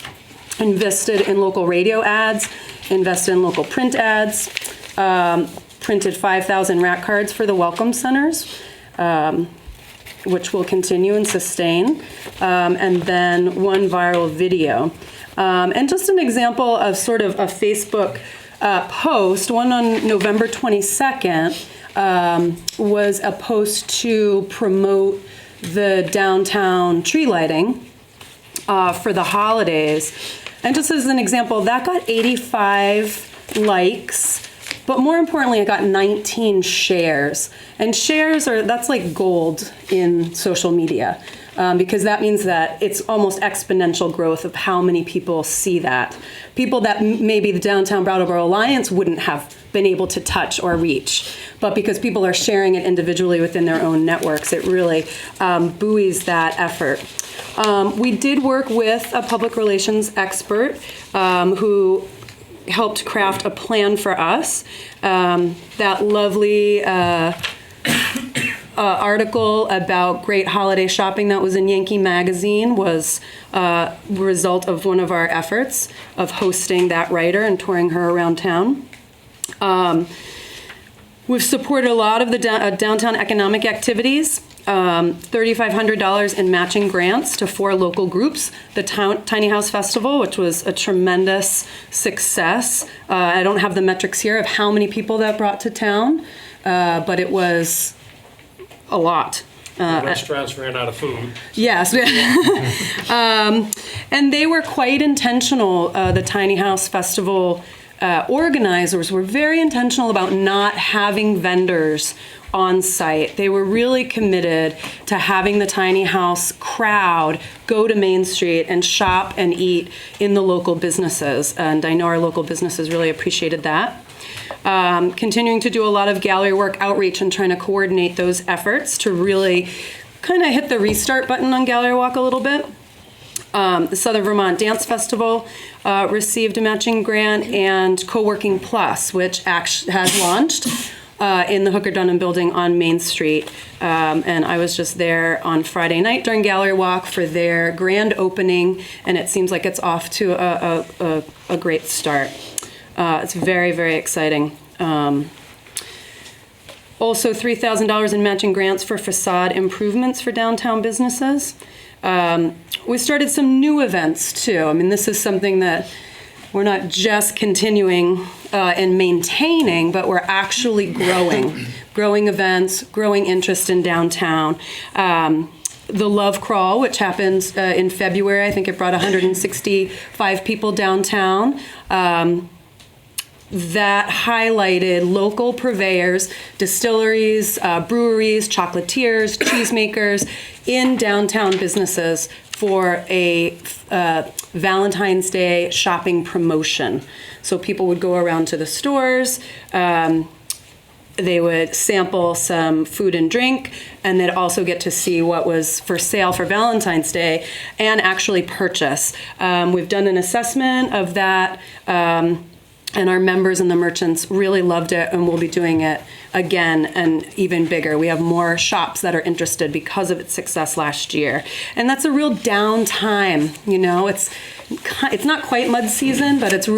Invested in local radio ads, invested in local print ads, printed 5,000 rack cards for the welcome centers, which will continue and sustain, and then 1 viral video. And just an example of sort of a Facebook post, one on November 22nd, was a post to promote the downtown tree lighting for the holidays. And just as an example, that got 85 likes, but more importantly, it got 19 shares. And shares that's like gold in social media, because that means that it's almost exponential growth of how many people see that. People that maybe the Downtown Brattleboro Alliance wouldn't have been able to touch or reach. But because people are sharing it individually within their own networks, it really buoys that effort. We did work with a public relations expert who helped craft a plan for us. That lovely article about great holiday shopping that was in Yankee Magazine was a result of one of our efforts of hosting that writer and touring her around town. We've supported a lot of the downtown economic activities. $3,500 in matching grants to 4 local groups. The Tiny House Festival, which was a tremendous success. I don't have the metrics here of how many people that brought to town, but it was a lot. Restaurants ran out of food. Yes. And they were quite intentional. The Tiny House Festival organizers were very intentional about not having vendors on site. They were really committed to having the tiny house crowd go to Main Street and shop and eat in the local businesses. And I know our local businesses really appreciated that. Continuing to do a lot of gallery work outreach and trying to coordinate those efforts to really kind of hit the restart button on Gallery Walk a little bit. The Southern Vermont Dance Festival received a matching grant, and Co-working Plus, which has launched in the Hooker Dunham building on Main Street. And I was just there on Friday night during Gallery Walk for their grand opening, and it seems like it's off to a great start. It's very, very exciting. Also, $3,000 in matching grants for facade improvements for downtown businesses. We started some new events too. I mean, this is something that we're not just continuing and maintaining, but we're actually growing events, growing interest in downtown. The Love Crawl, which happens in February, I think it brought 165 people downtown. That highlighted local purveyors, distilleries, breweries, chocolatiers, cheesemakers in downtown businesses for a Valentine's Day shopping promotion. So people would go around to the stores, they would sample some food and drink, and they'd also get to see what was for sale for Valentine's Day and actually purchase. We've done an assessment of that, and our members and the merchants really loved it, and we'll be doing it again and even bigger. We have more shops that are interested because of its success last year. And that's a real downtime, you know. It's not quite mud season, but it's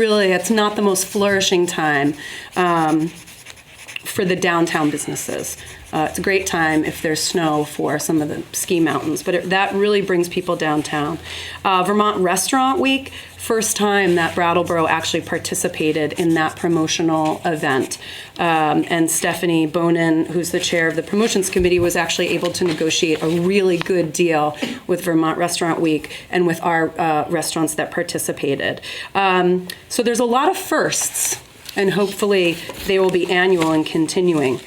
not the most flourishing time for the downtown businesses. It's a great time if there's snow for some of the ski mountains, but that really brings people downtown. Vermont Restaurant Week, first time that Brattleboro actually participated in that promotional event. And Stephanie Bonin, who's the chair of the promotions committee, was actually able to negotiate a really good deal with Vermont Restaurant Week and with our restaurants that participated. So there's a lot of firsts, and hopefully they will be annual and continuing.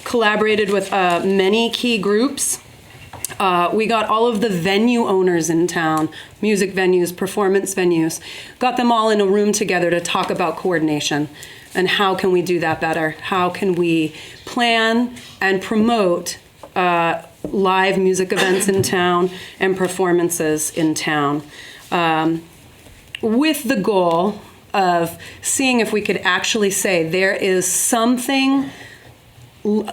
Collaborated with many key groups. We got all of the venue owners in town, music venues, performance venues, got them all in a room together to talk about coordination and how can we do that better? How can we plan and promote live music events in town and performances in town, with the goal of seeing if we could actually say there is something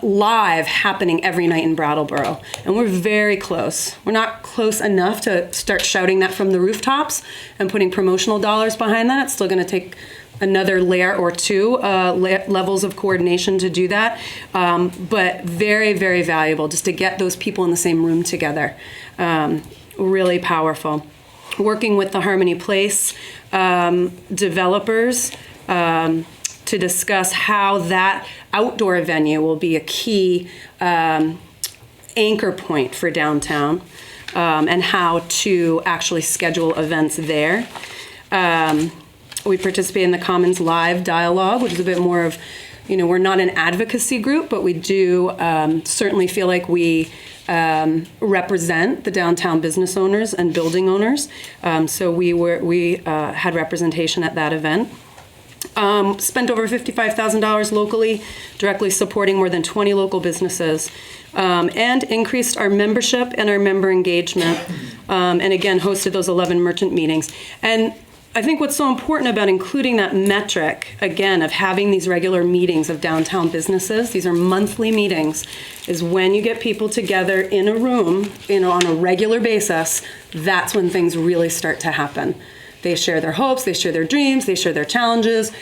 live happening every night in Brattleboro. And we're very close. We're not close enough to start shouting that from the rooftops and putting promotional dollars behind that. It's still going to take another layer or two levels of coordination to do that. But very, very valuable just to get those people in the same room together. Really powerful. Working with the Harmony Place developers to discuss how that outdoor venue will be a key anchor point for downtown, and how to actually schedule events there. We participate in the Commons Live dialogue, which is a bit more of, we're not an advocacy group, but we do certainly feel like we represent the downtown business owners and building owners. So we had representation at that event. Spent over $55,000 locally, directly supporting more than 20 local businesses, and increased our membership and our member engagement, and again, hosted those 11 merchant meetings. And I think what's so important about including that metric, again, of having these regular meetings of downtown businesses, these are monthly meetings, is when you get people together in a room, on a regular basis, that's when things really start to happen. They share their hopes, they share their dreams, they share their challenges.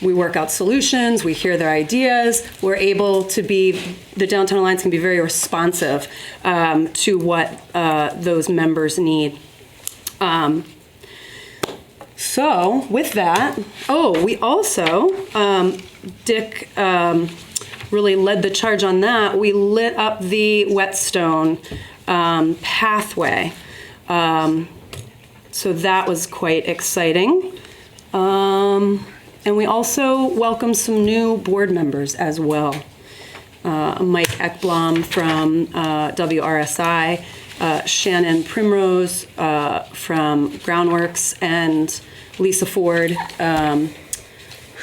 We work out solutions, we hear their ideas, we're able to be, the Downtown Alliance can be very responsive to what those members need. So with that, we also, Dick really led the charge on that. We lit up the whetstone pathway. So that was quite exciting. And we also welcomed some new board members as well. Mike Ekblom from WRSI, Shannon Primrose from Groundworks, and Lisa Ford,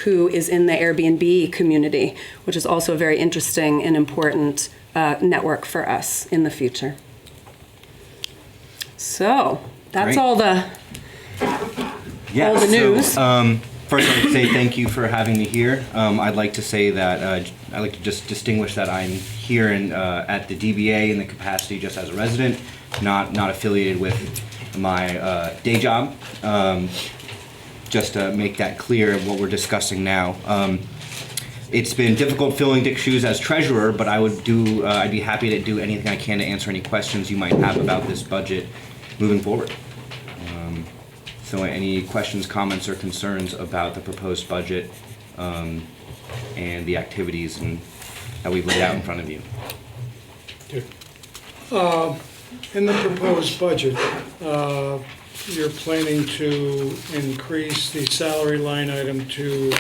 who is in the Airbnb community, which is also a very interesting and important network for us in the future. So that's Great. all the news. So, first, I'd like to say thank you for having me here. I'd like to say that I'd like to just distinguish that I'm here at the DBA in the capacity just as a resident, not affiliated with my day job. Just to make that clear, what we're discussing now. It's been difficult filling Dick's shoes as treasurer, but I'd be happy to do anything I can to answer any questions you might have about this budget moving forward. So any questions, comments, or concerns about the proposed budget and the activities that we've laid out in front of you? In the proposed budget, you're planning to increase the salary line item to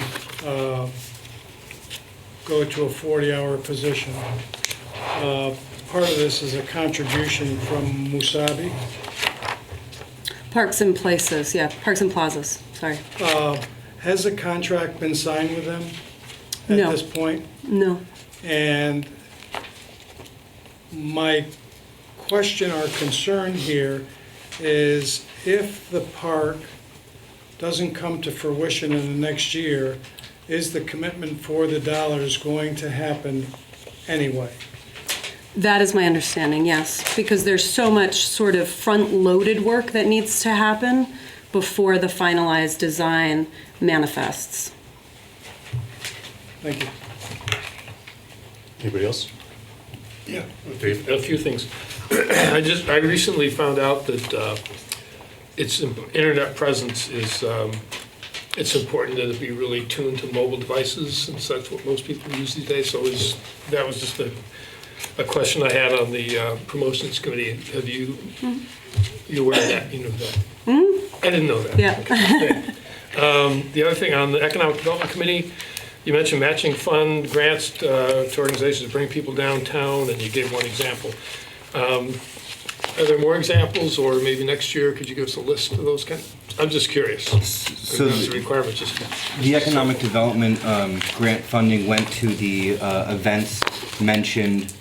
go to a 40-hour position. Part of this is a contribution from Musabi. Parks and Places, Parks and Plazas, sorry. Has a contract been signed with them at No. this point? No. And my question or concern here is if the park doesn't come to fruition in the next year, is the commitment for the dollars going to happen anyway? That is my understanding, yes, because there's so much sort of front-loaded work that needs to happen before the finalized design manifests. Thank you. Anybody else? Yeah, a few things. I recently found out that its internet presence is it's important that it be really tuned to mobile devices, since that's what most people use these days. So that was just a question I had on the promotions committee. Have you you aware of that? You know that? I didn't know that. Yeah. Okay. The other thing on the economic development committee, you mentioned matching fund grants to organizations to bring people downtown, and you gave one example. Are there more examples, or maybe next year could you give us a list of those kind? I'm just curious. So that's a requirement. The economic development grant funding went to the events mentioned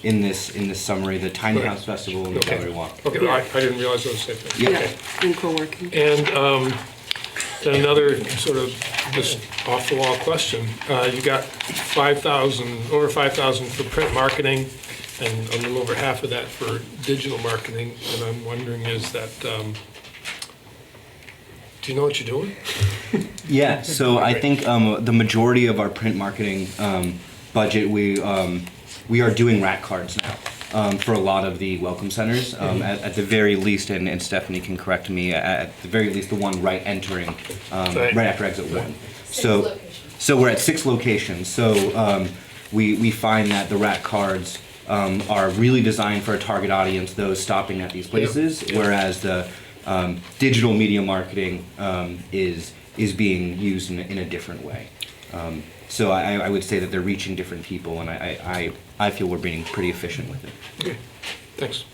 in this summary: the Tiny House Festival and the Gallery Walk. Okay, I didn't realize those same things. Yeah. Okay. And co-working. And then another sort of just off-the-wall question. You got over 5,000 for print marketing, and a little over half of that for digital marketing. And I'm wondering, is that, do you know what you're doing? Yeah, so I think the majority of our print marketing budget, we are doing rack cards now for a lot of the welcome centers. At the very least, and Stephanie can correct me, at the very least, the one right entering right after exit 1. So we're at 6 locations. So we find that the rack cards are really designed for a target audience, those stopping at these places, whereas the digital media marketing is being used in a different way. So I would say that they're reaching different people, and I feel we're being pretty efficient with it. Okay, thanks.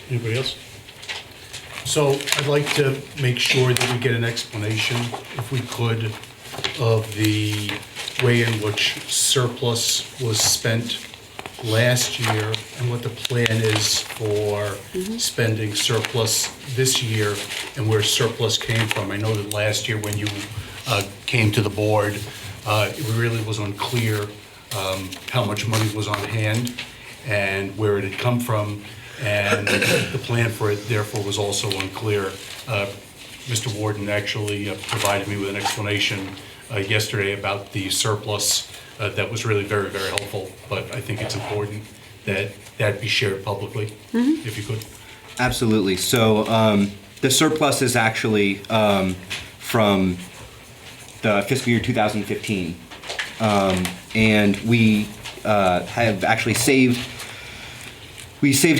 Anybody else? So I'd like to make sure that we get an explanation, if we could, of the way in which surplus was spent last year and what the plan is for spending surplus this year and where surplus came from. I know that last year when you came to the board, it really was unclear how much money was on hand and where it had come from, and the plan for it therefore was also unclear. Mr. Warden actually provided me with an explanation yesterday about the surplus that was really very, very helpful, but I think it's important that that be shared publicly, if you could. Absolutely. So the surplus is actually from the fiscal year 2015. And we have actually saved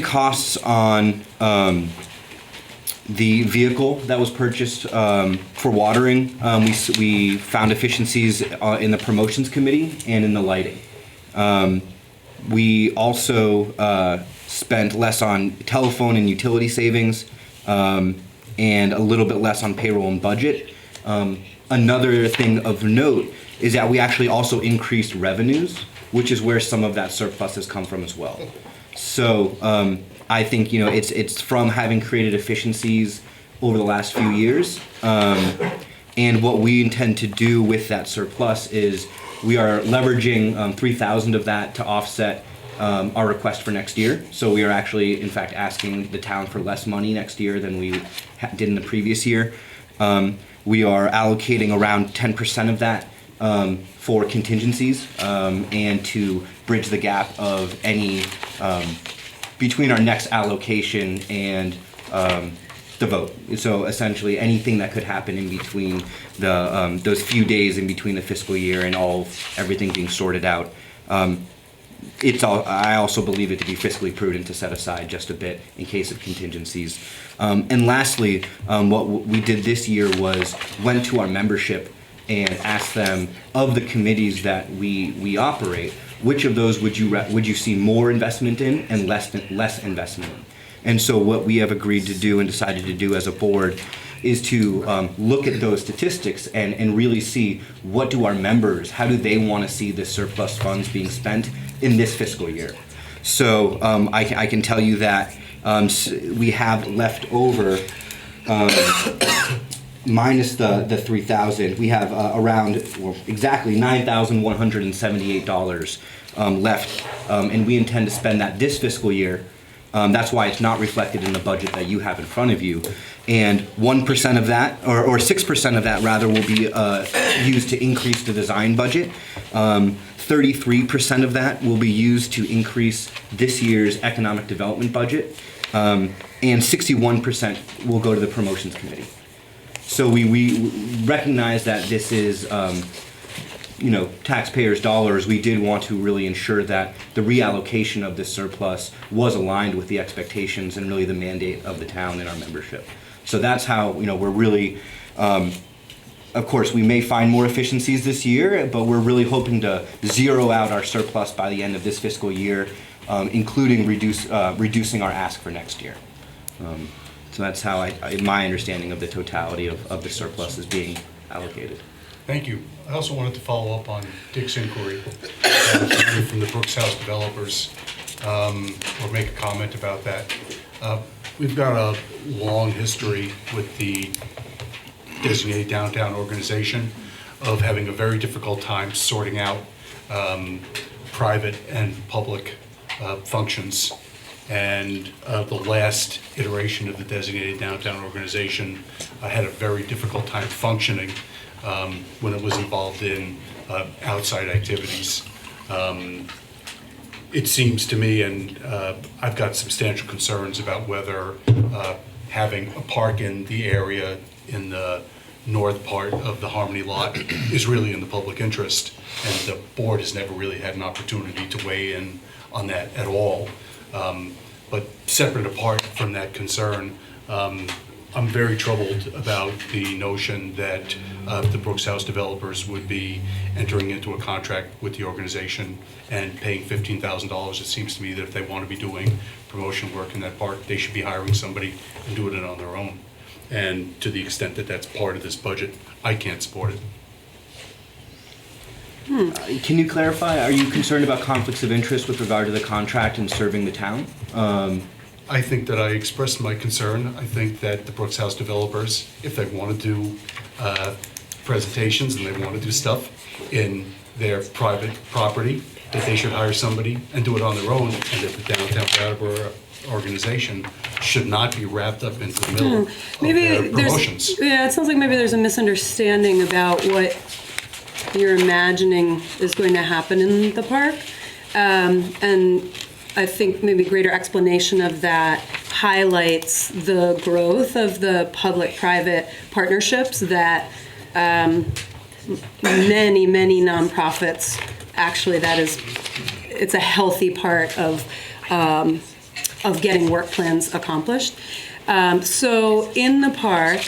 costs on the vehicle that was purchased for watering. We found efficiencies in the promotions committee and in the lighting. We also spent less on telephone and utility savings, and a little bit less on payroll and budget. Another thing of note is that we actually also increased revenues, which is where some of that surplus has come from as well. So I think it's from having created efficiencies over the last few years, and what we intend to do with that surplus is we are leveraging 3,000 of that to offset our request for next year. So we are actually, in fact, asking the town for less money next year than we did in the previous year. We are allocating around 10% of that for contingencies and to bridge the gap of any between our next allocation and the vote. So essentially anything that could happen in between those few days in between the fiscal year and everything being sorted out. I also believe it to be fiscally prudent to set aside just a bit in case of contingencies. And lastly, what we did this year was went to our membership and asked them, of the committees that we operate, which of those would you see more investment in and less investment in? And so what we have agreed to do and decided to do as a board is to look at those statistics and really see what do our members, how do they want to see the surplus funds being spent in this fiscal year. So I can tell you that we have left over, minus the 3,000, we have exactly $9,178 left, and we intend to spend that this fiscal year. That's why it's not reflected in the budget that you have in front of you. And 1% of that, or 6% of that rather, will be used to increase the design budget. 33% of that will be used to increase this year's economic development budget. And 61% will go to the promotions committee. So we recognize that this is taxpayers' dollars. We did want to really ensure that the reallocation of this surplus was aligned with the expectations and really the mandate of the town and our membership. So that's how we're really, of course, we may find more efficiencies this year, but we're really hoping to zero out our surplus by the end of this fiscal year, including reducing our ask for next year. So that's how my understanding of the totality of the surplus is being allocated. Thank you. I also wanted to follow up on Dick's inquiry from the Brooks House developers, or make a comment about that. We've got a long history with the designated downtown organization of having a very difficult time sorting out private and public functions. And the last iteration of the designated downtown organization had a very difficult time functioning when it was involved in outside activities. It seems to me, and I've got substantial concerns about whether having a park in the area in the north part of the Harmony lot is really in the public interest, and the board has never really had an opportunity to weigh in on that at all. But separate apart from that concern, I'm very troubled about the notion that the Brooks House developers would be entering into a contract with the organization and paying $15,000. It seems to me that if they want to be doing promotion work in that park, they should be hiring somebody and doing it on their own. And to the extent that that's part of this budget, I can't support it. Can you clarify, are you concerned about conflicts of interest with regard to the contract and serving the town? I think that I expressed my concern. I think that the Brooks House developers, if they want to do presentations and they want to do stuff in their private property, that they should hire somebody and do it on their own, and that the downtown Brattleboro organization should not be wrapped up into the middle of their promotions. Yeah, it sounds like maybe there's a misunderstanding about what you're imagining is going to happen in the park. And I think maybe greater explanation of that highlights the growth of the public-private partnerships that many nonprofits, actually it's a healthy part of getting work plans accomplished. So in the park,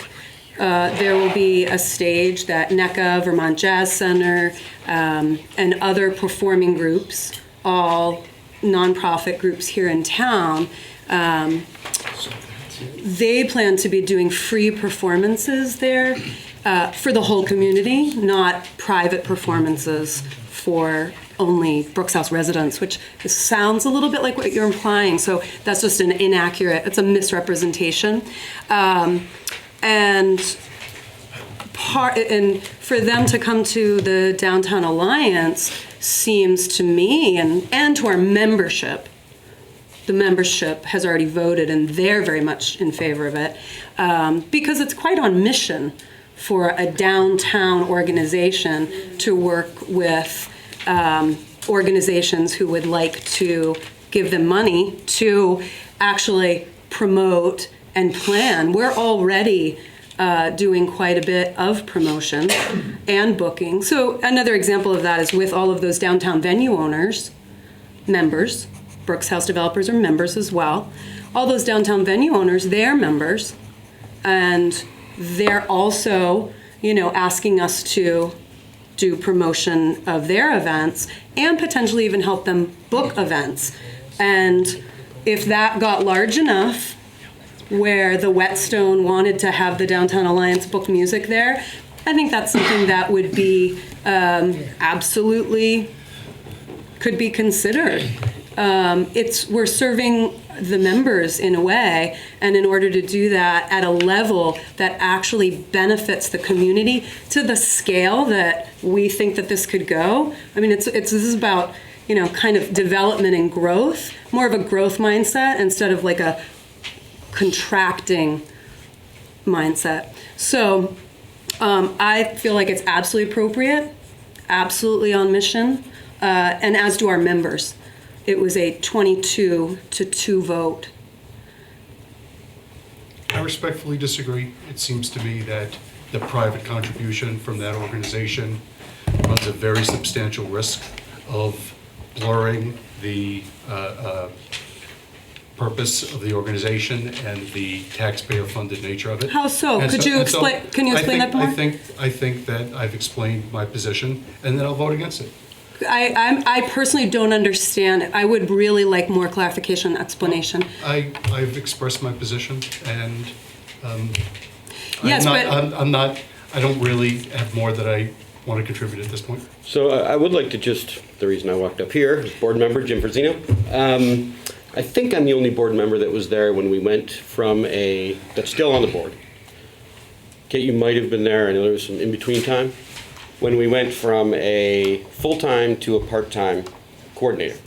there will be a stage that NECA, Vermont Jazz Center, and other performing groups, all nonprofit groups here in town, they plan to be doing free performances there for the whole community, not private performances for only Brooks House residents, which sounds a little bit like what you're implying. So that's just an inaccurate, it's a misrepresentation. And for them to come to the Downtown Alliance seems to me, and to our membership, the membership has already voted and they're very much in favor of it, because it's quite on mission for a downtown organization to work with organizations who would like to give them money to actually promote and plan. We're already doing quite a bit of promotion and booking. So another example of that is with all of those downtown venue owners, members, Brooks House developers are members as well. All those downtown venue owners, they're members, and they're also, asking us to do promotion of their events and potentially even help them book events. And if that got large enough, where the Whetstone wanted to have the Downtown Alliance book music there, I think that's something that would be absolutely could be considered. We're serving the members in a way, and in order to do that at a level that actually benefits the community to the scale that we think that this could go. I mean, this is about kind of development and growth, more of a growth mindset instead of like a contracting mindset. So I feel like it's absolutely appropriate, absolutely on mission, and as do our members. It was a 22-2 vote. I respectfully disagree. It seems to me that the private contribution from that organization runs a very substantial risk of blurring the purpose of the organization and the taxpayer-funded nature of it. How so? Can you explain that more? I think that I've explained my position, and then I'll vote against it. I personally don't understand it. I would really like more clarification and explanation. I've expressed my position, and yes, I don't really have more that I want to contribute at this point. So I would like to the reason I walked up here is board member Jim Frazino. I think I'm the only board member that was there when we went from that's still on the board. Kate, you might have been there. I know there was some in-between time. When we went from a full-time to a part-time coordinator.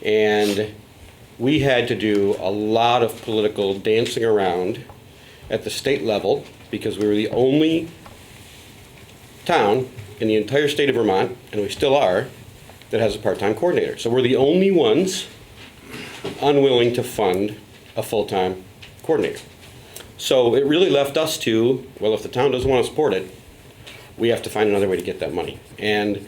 And we had to do a lot of political dancing around at the state level because we were the only town in the entire state of Vermont, and we still are, that has a part-time coordinator. So we're the only ones unwilling to fund a full-time coordinator. So it really left us to, well, if the town doesn't want to support it, we have to find another way to get that money. And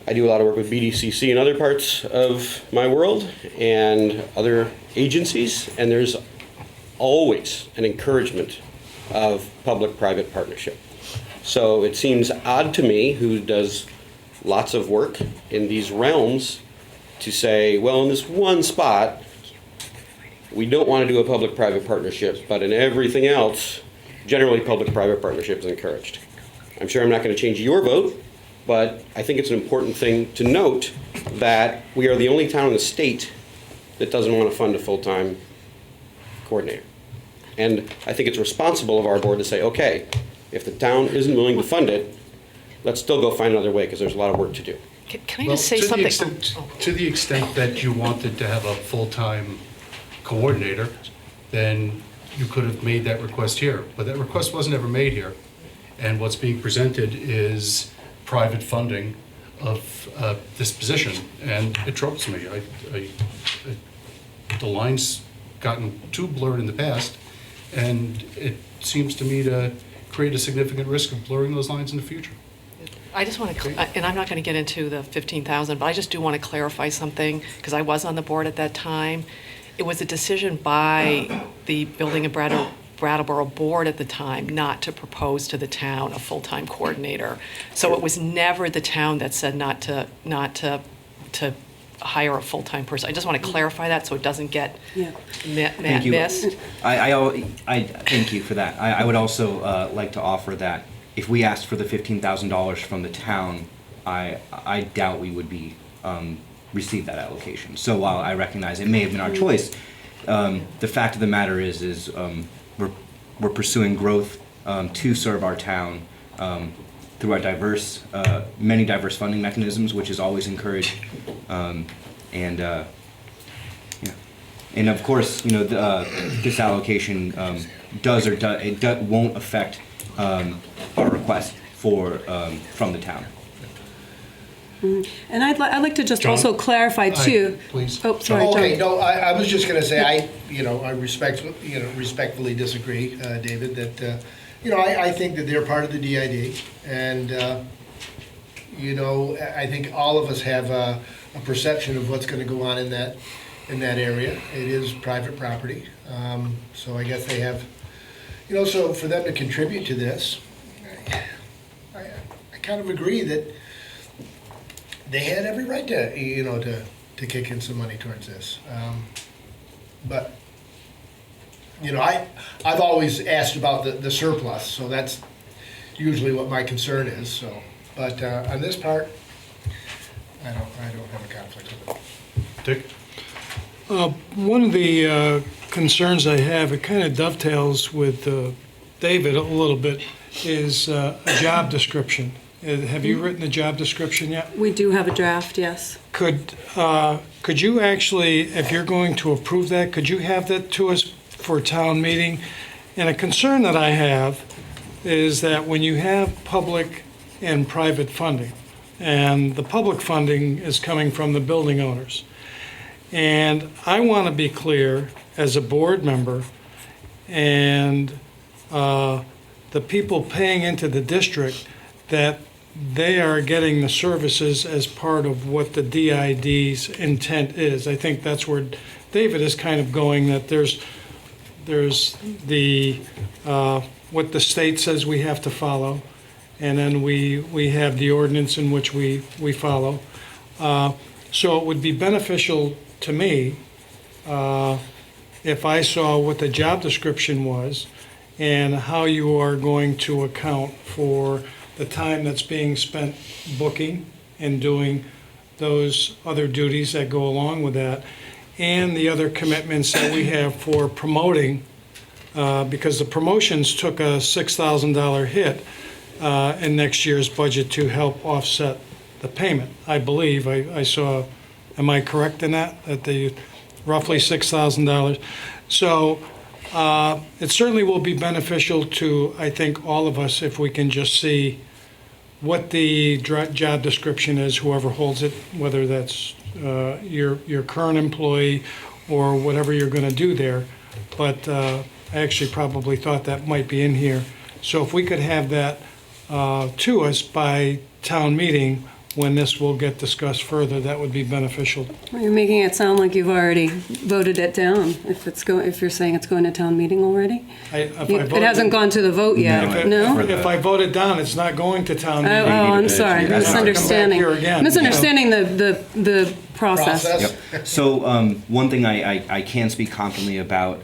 I do a lot of work with BDCC and other parts of my world and other agencies, and there's always an encouragement of public-private partnership. So it seems odd to me, who does lots of work in these realms, to say, well, in this one spot, we don't want to do a public-private partnership, but in everything else, generally public-private partnership is encouraged. I'm sure I'm not going to change your vote, but I think it's an important thing to note that we are the only town in the state that doesn't want to fund a full-time coordinator. And I think it's responsible of our board to say, okay, if the town isn't willing to fund it, let's still go find another way, because there's a lot of work to do. Can I just say something? To the extent that you wanted to have a full-time coordinator, then you could have made that request here. But that request wasn't ever made here. And what's being presented is private funding of this position. And it troubles me. The line's gotten too blurred in the past, and it seems to me to create a significant risk of blurring those lines in the future. I just want to, and I'm not going to get into the 15,000, but I just do want to clarify something, because I was on the board at that time. It was a decision by the Building and Brattleboro Board at the time not to propose to the town a full-time coordinator. So it was never the town that said not to hire a full-time person. I just want to clarify that so it doesn't get Thank you. missed. I thank you for that. I would also like to offer that if we asked for the $15,000 from the town, I doubt we would be receive that allocation. So while I recognize it may have been our choice, the fact of the matter is we're pursuing growth to serve our town through our many diverse funding mechanisms, which is always encouraged, and of course, this allocation won't affect our request from the town. And I'd like to just also clarify too. Please. Oh, sorry, John. Okay, no, I was just gonna say, I respectfully disagree, David, that, I think that they're part of the DID, and, I think all of us have a perception of what's gonna go on in that area. It is private property, so I guess they have, so for them to contribute to this, I kind of agree that they had every right to kick in some money towards this. But, I've always asked about the surplus, so that's usually what my concern is, so. But on this part, I don't have a conflict with it. Dick? One of the concerns I have, it kind of dovetails with David a little bit, is a job description. Have you written a job description yet? We do have a draft, yes. Could you actually, if you're going to approve that, could you have that to us for a town meeting? And a concern that I have is that when you have public and private funding, and the public funding is coming from the building owners, and I want to be clear as a board member and the people paying into the district that they are getting the services as part of what the DID's intent is. I think that's where David is kind of going, that there's the what the state says we have to follow, and then we have the ordinance in which we follow. So it would be beneficial to me if I saw what the job description was and how you are going to account for the time that's being spent booking and doing those other duties that go along with that, and the other commitments that we have for promoting, because the promotions took a $6,000 hit in next year's budget to help offset the payment. I believe, I saw, am I correct in that? That the roughly $6,000. So it certainly will be beneficial to, I think, all of us if we can just see what the job description is, whoever holds it, whether that's your current employee or whatever you're going to do there. But I actually probably thought that might be in here. So if we could have that to us by town meeting, when this will get discussed further, that would be beneficial. Well, you're making it sound like you've already voted it down, if you're saying it's going to town meeting already? It hasn't gone to the vote yet, no? If I vote it down, it's not going to town meeting. Oh, I'm sorry, misunderstanding. Here again. Misunderstanding the process. Yep. So one thing I can speak confidently about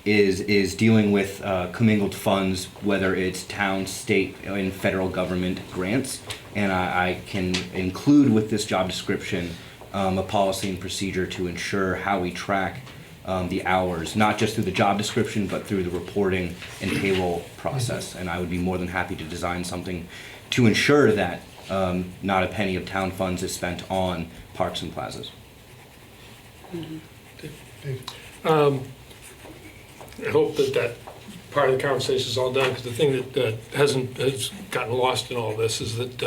is dealing with commingled funds, whether it's town, state, and federal government grants. And I can include with this job description a policy and procedure to ensure how we track the hours, not just through the job description, but through the reporting and payroll process. And I would be more than happy to design something to ensure that not a penny of town funds is spent on parks and plazas. I hope that part of the conversation is all done, because the thing that has gotten lost in all this is that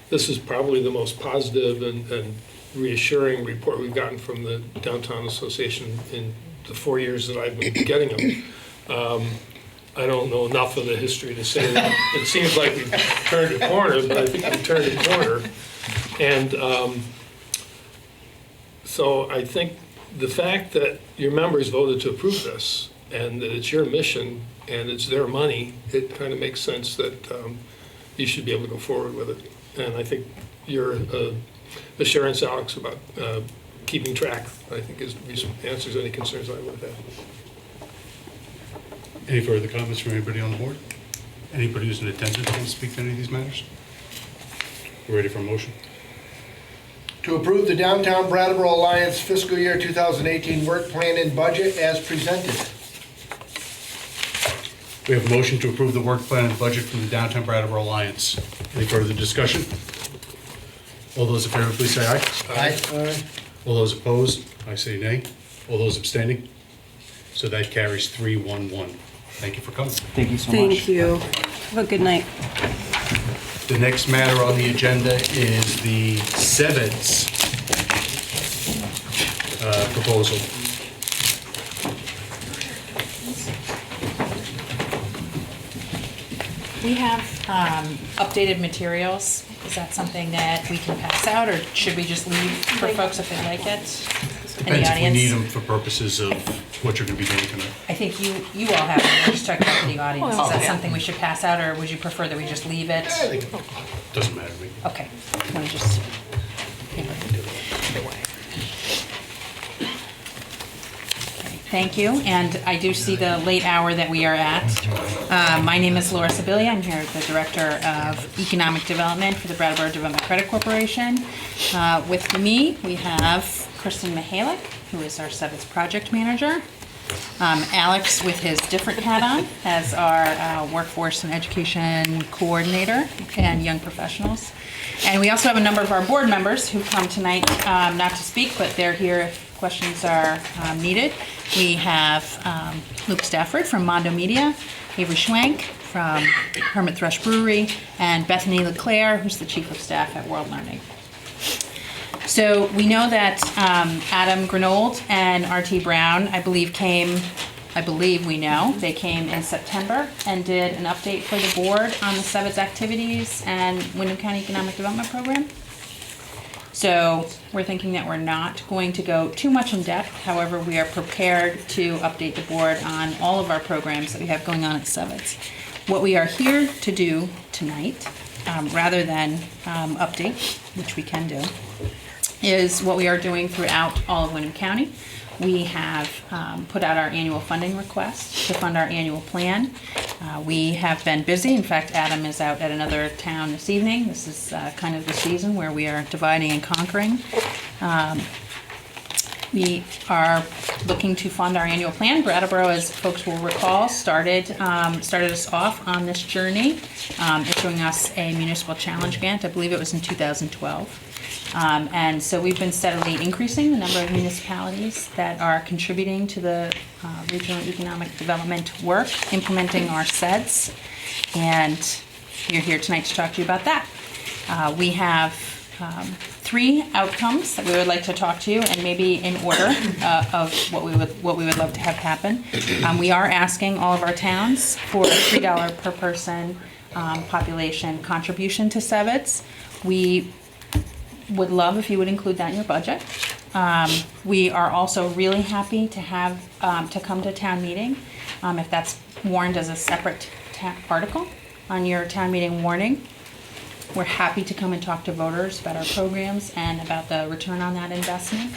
this is probably the most positive and reassuring report we've gotten from the Downtown Association in the 4 years that I've been getting them. I don't know enough of the history to say that. It seems like we've turned a corner, but I think we've turned a corner. And so I think the fact that your members voted to approve this, and that it's your mission and it's their money, it kind of makes sense that you should be able to go forward with it. And I think your assurance, Alex, about keeping track, I think answers any concerns I would have. Any further comments from anybody on the board? Anybody who's in attendance want to speak to any of these matters? We're ready for a motion. To approve the Downtown Brattleboro Alliance fiscal year 2018 work plan and budget as presented. We have a motion to approve the work plan and budget from the Downtown Brattleboro Alliance. Any further discussion? All those in favor, please say aye. Aye. All those opposed, I say nay. All those abstaining? So that carries 3-1-1. Thank you for coming. Thank you so much. Thank you. Have a good night. The next matter on the agenda is the SeVEDS proposal. We have updated materials. Is that something that we can pass out, or should we just leave for folks if they like it? In the Depends if we audience? need them for purposes of what you're going to be doing tonight. I think you all have it. We're just talking about the audience. Is Oh, that yeah. something we should pass out, or would you prefer that we just leave it? Doesn't matter to me. Okay. Let me just. Thank you, and I do see the late hour that we are at. My name is Laura Sibilia. I'm here as the Director of Economic Development for the Brattleboro Development Credit Corporation. With me, we have Kristen Mihalik, who is our SeVEDS Project Manager. Alex, with his different hat on, as our Workforce and Education Coordinator and Young Professionals. And we also have a number of our board members who come tonight, not to speak, but they're here if questions are needed. We have Luke Stafford from Mondo Media, Avery Schwank from Hermit Thrush Brewery, and Bethany LeClaire, who's the Chief of Staff at World Learning. So we know that Adam Grenold and R.T. Brown, I believe we know, they came in September and did an update for the board on the SeVEDS activities and Windham County Economic Development Program. So we're thinking that we're not going to go too much in depth. However, we are prepared to update the board on all of our programs that we have going on at SeVEDS. What we are here to do tonight, rather than update, which we can do, is what we are doing throughout all of Windham County. We have put out our annual funding request to fund our annual plan. We have been busy. In fact, Adam is out at another town this evening. This is kind of the season where we are dividing and conquering. We are looking to fund our annual plan. Brattleboro, as folks will recall, started us off on this journey, issuing us a municipal challenge grant. I believe it was in 2012. And so we've been steadily increasing the number of municipalities that are contributing to the regional economic development work, implementing our SeVEDS, and you're here tonight to talk to you about that. We have 3 outcomes that we would like to talk to you, and maybe in order of what we would love to have happen. We are asking all of our towns for a $3 per person population contribution to SeVEDS. We would love if you would include that in your budget. We are also really happy to have to come to town meeting, if that's warned as a separate article on your town meeting warning. We're happy to come and talk to voters about our programs and about the return on that investment.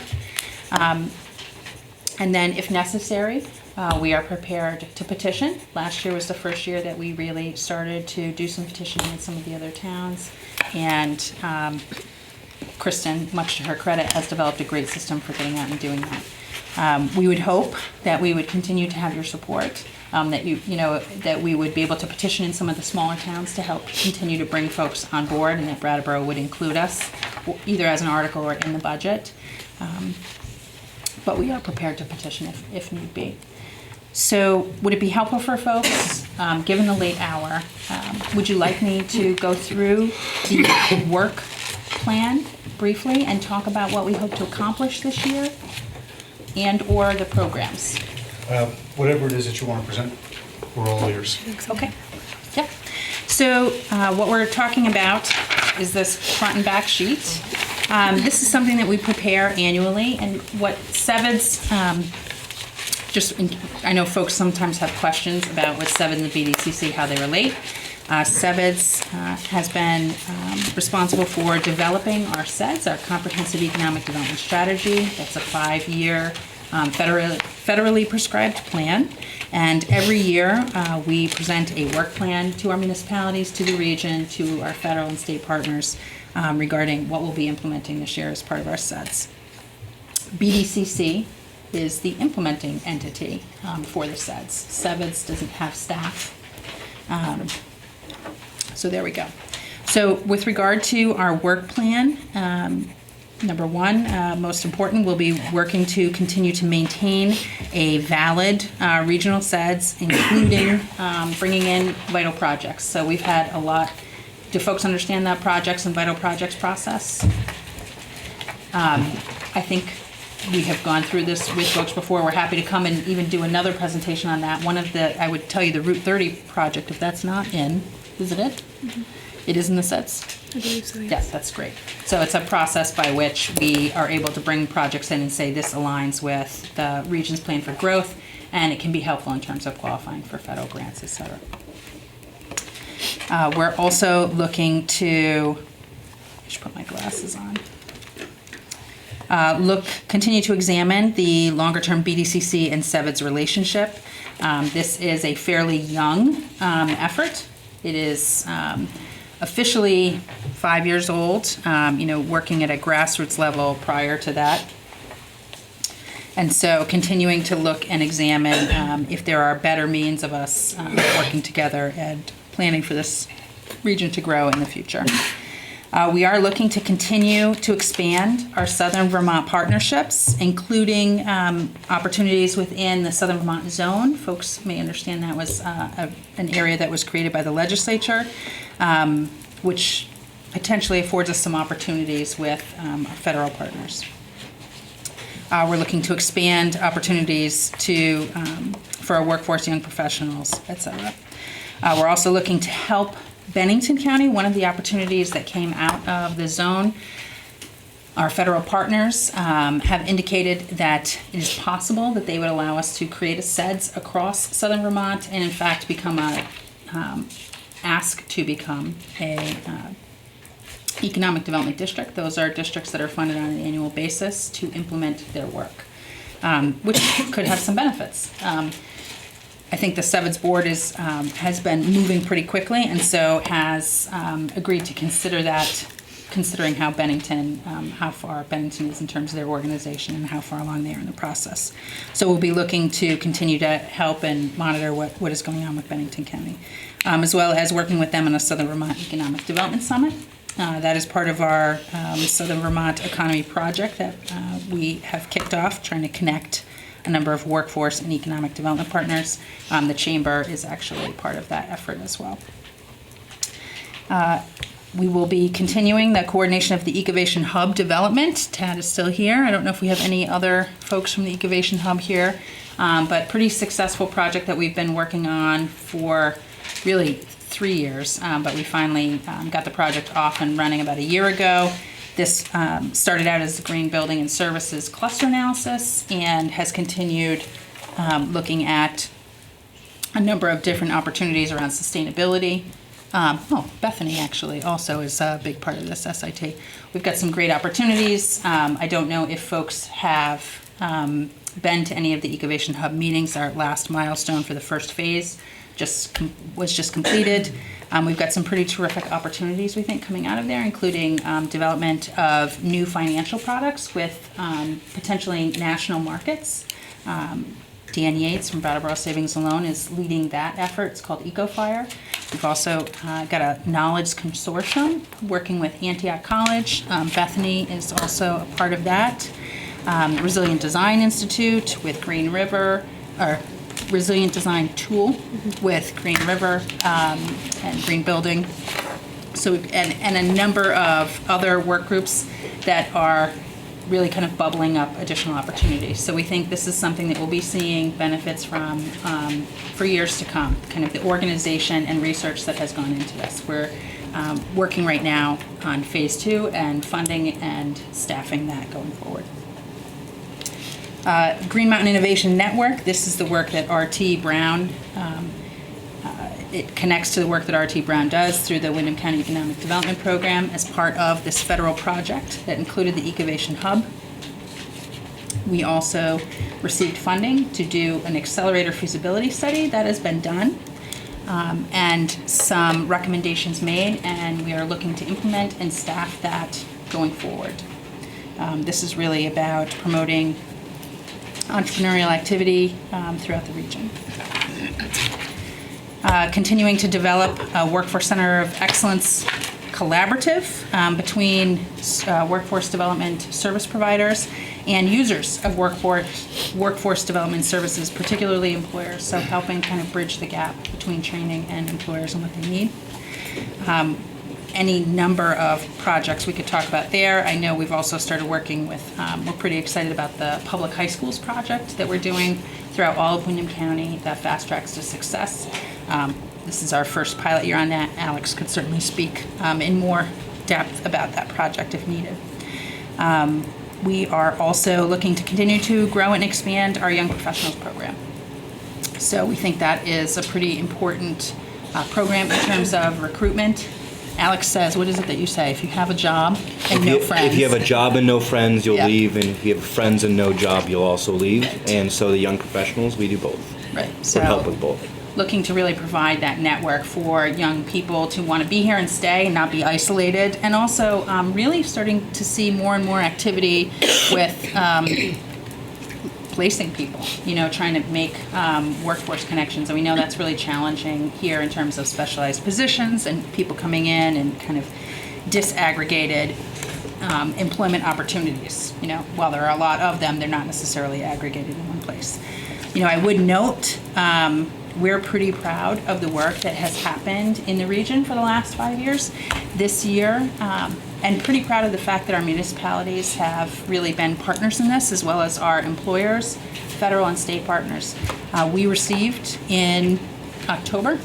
And then, if necessary, we are prepared to petition. Last year was the first year that we really started to do some petitioning in some of the other towns, and Kristen, much to her credit, has developed a great system for getting out and doing that. We would hope that we would continue to have your support, that we would be able to petition in some of the smaller towns to help continue to bring folks on board, and that Brattleboro would include us either as an article or in the budget. But we are prepared to petition if need be. So would it be helpful for folks, given the late hour, would you like me to go through the work plan briefly and talk about what we hope to accomplish this year and/or the programs? Whatever it is that you want to present, we're all ears. Okay. Yeah. So what we're talking about is this front and back sheet. This is something that we prepare annually, and what SeVEDS, I know folks sometimes have questions about what SeVEDS and the BDCC, how they relate. SeVEDS has been responsible for developing our SeVEDS, our Comprehensive Economic Development Strategy. That's a 5-year federally prescribed plan. And every year we present a work plan to our municipalities, to the region, to our federal and state partners regarding what we'll be implementing this year as part of our SeVEDS. BDCC is the implementing entity for the SeVEDS. SeVEDS doesn't have staff. So there we go. So with regard to our work plan, number one, most important, we'll be working to continue to maintain a valid regional SeVEDS, including bringing in vital projects. So we've had a lot. Do folks understand that projects and vital projects process? I think we have gone through this with folks before. We're happy to come and even do another presentation on that. One of the, I would tell you, the Route 30 project, if that's not in, is it? Mm-hmm. It is in the SeVEDS? I believe so, Yes, that's great. So it's a process by which we are able to bring projects in and say this aligns with the region's plan for growth, and it can be helpful in terms of qualifying for federal grants, et cetera. We're also looking to, I should put my glasses on. Continue to examine the longer-term BDCC and SeVEDS relationship. This is a fairly young effort. It is officially 5 years old, working at a grassroots level prior to that. And so continuing to look and examine if there are better means of us working together and planning for this region to grow in the future. We are looking to continue to expand our Southern Vermont partnerships, including opportunities within the Southern Vermont zone. Folks may understand that was an area that was created by the legislature, which potentially affords us some opportunities with our federal partners. We're looking to expand opportunities for our workforce, young professionals, et cetera. We're also looking to help Bennington County. One of the opportunities that came out of the zone, our federal partners have indicated that it is possible that they would allow us to create a SeVEDS across Southern Vermont and in fact ask to become a economic development district. Those are districts that are funded on an annual basis to implement their work, which could have some benefits. I think the SeVEDS board has been moving pretty quickly, and so has agreed to consider that, considering how far Bennington is in terms of their organization and how far along they are in the process. So we'll be looking to continue to help and monitor what is going on with Bennington County, as well as working with them on a Southern Vermont Economic Development Summit. That is part of our Southern Vermont Economy Project that we have kicked off, trying to connect a number of workforce and economic development partners. The Chamber is actually part of that effort as well. We will be continuing the coordination of the Ecovation Hub development. Tad is still here. I don't know if we have any other folks from the Ecovation Hub here, but pretty successful project that we've been working on for really 3 years, but we finally got the project off and running about a year ago. This started out as the Green Building and Services Cluster Analysis and has continued looking at a number of different opportunities around sustainability. Bethany actually also is a big part of this SIT. We've got some great opportunities. I don't know if folks have been to any of the Ecovation Hub meetings. Our last milestone for the first phase was just completed. We've got some pretty terrific opportunities, we think, coming out of there, including development of new financial products with potentially national markets. Dan Yates from Brattleboro Savings and Loan is leading that effort. It's called EcoFire. We've also got a knowledge consortium working with Antioch College. Bethany is also a part of that. Resilient Design Institute with Green River, or Resilient Design Tool with Green River and Green Building. So, and a number of other work groups that are really kind of bubbling up additional opportunities. So we think this is something that we'll be seeing benefits from for years to come, kind of the organization and research that has gone into this. We're working right now on phase 2 and funding and staffing that going forward. Green Mountain Innovation Network, this is the work that R.T. Brown, it connects to the work that R.T. Brown does through the Windham County Economic Development Program as part of this federal project that included the Ecovation Hub. We also received funding to do an accelerator feasibility study that has been done, and some recommendations made, and we are looking to implement and staff that going forward. This is really about promoting entrepreneurial activity throughout the region. Continuing to develop a Workforce Center of Excellence collaborative between workforce development service providers and users of workforce development services, particularly employers, so helping kind of bridge the gap between training and employers and what they need. Any number of projects we could talk about there. I know we've also started working with, we're pretty excited about the public high schools project that we're doing throughout all of Windham County, that Fast Tracks to Success. This is our first pilot year on that. Alex could certainly speak in more depth about that project if needed. We are also looking to continue to grow and expand our Young Professionals program. So we think that is a pretty important program in terms of recruitment. Alex says, what is it that you say? If you have a job and no friends. If you have a job and no friends, you'll leave, and if you have friends and no job, you'll also leave. And so the Young Professionals, we do both. Right. So help with both. Looking to really provide that network for young people to want to be here and stay and not be isolated, and also really starting to see more and more activity with placing people, you know, trying to make workforce connections. And we know that's really challenging here in terms of specialized positions and people coming in and kind of disaggregated employment opportunities. You know, while there are a lot of them, they're not necessarily aggregated in one place. You know, I would note we're pretty proud of the work that has happened in the region for the last 5 years. This year, and pretty proud of the fact that our municipalities have really been partners in this, as well as our employers, federal and state partners. We received in October,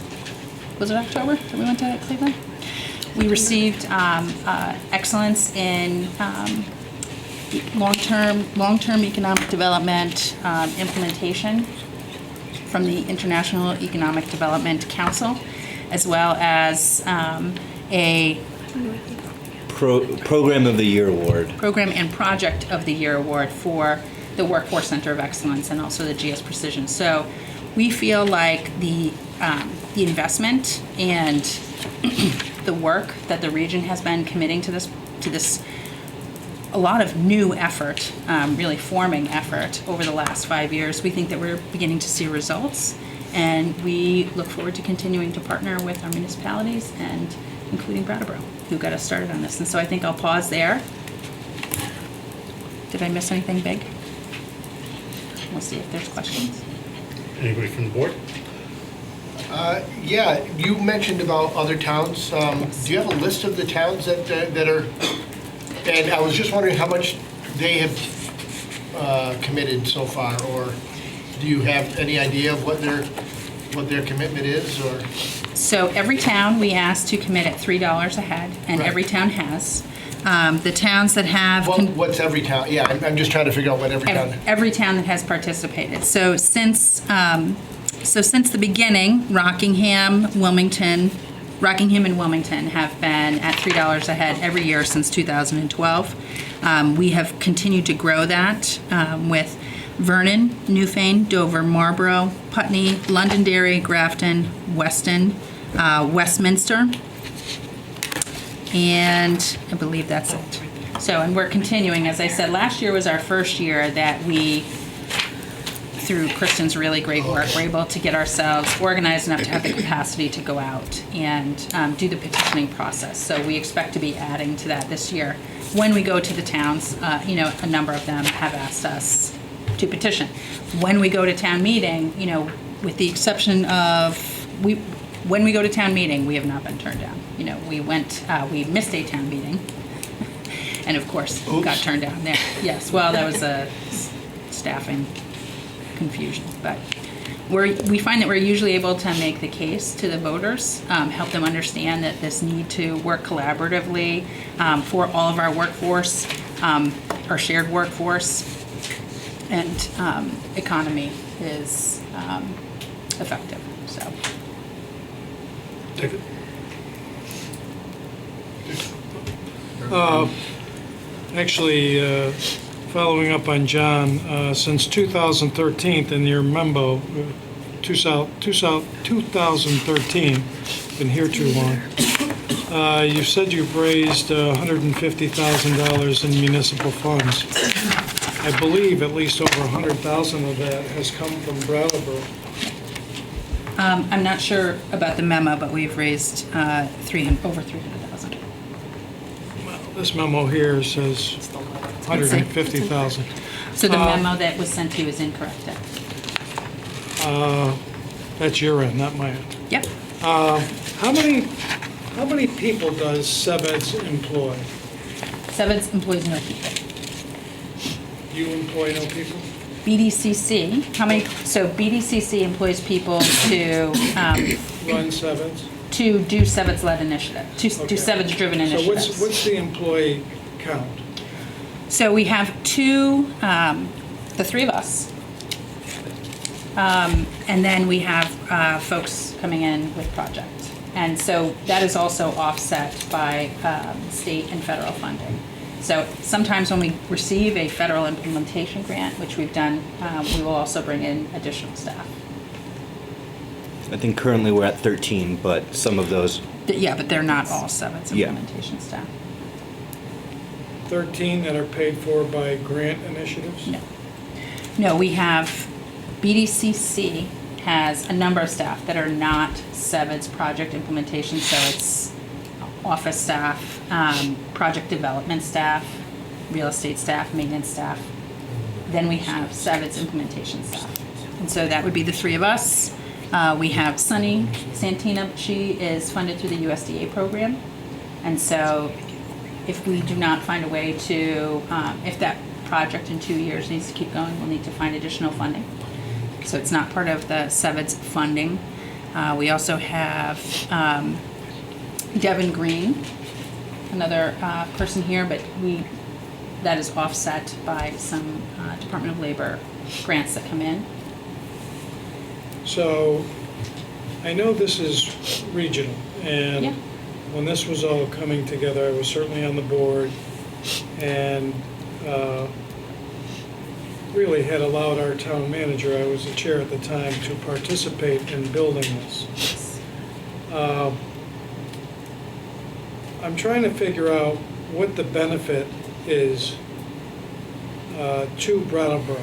was it October that we went to Cleveland? We received excellence in long-term economic development implementation from the International Economic Development Council, as well as a Program of the Year Award. Program and Project of the Year Award for the Workforce Center of Excellence and also the GS Precision. So we feel like the investment and the work that the region has been committing to this a lot of new effort, really forming effort over the last 5 years. We think that we're beginning to see results, and we look forward to continuing to partner with our municipalities and including Brattleboro, who got us started on this. And so I think I'll pause there. Did I miss anything big? We'll see if there's questions. Anybody from the board? Yeah, you mentioned about other towns. Do you have a list of the towns that are, and I was just wondering how much they have committed so far, or do you have any idea of what their commitment is, or? So every town we asked to commit at $3 a head, and every town has. The towns that have... What's every town? Yeah, I'm just trying to figure out what every town... Every town that has participated. So since the beginning, Rockingham and Wilmington have been at $3 a head every year since 2012. We have continued to grow that with Vernon, Newfane, Dover, Marlborough, Putney, Londonderry, Grafton, Weston, Westminster, and I believe that's it. So, and we're continuing, as I said, last year was our first year that we, through Kristen's really great work, were able to get ourselves organized enough to have the capacity to go out and do the petitioning process. So we expect to be adding to that this year. When we go to the towns, a number of them have asked us to petition. When we go to town meeting, with the exception of, when we go to town meeting, we have not been turned down. We missed a town meeting, and of course, got turned down there. Yes, well, that was a staffing confusion, but we find that we're usually able to make the case to the voters, help them understand that this need to work collaboratively for all of our workforce, our shared workforce, and economy is effective. So. David? Actually, following up on John, since 2013, in your memo, 2013, been here too long, you said you've raised $150,000 in municipal funds. I believe at least over 100,000 of that has come from Brattleboro. I'm not sure about the memo, but we've raised over 300,000. Well, this memo here says 150,000. So the memo that was sent to you is incorrect then? That's your end, not my end. Yep. How many people does SeVEDS employ? SeVEDS employs no people. You employ no people? BDCC, so BDCC employs people to Run SeVEDS? to do SeVEDS-led initiative, do SeVEDS-driven initiatives. So what's the employee count? So we have the three of us. And then we have folks coming in with projects. And so that is also offset by state and federal funding. So sometimes when we receive a federal implementation grant, which we've done, we will also bring in additional staff. I think currently we're at 13, but some of those. Yeah, but they're not all SeVEDS implementation staff. 13 that are paid for by grant initiatives? No, we have, BDCC has a number of staff that are not SeVEDS project implementation, so it's office staff, project development staff, real estate staff, maintenance staff. Then we have SeVEDS implementation staff. And so that would be the three of us. We have Sunny Santina, she is funded through the USDA program. And so if we do not find a way to, if that project in 2 years needs to keep going, we'll need to find additional funding. So it's not part of the SeVEDS funding. We also have Devin Green, another person here, but that is offset by some Department of Labor grants that come in. So I know this is regional, and when this was all coming together, I was certainly on the board and really had allowed our town manager, I was the chair at the time, to participate in building this. I'm trying to figure out what the benefit is to Brattleboro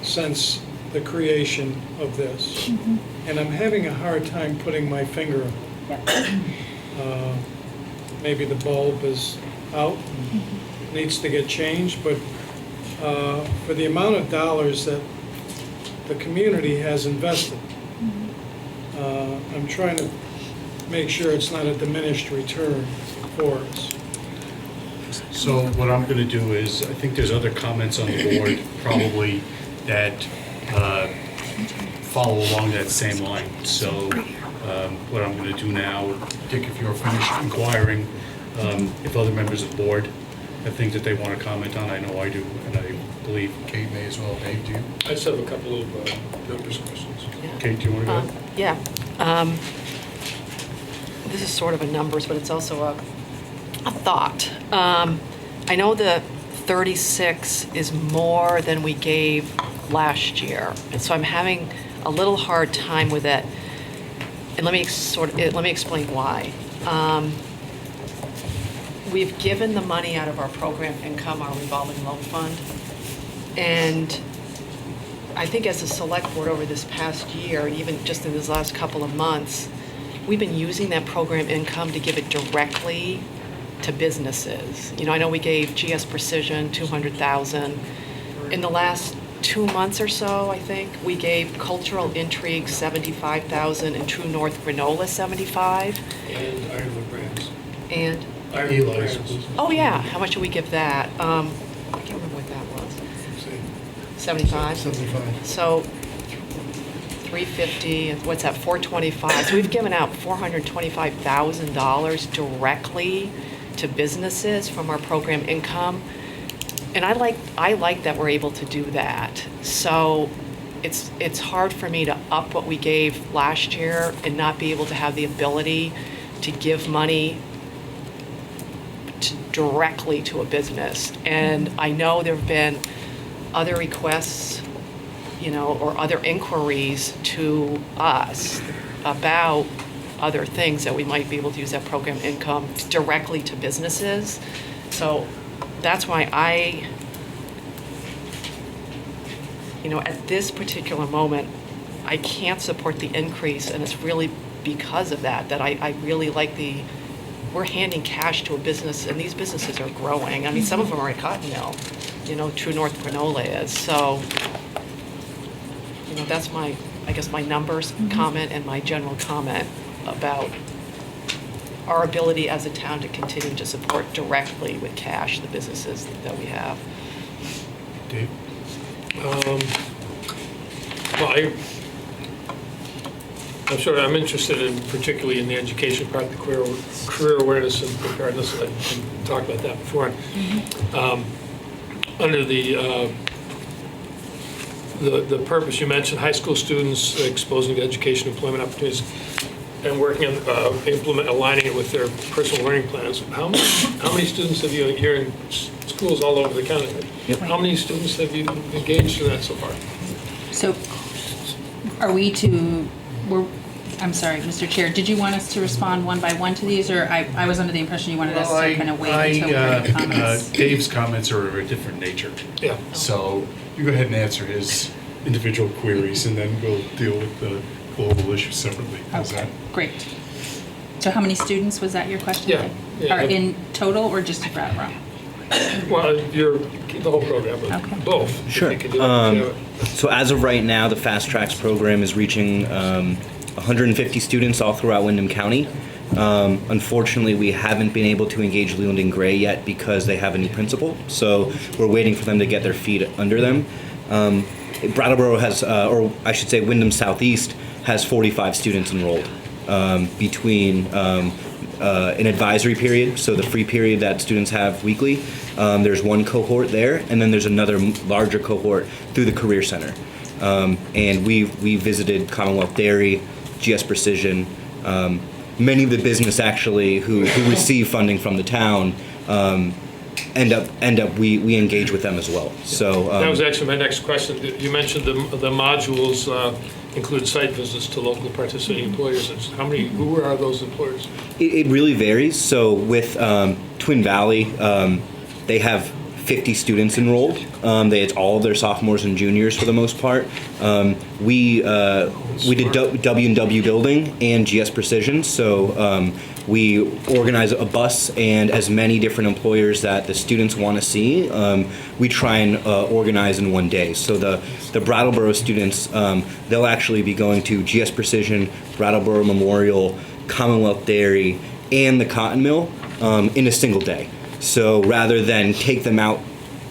since the creation of this. And I'm having a hard time putting my finger on it. Maybe the bulb is out and needs to get changed, but for the amount of dollars that the community has invested, I'm trying to make sure it's not a diminished return for us. So what I'm going to do is, I think there's other comments on the board probably that follow along that same line. So what I'm going to do now, Dick, if you're finished inquiring, if other members of the board have things that they want to comment on, I know I do, and I believe Kate may as well. Dave, do you? I just have a couple of members' questions. Kate, do you want to go ahead? Yeah. This is sort of a numbers, but it's also a thought. I know the 36 is more than we gave last year, and so I'm having a little hard time with it. And let me explain why. We've given the money out of our program income, our revolving loan fund, and I think as a select board over this past year, even just in this last couple of months, we've been using that program income to give it directly to businesses. You know, I know we gave GS Precision $200,000. In the last 2 months or so, I think, we gave Cultural Intrigue $75,000 and True North Granola $75,000. And Ironwood Brands. And? Ironwood Brands. Oh, yeah, how much did we give that? I can't remember what that was. 75? 75. So 350, and what's that, 425. So we've given out $425,000 directly to businesses from our program income. And I like that we're able to do that. So it's hard for me to up what we gave last year and not be able to have the ability to give money directly to a business. And I know there have been other requests, you know, or other inquiries to us about other things that we might be able to use that program income directly to businesses. So that's why at this particular moment, I can't support the increase, and it's really because of that I really like we're handing cash to a business, and these businesses are growing. I mean, some of them are at Cotton Mill, True North Granola is. So, that's my numbers comment and my general comment about our ability as a town to continue to support directly with cash the businesses that we have. Dave? I'm interested in, particularly in the education part, the career awareness and preparedness. I talked about that before. Under the purpose you mentioned, high school students exposing to education, employment opportunities, and working on aligning it with their personal learning plans. How many students have you're in schools all over the county? Yep. How many students have you engaged in that so far? So I'm sorry, Mr. Chair, did you want us to respond one by one to these, or I was under the impression you wanted us to kind of wait until we heard the comments? Dave's comments are of a different nature. Yeah. So you go ahead and answer his individual queries, and then we'll deal with the global issues separately. How's that? Great. So how many students, was that your question? Yeah. Are in total or just at Brattleboro? Well, the whole program, but both. Sure. So as of right now, the Fast Tracks program is reaching 150 students all throughout Windham County. Unfortunately, we haven't been able to engage Leland and Gray yet because they have a new principal. So we're waiting for them to get their feet under them. Brattleboro has, or I should say Windham Southeast, has 45 students enrolled between an advisory period, so the free period that students have weekly. There's one cohort there, and then there's another larger cohort through the Career Center. And we visited Commonwealth Dairy, GS Precision, many of the business actually who receive funding from the town end up we engage with them as well. So that was actually my next question. You mentioned the modules include site visits to local participating employers. Who are those employers? It really varies. So with Twin Valley, they have 50 students enrolled. It's all of their sophomores and juniors for the most part. We did W&W Building and GS Precision, so we organize a bus and as many different employers that the students want to see, we try and organize in one day. So the Brattleboro students, they'll actually be going to GS Precision, Brattleboro Memorial, Commonwealth Dairy, and the Cotton Mill in a single day. So rather than take them out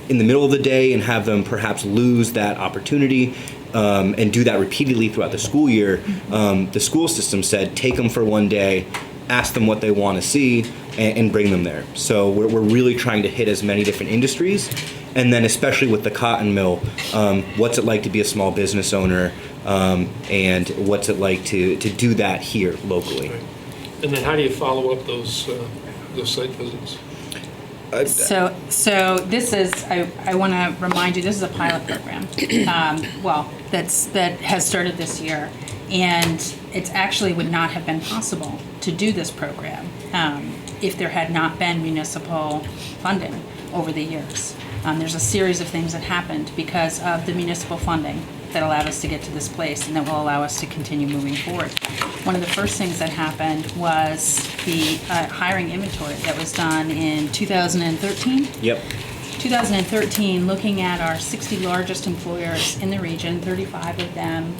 in the middle of the day and have them perhaps lose that opportunity and do that repeatedly throughout the school year, the school system said take them for one day, ask them what they want to see, and bring them there. So we're really trying to hit as many different industries. And then especially with the Cotton Mill, what's it like to be a small business owner, and what's it like to do that here locally. And then how do you follow up those site visits? So this is, I want to remind you, this is a pilot program, that has started this year. And it actually would not have been possible to do this program if there had not been municipal funding over the years. There's a series of things that happened because of the municipal funding that allowed us to get to this place and that will allow us to continue moving forward. One of the first things that happened was the hiring inventory that was done in 2013. Yep. 2013, looking at our 60 largest employers in the region, 35 of them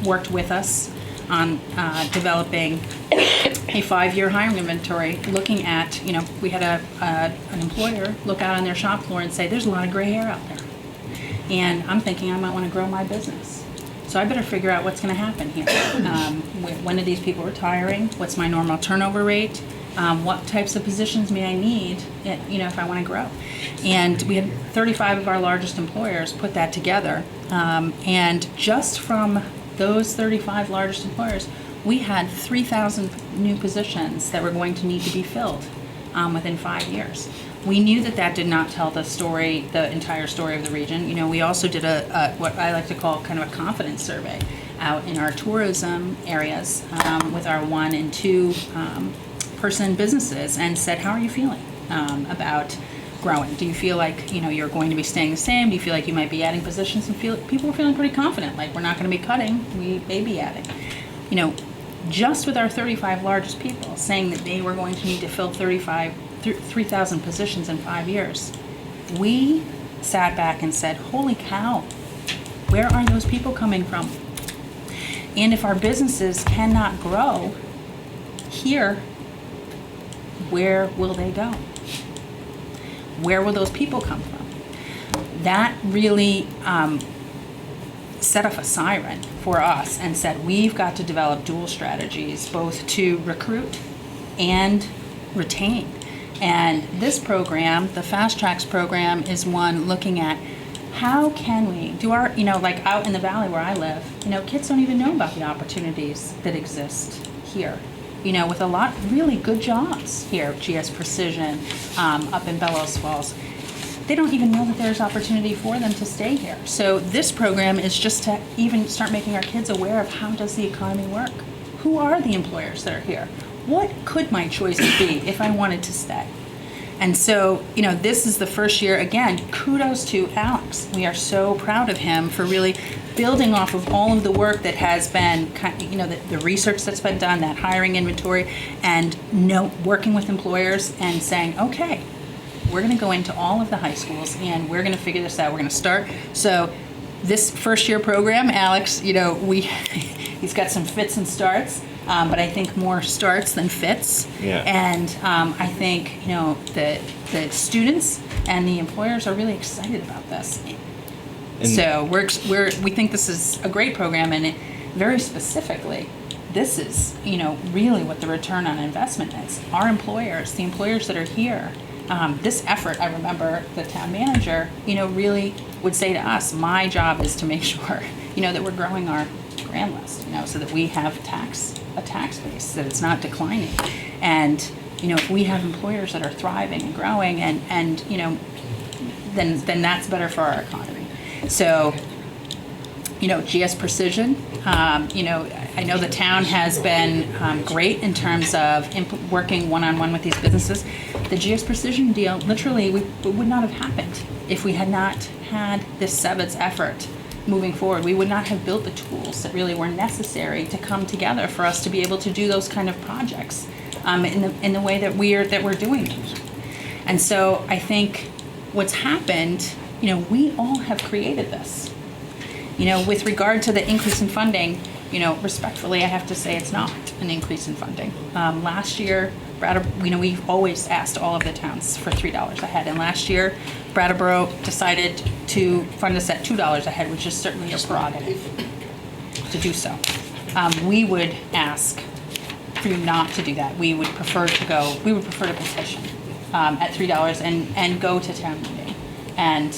worked with us on developing a 5-year hiring inventory, looking at, we had an employer look out on their shop floor and say, there's a lot of gray hair out there. And I'm thinking I might want to grow my business. So I better figure out what's going to happen here. When are these people retiring? What's my normal turnover rate? What types of positions may I need, if I want to grow? And we had 35 of our largest employers put that together. And just from those 35 largest employers, we had 3,000 new positions that were going to need to be filled within 5 years. We knew that did not tell the story, the entire story of the region. We also did what I like to call kind of a confidence survey out in our tourism areas with our 1 and 2 person businesses and said, how are you feeling about growing? Do you feel like you're going to be staying the same? Do you feel like you might be adding positions? And people are feeling pretty confident, like we're not going to be cutting, we may be adding. Just with our 35 largest people saying that they were going to need to fill 3,000 positions in 5 years, we sat back and said, holy cow, where are those people coming from? And if our businesses cannot grow here, where will they go? Where will those people come from? That really set off a siren for us and said, we've got to develop dual strategies, both to recruit and retain. And this program, the Fast Tracks program, is one looking at how can we do our, like out in the valley where I live, kids don't even know about the opportunities that exist here. With a lot really good jobs here, GS Precision, up in Bellows Falls. They don't even know that there's opportunity for them to stay here. So this program is just to even start making our kids aware of how does the economy work? Who are the employers that are here? What could my choices be if I wanted to stay? And so, this is the first year, again, kudos to Alex. We are so proud of him for really building off of all of the work that has been, the research that's been done, that hiring inventory, and working with employers and saying, okay, we're going to go into all of the high schools and we're going to figure this out. We're going to start. So this first year program, Alex, he's got some fits and starts. But I think more starts than fits. Yeah. And I think the students and the employers are really excited about this. And so we think this is a great program, and very specifically, this is really what the return on investment is. Our employers, the employers that are here, this effort. I remember the town manager, really would say to us, my job is to make sure that we're growing our grand list, so that we have a tax base, that it's not declining. And, if we have employers that are thriving and growing and then that's better for our economy. So, GS Precision, I know the town has been great in terms of working one-on-one with these businesses. The GS Precision deal, literally, it would not have happened if we had not had this SeVEDS effort moving forward. We would not have built the tools that really were necessary to come together for us to be able to do those kind of projects in the way that we're doing them. And so I think what's happened, we all have created this. With regard to the increase in funding, respectfully, I have to say it's not an increase in funding. Last year, we've always asked all of the towns for $3 a head, and last year, Brattleboro decided to fund us at $2 a head, which is certainly a prerogative to do so. We would ask for you not to do that. We would prefer to petition at $3 and go to town meeting and,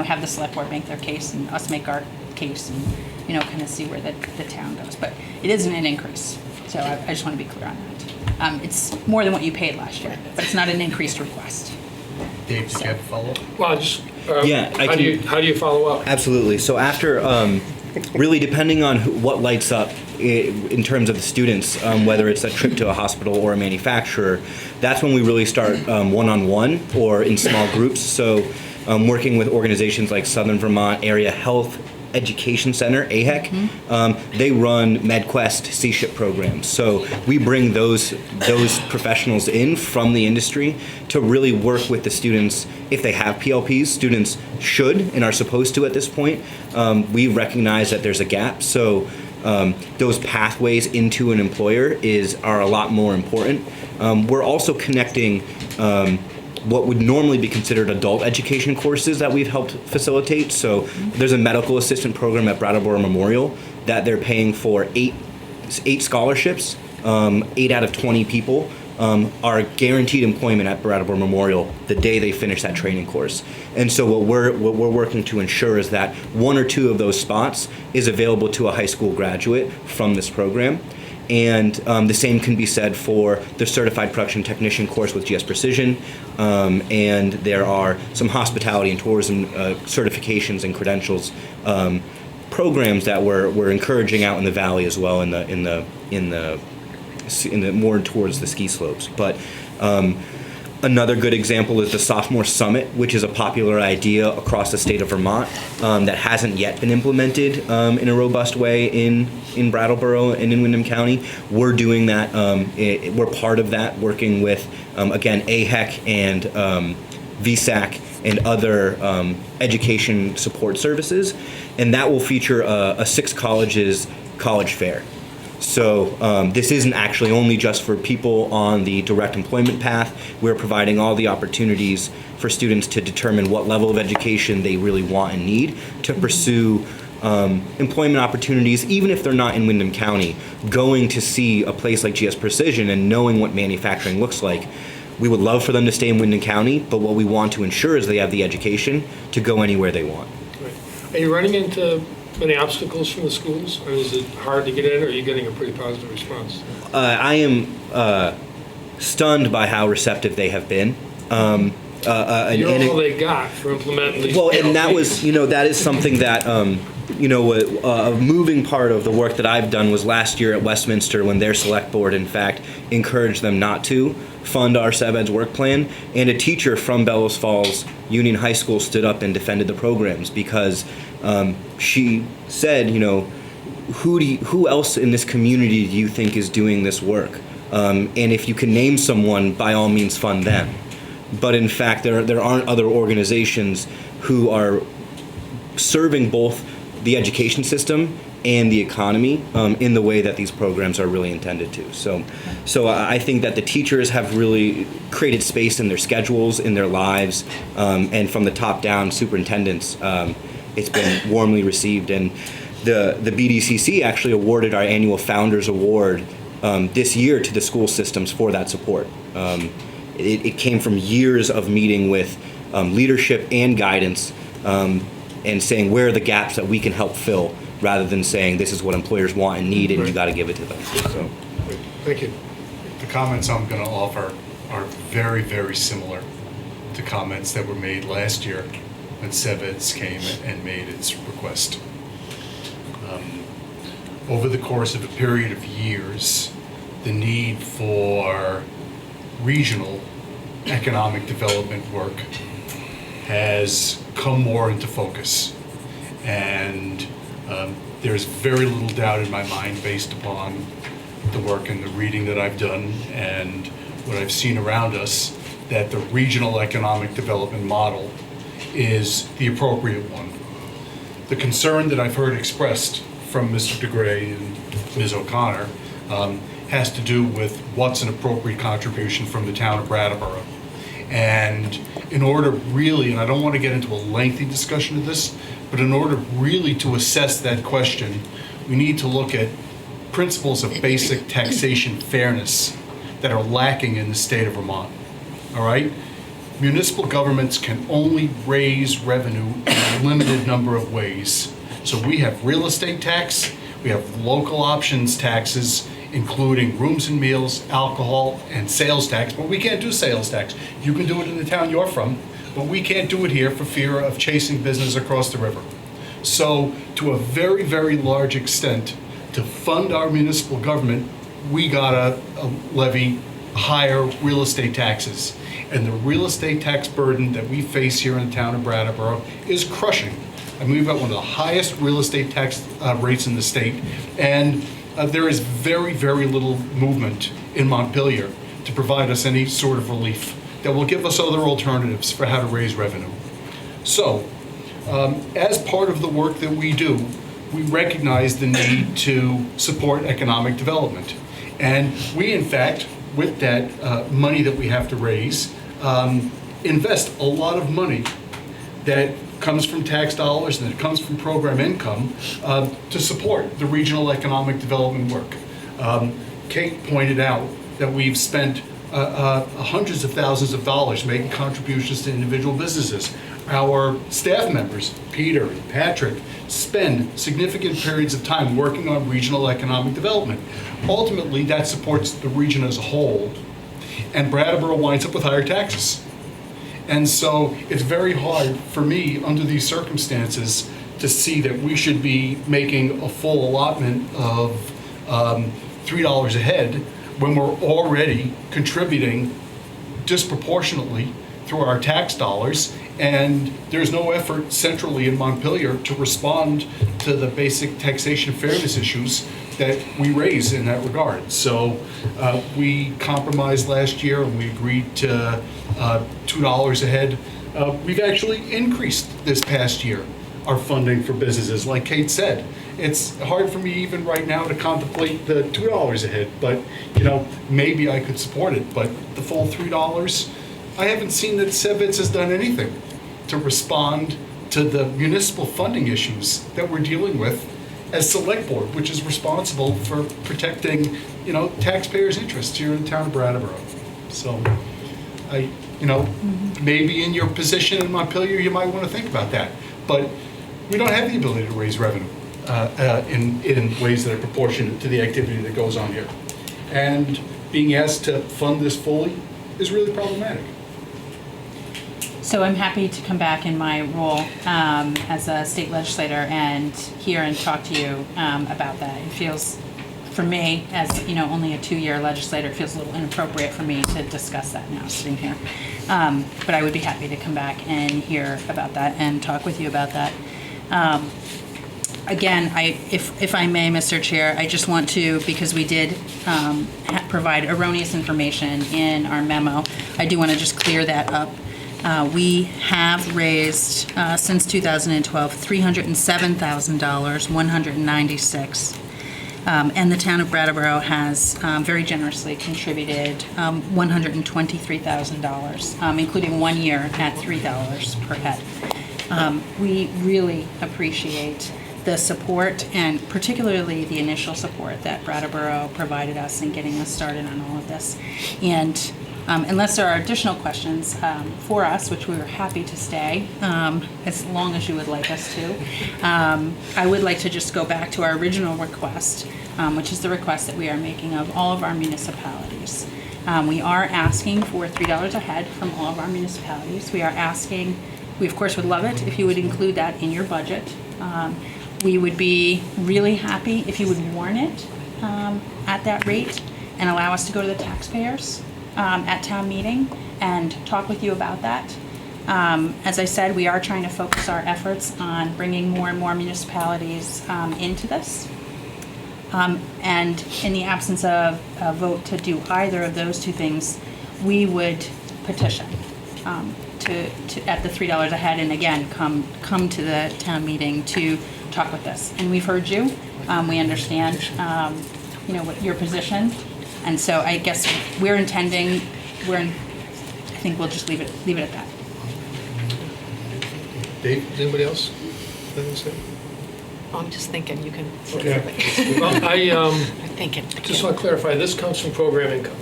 have the select board make their case and us make our case and, kind of see where the town goes. But it isn't an increase. So I just want to be clear on that. It's more than what you paid last year, but it's not an increased request. Dave, did you have a follow-up? Well, just, I how do you follow up? Absolutely. So after, really depending on what lights up in terms of the students, whether it's a trip to a hospital or a manufacturer, that's when we really start one-on-one or in small groups. So working with organizations like Southern Vermont Area Health Education Center, AHEC, they run MedQuest C-SHIP programs. So we bring those professionals in from the industry to really work with the students. If they have PLPs, students should and are supposed to at this point. We recognize that there's a gap. So those pathways into an employer are a lot more important. We're also connecting what would normally be considered adult education courses that we've helped facilitate. So there's a medical assistant program at Brattleboro Memorial that they're paying for eight scholarships. 8 out of 20 people are guaranteed employment at Brattleboro Memorial the day they finish that training course. And so what we're working to ensure is that 1 or 2 of those spots is available to a high school graduate from this program. And the same can be said for the Certified Production Technician course with GS Precision. And there are some hospitality and tourism certifications and credentials programs that we're encouraging out in the valley as well, in the more towards the ski slopes. But another good example is the Sophomore Summit, which is a popular idea across the state of Vermont that hasn't yet been implemented in a robust way in Brattleboro and in Windham County. We're doing that. We're part of that, working with, again, AHEC and VSAC and other education support services. And that will feature a 6 colleges college fair. So this isn't actually only just for people on the direct employment path. We're providing all the opportunities for students to determine what level of education they really want and need to pursue employment opportunities, even if they're not in Windham County. Going to see a place like GS Precision and knowing what manufacturing looks like, we would love for them to stay in Windham County, but what we want to ensure is they have the education to go anywhere they want. Are you running into many obstacles from the schools, or is it hard to get in, or are you getting a pretty positive response? I am stunned by how receptive they have been. You're all they got for implementing these. Well, and that was, that is something that, a moving part of the work that I've done was last year at Westminster when their select board, in fact, encouraged them not to fund our SeVEDS work plan. And a teacher from Bellows Falls Union High School stood up and defended the programs because she said, who else in this community do you think is doing this work? And if you can name someone, by all means fund them. But in fact, there aren't other organizations who are serving both the education system and the economy in the way that these programs are really intended to. So I think that the teachers have really created space in their schedules, in their lives, and from the top down, superintendents, it's been warmly received. And the BDCC actually awarded our annual Founders Award this year to the school systems for that support. It came from years of meeting with leadership and guidance and saying where are the gaps that we can help fill, rather than saying this is what employers want and need and you got to give it to them. So, thank you. The comments I'm going to offer are very, very similar to comments that were made last year when SeVEDS came and made its request. Over the course of a period of years, the need for regional economic development work has come more into focus. And there's very little doubt in my mind, based upon the work and the reading that I've done and what I've seen around us, that the regional economic development model is the appropriate one. The concern that I've heard expressed from Mr. DeGray and Ms. O'Connor has to do with what's an appropriate contribution from the town of Brattleboro. And in order really, and I don't want to get into a lengthy discussion of this, but in order really to assess that question, we need to look at principles of basic taxation fairness that are lacking in the state of Vermont. All right? Municipal governments can only raise revenue in a limited number of ways. So we have real estate tax, we have local options taxes, including rooms and meals, alcohol, and sales tax, but we can't do sales tax. You can do it in the town you're from, but we can't do it here for fear of chasing business across the river. So to a very, very large extent, to fund our municipal government, we gotta levy higher real estate taxes. And the real estate tax burden that we face here in the town of Brattleboro is crushing. I mean, we've got one of the highest real estate tax rates in the state, and there is very, very little movement in Montpelier to provide us any sort of relief that will give us other alternatives for how to raise revenue. So, as part of the work that we do, we recognize the need to support economic development. And we, in fact, with that money that we have to raise, invest a lot of money that comes from tax dollars and that comes from program income to support the regional economic development work. Kate pointed out that we've spent hundreds of thousands of dollars making contributions to individual businesses. Our staff members, Peter and Patrick, spend significant periods of time working on regional economic development. Ultimately, that supports the region as a whole, and Brattleboro winds up with higher taxes. And so it's very hard for me, under these circumstances, to see that we should be making a full allotment of $3 a head when we're already contributing disproportionately through our tax dollars, and there's no effort centrally in Montpelier to respond to the basic taxation fairness issues that we raise in that regard. So we compromised last year and we agreed to $2 a head. We've actually increased this past year our funding for businesses. Like Kate said, it's hard for me even right now to contemplate the $2 a head, but maybe I could support it. But the full $3, I haven't seen that SeVEDS has done anything to respond to the municipal funding issues that we're dealing with as Select Board, which is responsible for protecting, taxpayers' interests here in the town of Brattleboro. So, maybe in your position in Montpelier, you might want to think about that. But we don't have the ability to raise revenue in ways that are proportionate to the activity that goes on here. And being asked to fund this fully is really problematic. So I'm happy to come back in my role as a state legislator and hear and talk to you about that. It feels, for me, as only a 2-year legislator, it feels a little inappropriate for me to discuss that now, sitting here. But I would be happy to come back and hear about that and talk with you about that. Again, if I may, Mr. Chair, I just want to, because we did provide erroneous information in our memo, I do want to just clear that up. We have raised, since 2012, $307,000, $196. And the town of Brattleboro has very generously contributed $123,000, including 1 year at $3 per head. We really appreciate the support, and particularly the initial support that Brattleboro provided us in getting us started on all of this. And unless there are additional questions for us, which we were happy to stay, as long as you would like us to, I would like to just go back to our original request, which is the request that we are making of all of our municipalities. We are asking for $3 a head from all of our municipalities. We are asking, we of course would love it if you would include that in your budget. We would be really happy if you would warn it at that rate and allow us to go to the taxpayers at town meeting and talk with you about that. As I said, we are trying to focus our efforts on bringing more and more municipalities into this. And in the absence of a vote to do either of those two things, we would petition at the $3 a head, and again, come to the town meeting to talk with us. And we've heard you. We understand, what your position. And so I guess I think we'll just leave it at that. Dave, anybody else? I'm just thinking you can. Okay. Well, I'm thinking. Just want to clarify, this comes from program income,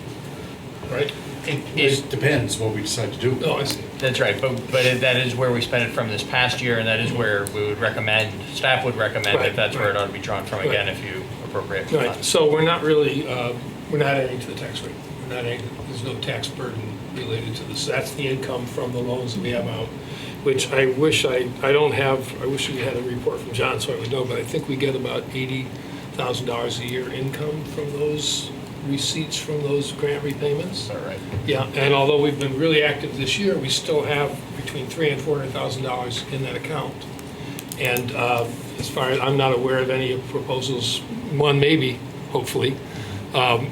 right? It depends what we decide to do. Oh, I see. That's right, but that is where we spent it from this past year, and that is where we would recommend, staff would recommend that that's where it ought to be drawn from again if you appropriate. Right, so we're not really, we're not adding to the tax rate. There's no tax burden related to this. That's the income from the loans that we have out, which I wish we had a report from John so I would know, but I think we get about $400,000 a year income from those receipts from those grant repayments. All right. Yeah, and although we've been really active this year, we still have between $300,000 and $400,000 in that account. And as far as, I'm not aware of any proposals, one maybe, hopefully,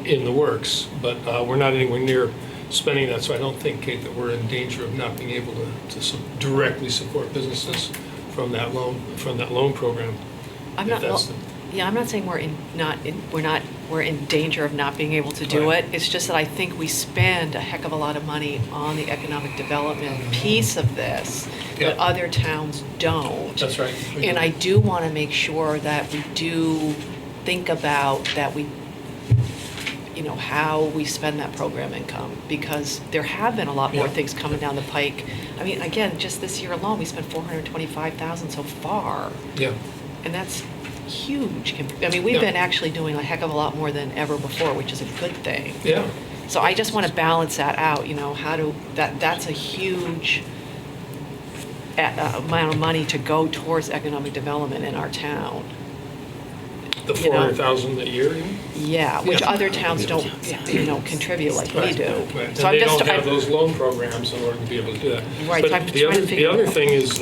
in the works, but we're not anywhere near spending that, so I don't think, Kate, that we're in danger of not being able to directly support businesses from that loan program. I'm not, I'm not saying we're in danger of not being able to do it. It's just that I think we spend a heck of a lot of money on the economic development piece of this that other towns don't. That's right. And I do want to make sure that we do think about that we, how we spend that program income, because there have been a lot more things coming down the pike. I mean, again, just this year alone, we spent $425,000 so far. Yeah. And that's huge. I mean, we've been actually doing a heck of a lot more than ever before, which is a good thing. Yeah. So I just want to balance that out, that's a huge amount of money to go towards economic development in our town. The $400,000 a year? Yeah, which other towns don't, contribute like we do. Right. So and they don't have those loan programs in order to be able to do that. Right. But the other thing is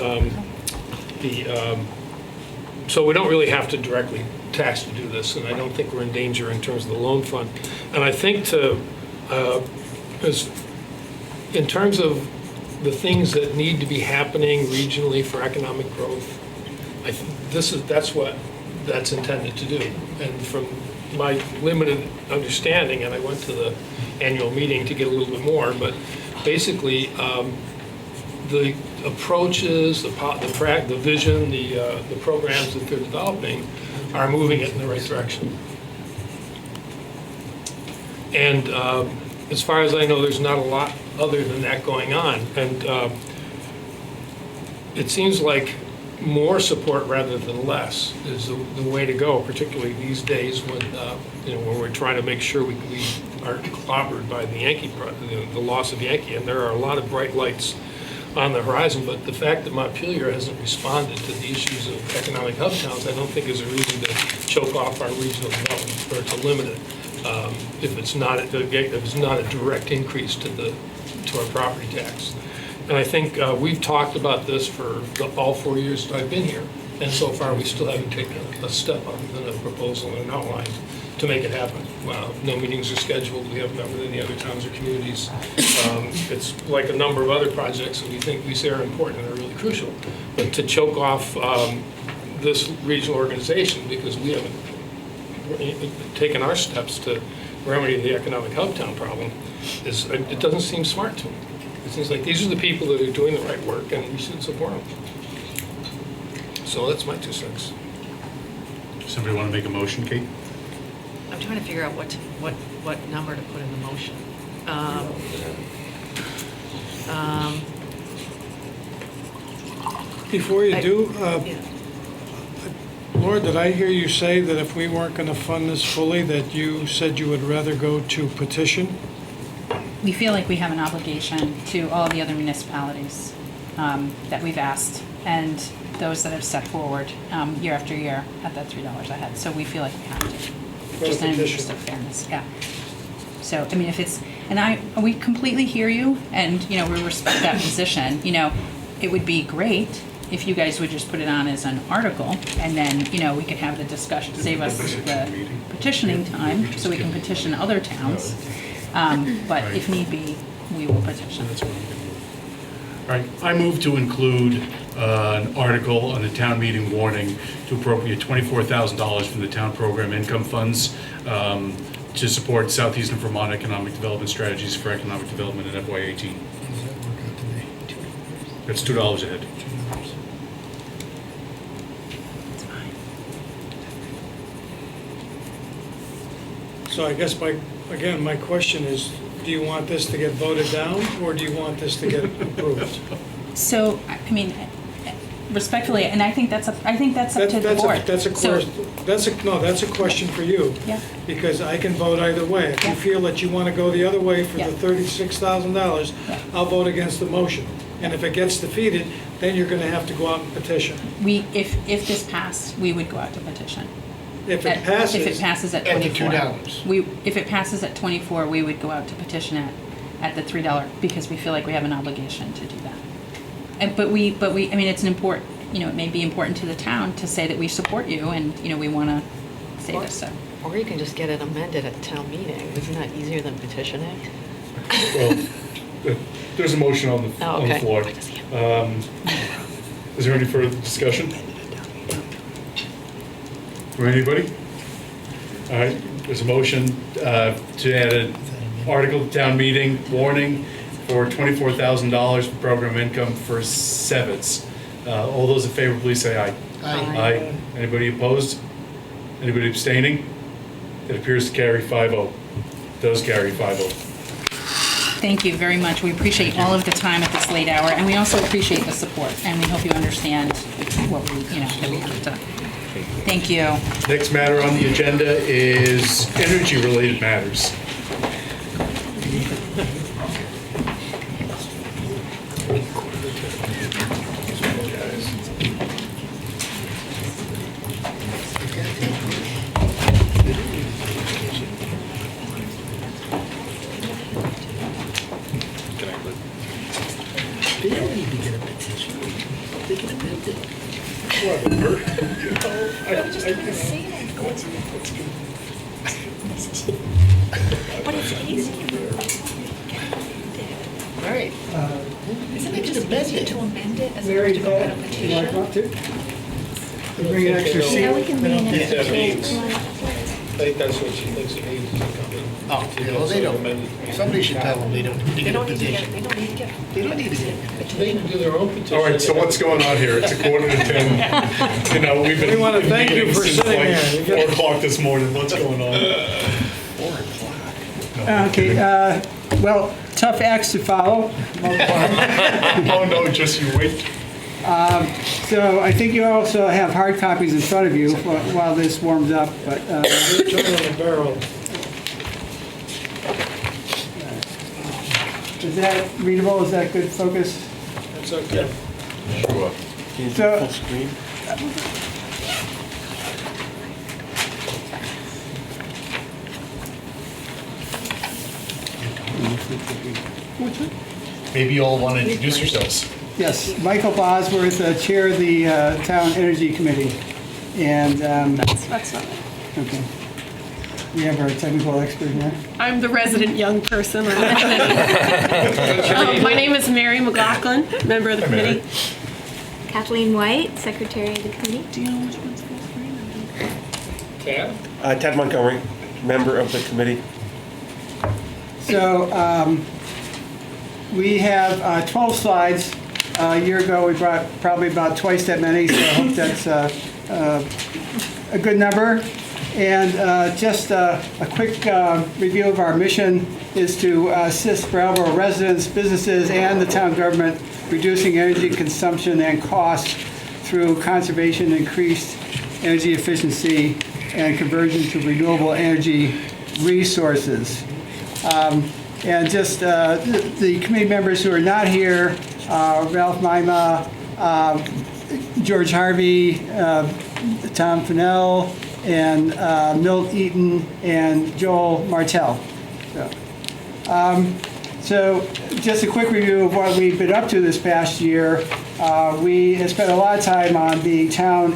so we don't really have to directly tax to do this, and I don't think we're in danger in terms of the loan fund. And I think in terms of the things that need to be happening regionally for economic growth, I think that's what that's intended to do. And from my limited understanding, and I went to the annual meeting to get a little bit more, but basically the approaches, the vision, the programs that they're developing are moving it in the right direction. And as far as I know, there's not a lot other than that going on. And it seems like more support rather than less is the way to go, particularly these days when when we're trying to make sure we aren't clobbered by the loss of Yankee. And there are a lot of bright lights on the horizon, but the fact that Montpelier hasn't responded to the issues of economic hub towns, I don't think is a reason to choke off our regional development or to limit it if it's not a direct increase to our property tax. And I think we've talked about this for all 4 years that I've been here, and so far we still haven't taken a step other than a proposal and an outline to make it happen. No meetings are scheduled. We haven't met with any other towns or communities. It's like a number of other projects that we say are important and are really crucial. But to choke off this regional organization because we haven't taken our steps to remedy the economic hub town problem, it doesn't seem smart to me. It seems like these are the people that are doing the right work and we should support them. So that's my 2 cents. Somebody want to make a motion, Kate? I'm trying to figure out what number to put in the motion. Before you do, Laura, did I hear you say that if we weren't going to fund this fully, that you said you would rather go to petition? We feel like we have an obligation to all the other municipalities that we've asked, and those that have stepped forward year after year at that $3 a head. So we feel like we have to, just in the interest of fairness. Yeah. So I mean, if it's, and we completely hear you, and we respect that position. It would be great if you guys would just put it on as an article, and then we could have the discussion, save us the petitioning time, so we can petition other towns. But if need be, we will petition. All right, I move to include an article on the town meeting warning to appropriate $24,000 from the town program income funds to support Southeastern Vermont economic development strategies for economic development in FY18. That's $2 a head. So I guess my question is, do you want this to get voted down, or do you want this to get approved? So, I mean, respectfully, and I think that's up to the board. That's a question for you. Yeah. Because I can vote either way. If you feel that you want to go the other way for the $36,000, I'll vote against the motion. And if it gets defeated, then you're going to have to go out and petition. If this passed, we would go out to petition. If it passes. If it passes at At the 24. $2. If it passes at 24, we would go out to petition it at the $3 because we feel like we have an obligation to do that. But we, I mean, it's an important, it may be important to the town to say that we support you and, we want to say this, so. Or you can just get it amended at town meeting. Isn't that easier than petitioning? Well, there's a motion on the Oh, okay. floor. Is there any further discussion? From anybody? All right, there's a motion to add an article to town meeting warning for $24,000 for program income for SeVEDS. All those in favor, please say aye. Aye. Anybody opposed? Anybody abstaining? It appears to carry 5-0. Does carry 5-0. Thank you very much. We appreciate all of the time at this late hour, and we also appreciate the support, and we hope you understand what we, that we have to. Thank you. Next matter on the agenda is energy-related matters. They don't need to get a petition. They can amend it. But it's easier. All right. Isn't it just easier to amend it as Mary, opposed to go out of would you petition? like one too? Bring an extra seat. I think that's what she thinks it means. Oh, yeah, well, they don't. Somebody should tell them they don't need to get a petition. They don't need to get. They don't need to get. They can do their own petition. All right, so what's going on here? It's 9:45. We've been We wanna thank you meeting for since sitting like there. 4 o'clock this morning. What's going on? 4 o'clock. Okay, well, tough acts to follow. Oh, no, just you wait. So I think you also have hard copies in front of you while this warms up, but. Turn on the barrel. Is that readable? Is that good focus? That's okay. Sure. So- Full screen. Maybe you all want to introduce yourselves. Yes, Michael Bosworth, Chair of the Town Energy Committee. And, That's not it. okay. We have our technical expert here. I'm the resident young person on the committee. My name is Mary McLaughlin, member of the Hi, Mary. committee. Kathleen White, Secretary of the Committee. Do you know which one's full screen? Ted? Ted Montgomery, member of the committee. So we have 12 slides. A year ago, we brought probably about twice that many, so I hope that's a good number. And just a quick review of our mission is to assist Brattleboro residents, businesses, and the town government reducing energy consumption and costs through conservation, increased energy efficiency, and conversion to renewable energy resources. And just the committee members who are not here, Ralph Maima, George Harvey, Tom Fennell, and Milt Eaton, and Joel Martell. So just a quick review of what we've been up to this past year. We have spent a lot of time on the town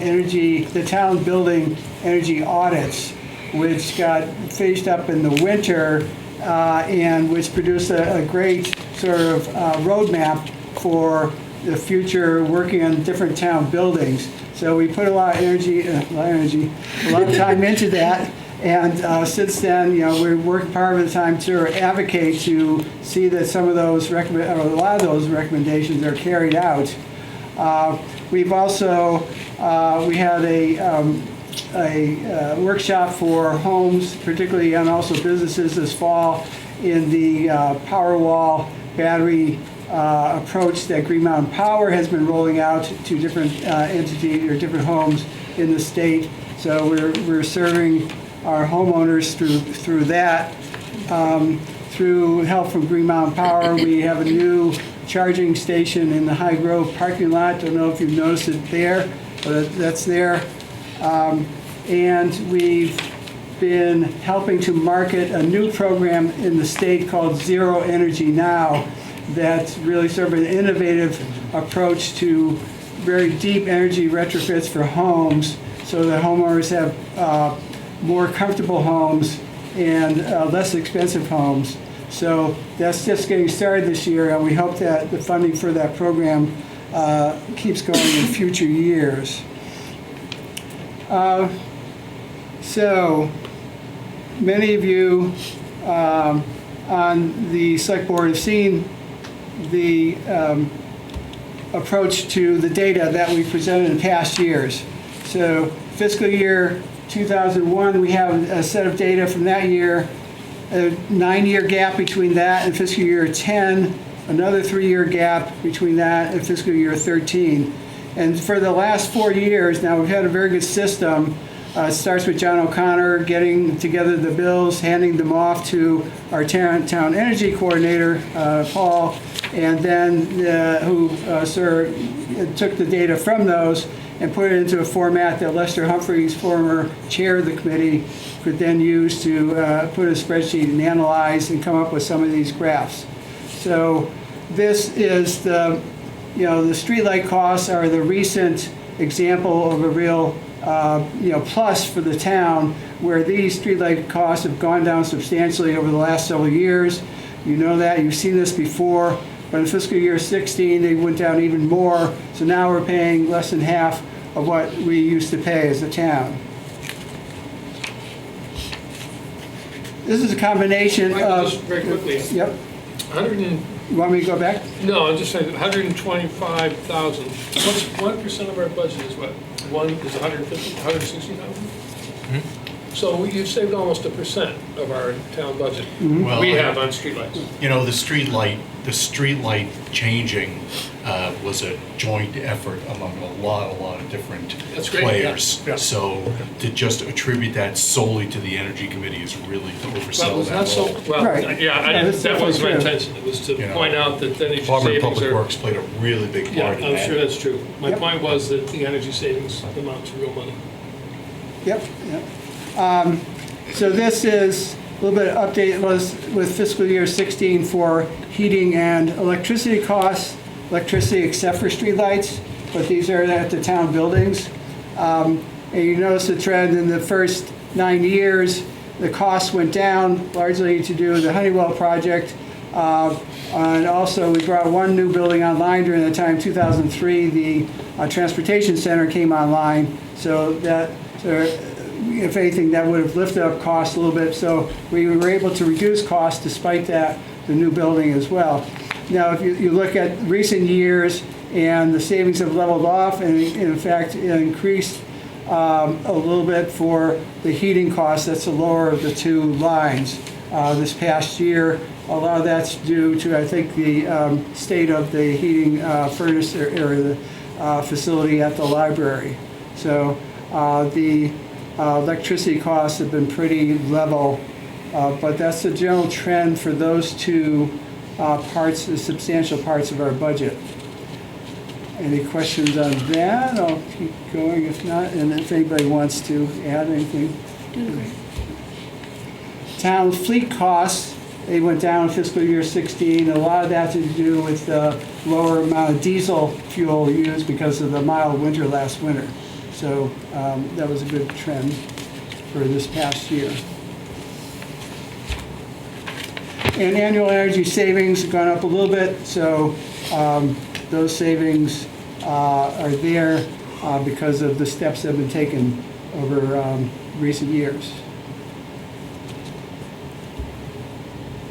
building energy audits, which got finished up in the winter and which produced a great sort of roadmap for the future working on different town buildings. So we put a lot of time into that. And since then, we're working part of the time to advocate to see that some of those a lot of those recommendations are carried out. We've also we had a workshop for homes, particularly and also businesses this fall in the Powerwall battery approach that Green Mountain Power has been rolling out to different entities or different homes in the state. So we're serving our homeowners through that. Through help from Green Mountain Power, we have a new charging station in the High Grove parking lot. Don't know if you've noticed it there, but that's there. and we've been helping to market a new program in the state called Zero Energy Now that's really sort of an innovative approach to very deep energy retrofits for homes so that homeowners have more comfortable homes and less expensive homes. So that's just getting started this year, and we hope that the funding for that program keeps going in future years. So many of you on the select board have seen the approach to the data that we presented in past years. So fiscal year 2001, we have a set of data from that year, a 9-year gap between that and fiscal year 10, another 3-year gap between that and fiscal year 13. And for the last 4 years, now we've had a very good system. It starts with John O'Connor getting together the bills, handing them off to our town energy coordinator, Paul, and then who took the data from those and put it into a format that Lester Humphreys, former chair of the committee, could then use to put a spreadsheet and analyze and come up with some of these graphs. So this is the streetlight costs are the recent example of a real plus for the town, where these streetlight costs have gone down substantially over the last several years. You know that, you've seen this before, but in fiscal year 16 they went down even more, so now we're paying less than half of what we used to pay as a town. This is a combination of... Just very quickly. Yep. You want me to go back? No, I'm just saying 125,000. What's 1% of our budget is what? One is 150, 160,000? So you've saved almost 1% of our town budget. Well, We have on streetlights. You know, the streetlight changing was a joint effort among a lot of different That's great. players. Yeah. So to just attribute that solely to the Energy Committee is really to oversell Well, that. not so, well, Right. yeah, that's that was my definitely intention. It was to You know, point out that energy Department of savings Public are... Works played a really big Yeah, part in I'm that. sure that's true. My Yep. point was that the energy savings amount to real money. Yep. So this is a little bit of update was with fiscal year 16 for heating and electricity costs, electricity except for streetlights, but these are at the town buildings. And you notice the trend in the first 9 years, the costs went down largely to do with the Honeywell project. And also we brought one new building online during the time, 2003, the transportation center came online. So that, if anything, that would have lifted up costs a little bit. So we were able to reduce costs despite that, the new building as well. Now, if you look at recent years, and the savings have leveled off and in fact increased a little bit for the heating costs. That's the lower of the two lines this past year. A lot of that's due to, I think, the state of the heating furnace or the facility at the library. So the electricity costs have been pretty level, but that's the general trend for those two parts, the substantial parts of our budget. Any questions on that? I'll keep going if not, and if anybody wants to add anything. Town fleet costs, they went down in fiscal year 16. A lot of that to do with the lower amount of diesel fuel used because of the mild winter last winter. So that was a good trend for this past year. And annual energy savings have gone up a little bit, so those savings are there because of the steps that have been taken over recent years.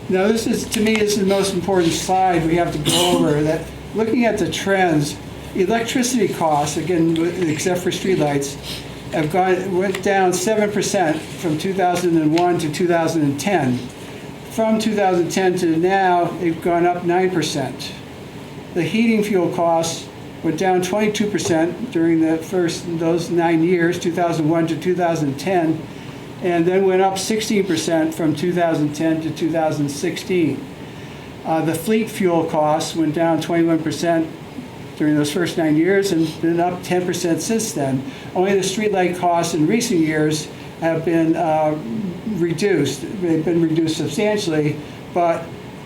Now this is, to me, this is the most important slide we have to go over, that looking at the trends, electricity costs, again, except for streetlights, went down 7% from 2001 to 2010. From 2010 to now, they've gone up 9%. The heating fuel costs went down 22% during those 9 years, 2001 to 2010, and then went up 16% from 2010 to 2016. The fleet fuel costs went down 21% during those first 9 years and been up 10% since then. Only the streetlight costs in recent years have been reduced. They've been reduced substantially, but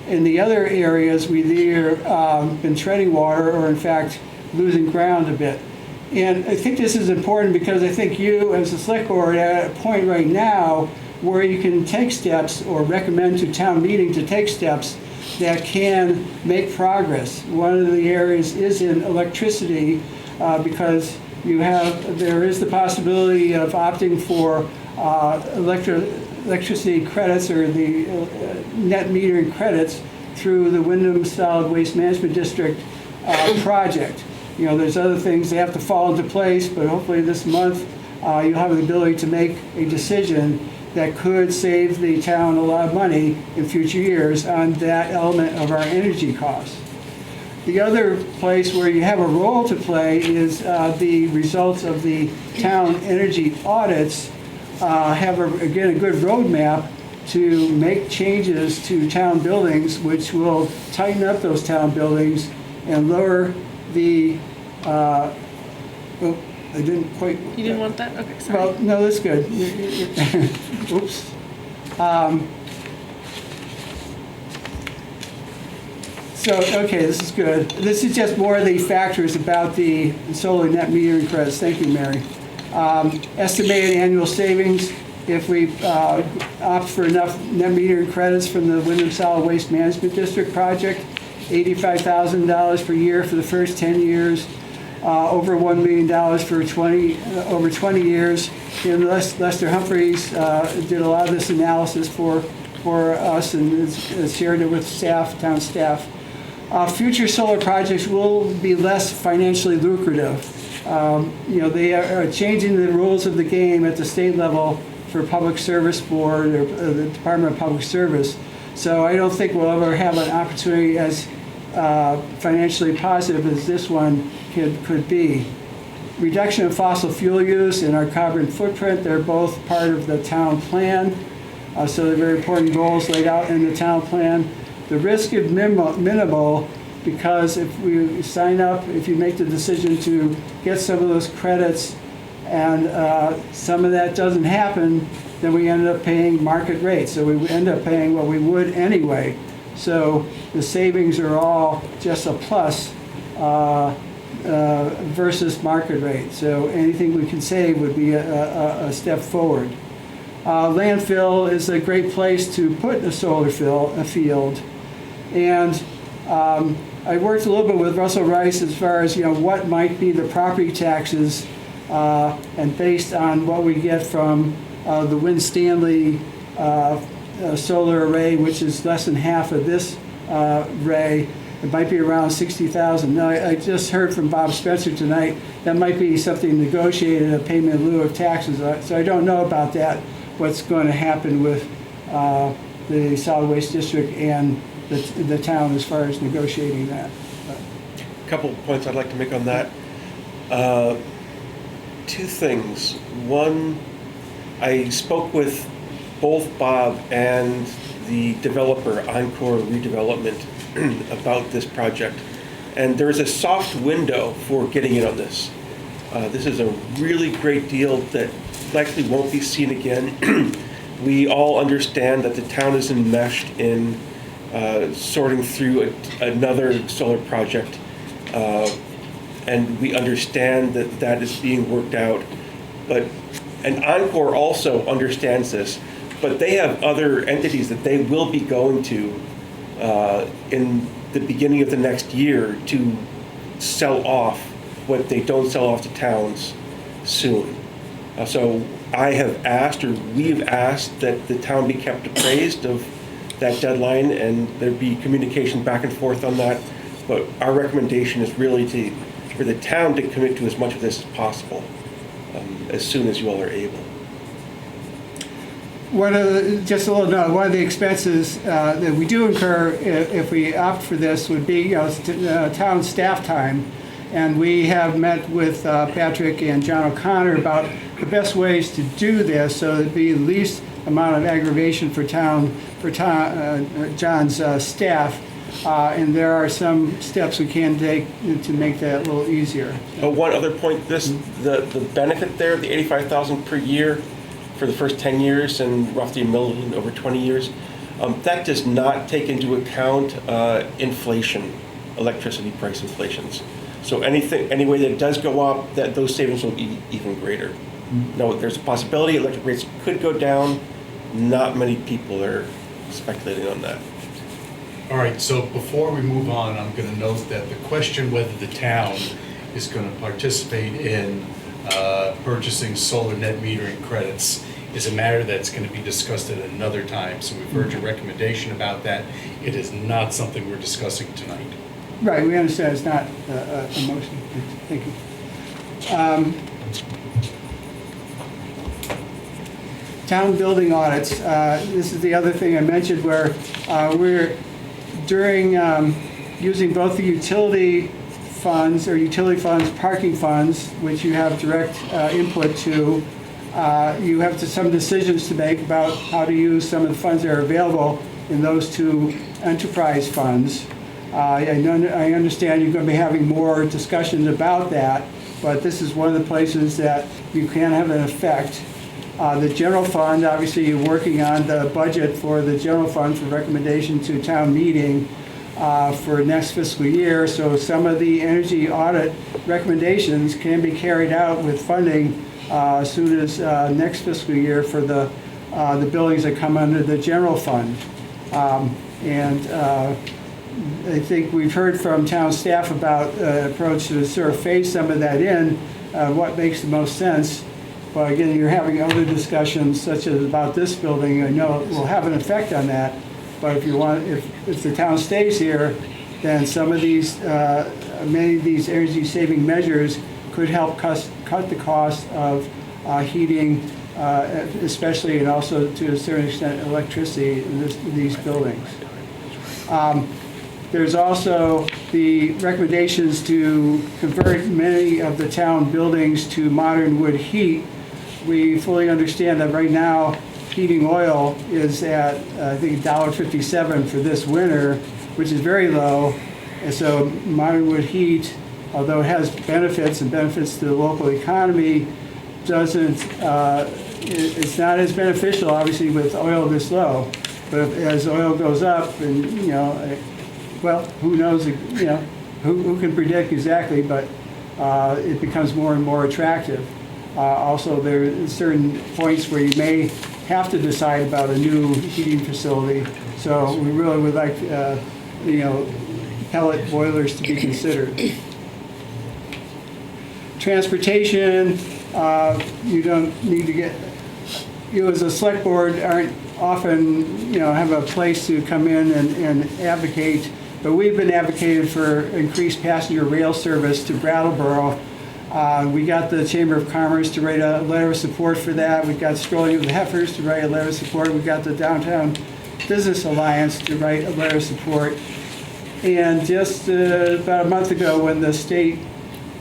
in the other areas, we've either been treading water or in fact losing ground a bit. And I think this is important because I think you as a select board are at a point right now where you can take steps or recommend to town meeting to take steps that can make progress. One of the areas is in electricity because there is the possibility of opting for electricity credits or the net metering credits through the Windham Solid Waste Management District project. You know, there's other things that have to fall into place, but hopefully this month you'll have the ability to make a decision that could save the town a lot of money in future years on that element of our energy costs. The other place where you have a role to play is the results of the town energy audits have, again, a good roadmap to make changes to town buildings, which will tighten up those town buildings and lower the, I didn't quite. You didn't want that? Okay, sorry. Well, no, that's good. Oops. Okay, this is good. This is just more of the factors about the solar net metering credits. Thank you, Mary. Estimated annual savings if we opt for enough net metering credits from the Windham Solid Waste Management District project, $85,000 per year for the first 10 years, over $1 million for over 20 years. And Lester Humphreys did a lot of this analysis for us and shared it with town staff. Future solar projects will be less financially lucrative. They are changing the rules of the game at the state level for Public Service Board or the Department of Public Service. So I don't think we'll ever have an opportunity as financially positive as this one could be. Reduction of fossil fuel use and our carbon footprint, they're both part of the town plan. So they're very important goals laid out in the town plan. The risk is minimal because if we sign up, if you make the decision to get some of those credits and some of that doesn't happen, then we end up paying market rates. So we end up paying what we would anyway. So the savings are all just a plus versus market rate. So anything we can save would be a step forward. Landfill is a great place to put a solar field. And I worked a little bit with Russell Rice as far as what might be the property taxes and based on what we get from the Win Stanley solar array, which is less than half of this array, it might be around $60,000. Now, I just heard from Bob Spencer tonight that might be something negotiated, a payment in lieu of taxes. So I don't know about that, what's going to happen with the solid waste district and the town as far as negotiating that. A couple of points I'd like to make on that. Two things. One, I spoke with both Bob and the developer, Encore Redevelopment, about this project. And there's a soft window for getting in on this. This is a really great deal that likely won't be seen again. We all understand that the town is enmeshed in sorting through another solar project. And we understand that that is being worked out. And Encore also understands this, but they have other entities that they will be going to in the beginning of the next year to sell off what they don't sell off to towns soon. So I have asked, or we've asked, that the town be kept appraised of that deadline and there be communication back and forth on that. But our recommendation is really for the town to commit to as much of this as possible as soon as you all are able. Just a little note, one of the expenses that we do incur if we opt for this would be town staff time. And we have met with Patrick and John O'Connor about the best ways to do this so it'd be the least amount of aggravation for John's staff. and there are some steps we can take to make that a little easier. One other point, the benefit there, the $85,000 per year for the first 10 years and roughly $1 million over 20 years, that does not take into account inflation, electricity price inflations. So any way that it does go up, those savings will be even greater. Now, there's a possibility electric rates could go down. Not many people are speculating on that. All right, so before we move on, I'm going to note that the question whether the town is going to participate in purchasing solar net metering credits is a matter that's going to be discussed at another time. So we've heard your recommendation about that. It is not something we're discussing tonight. Right, we understand it's not a motion. Thank you. Town building audits. This is the other thing I mentioned where we're using both the utility funds, parking funds, which you have direct input to. You have some decisions to make about how to use some of the funds that are available in those two enterprise funds. I understand you're going to be having more discussions about that, but this is one of the places that you can have an effect. The general fund, obviously you're working on the budget for the general fund for recommendation to town meeting for next fiscal year. So some of the energy audit recommendations can be carried out with funding as soon as next fiscal year for the buildings that come under the general fund. I think we've heard from town staff about approach to sort of phase some of that in, what makes the most sense. But again, you're having other discussions such as about this building. I know it will have an effect on that. But if the town stays here, then some of these, many of these energy saving measures could help cut the cost of heating, especially, and also to a certain extent electricity in these buildings. There's also the recommendations to convert many of the town buildings to modern wood heat. We fully understand that right now heating oil is at, I think, $1.57 for this winter, which is very low. And so modern wood heat, although it has benefits and benefits to the local economy, it's not as beneficial, obviously, with oil this low. But as oil goes up, and well, who knows? Who can predict exactly? But it becomes more and more attractive. Also, there are certain points where you may have to decide about a new heating facility. So we really would like, pellet boilers to be considered. Transportation, you don't need to get. You as a select board aren't often, have a place to come in and advocate. But we've been advocating for increased passenger rail service to Brattleboro. We got the Chamber of Commerce to write a letter of support for that. We got Strolling of the Heifers to write a letter of support. We got the Downtown Business Alliance to write a letter of support. And just about a month ago, when the State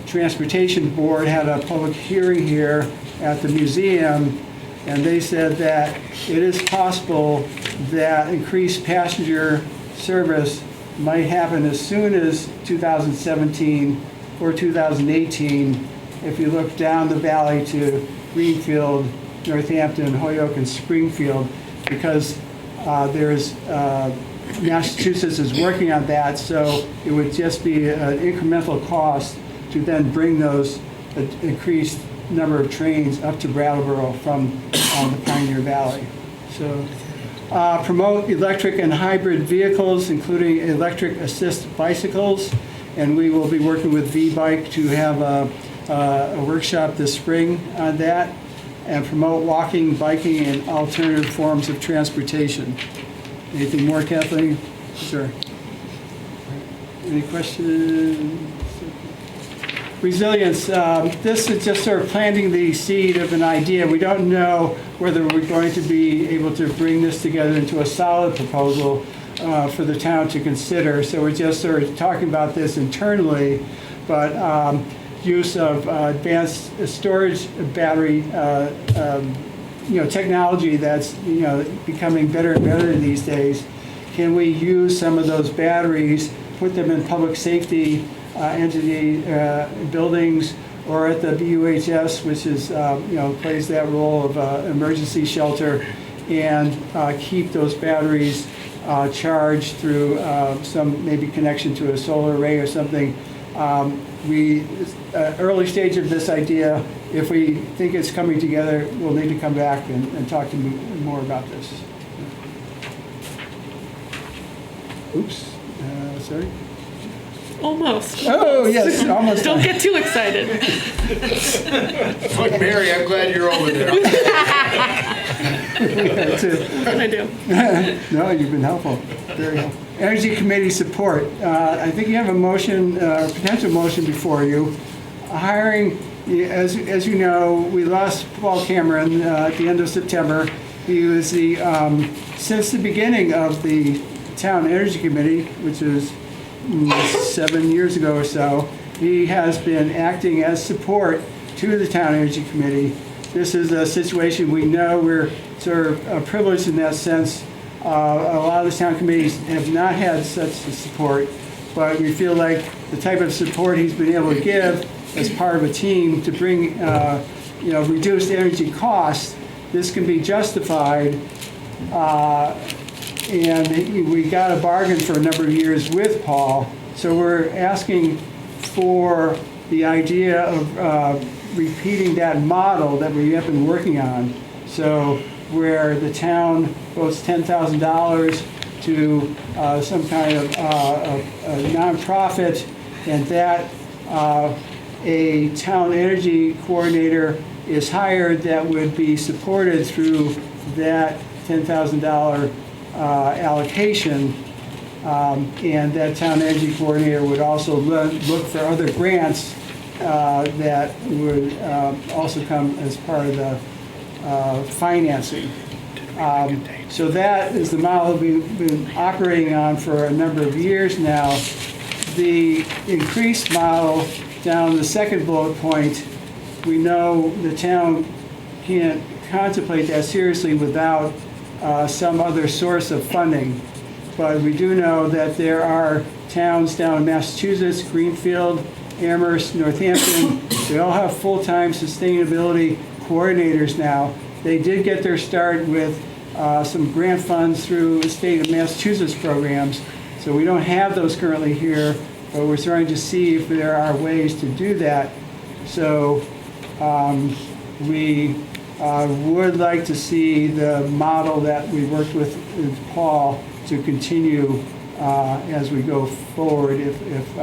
Transportation Board had a public hearing here at the museum, and they said that it is possible that increased passenger service might happen as soon as 2017 or 2018 if you look down the valley to Greenfield, Northampton, Holyoke, and Springfield, because Massachusetts is working on that, so it would just be an incremental cost to then bring those increased number of trains up to Brattleboro from the Pioneer Valley. So promote electric and hybrid vehicles, including electric assist bicycles, and we will be working with V-Bike to have a workshop this spring on that, and promote walking, biking, and alternative forms of transportation. Anything more, Kathleen? Sure. Any questions? Resilience. This is just sort of planting the seed of an idea. We don't know whether we're going to be able to bring this together into a solid proposal for the town to consider. So we're just sort of talking about this internally, but use of advanced storage battery technology that's becoming better and better these days can we use some of those batteries, put them in public safety entity buildings, or at the BUHS, which is, plays that role of emergency shelter, and keep those batteries charged through some maybe connection to a solar array or something. Early stage of this idea, if we think it's coming together, we'll need to come back and talk to you more about this. Oops, sorry. Almost. Oh, yes, almost. Don't get too excited. Look, Mary, I'm glad you're over there. What can I do? No, you've been helpful. Very helpful. Energy Committee support. I think you have a motion, potential motion before you. Hiring, as you know, we lost Paul Cameron at the end of September. He was the, since the beginning of the Town Energy Committee, which is 7 years ago or so, he has been acting as support to the Town Energy Committee. This is a situation we know we're sort of privileged in that sense. A lot of the town committees have not had such support, but we feel like the type of support he's been able to give as part of a team to bring reduced energy costs, this can be justified. And we got a bargain for a number of years with Paul, so we're asking for the idea of repeating that model that we have been working on. So where the town votes $10,000 to some kind of a nonprofit, and that a town energy coordinator is hired that would be supported through that $10,000 allocation, and that town energy coordinator would also look for other grants that would also come as part of the financing. So that is the model we've been operating on for a number of years now. The increased model down the second bullet point, we know the town can't contemplate that seriously without some other source of funding. But we do know that there are towns down in Massachusetts, Greenfield, Amherst, Northampton, they all have full-time sustainability coordinators now. They did get their start with some grant funds through the state of Massachusetts programs. So we don't have those currently here, but we're starting to see if there are ways to do that. So we would like to see the model that we worked with Paul to continue as we go forward, if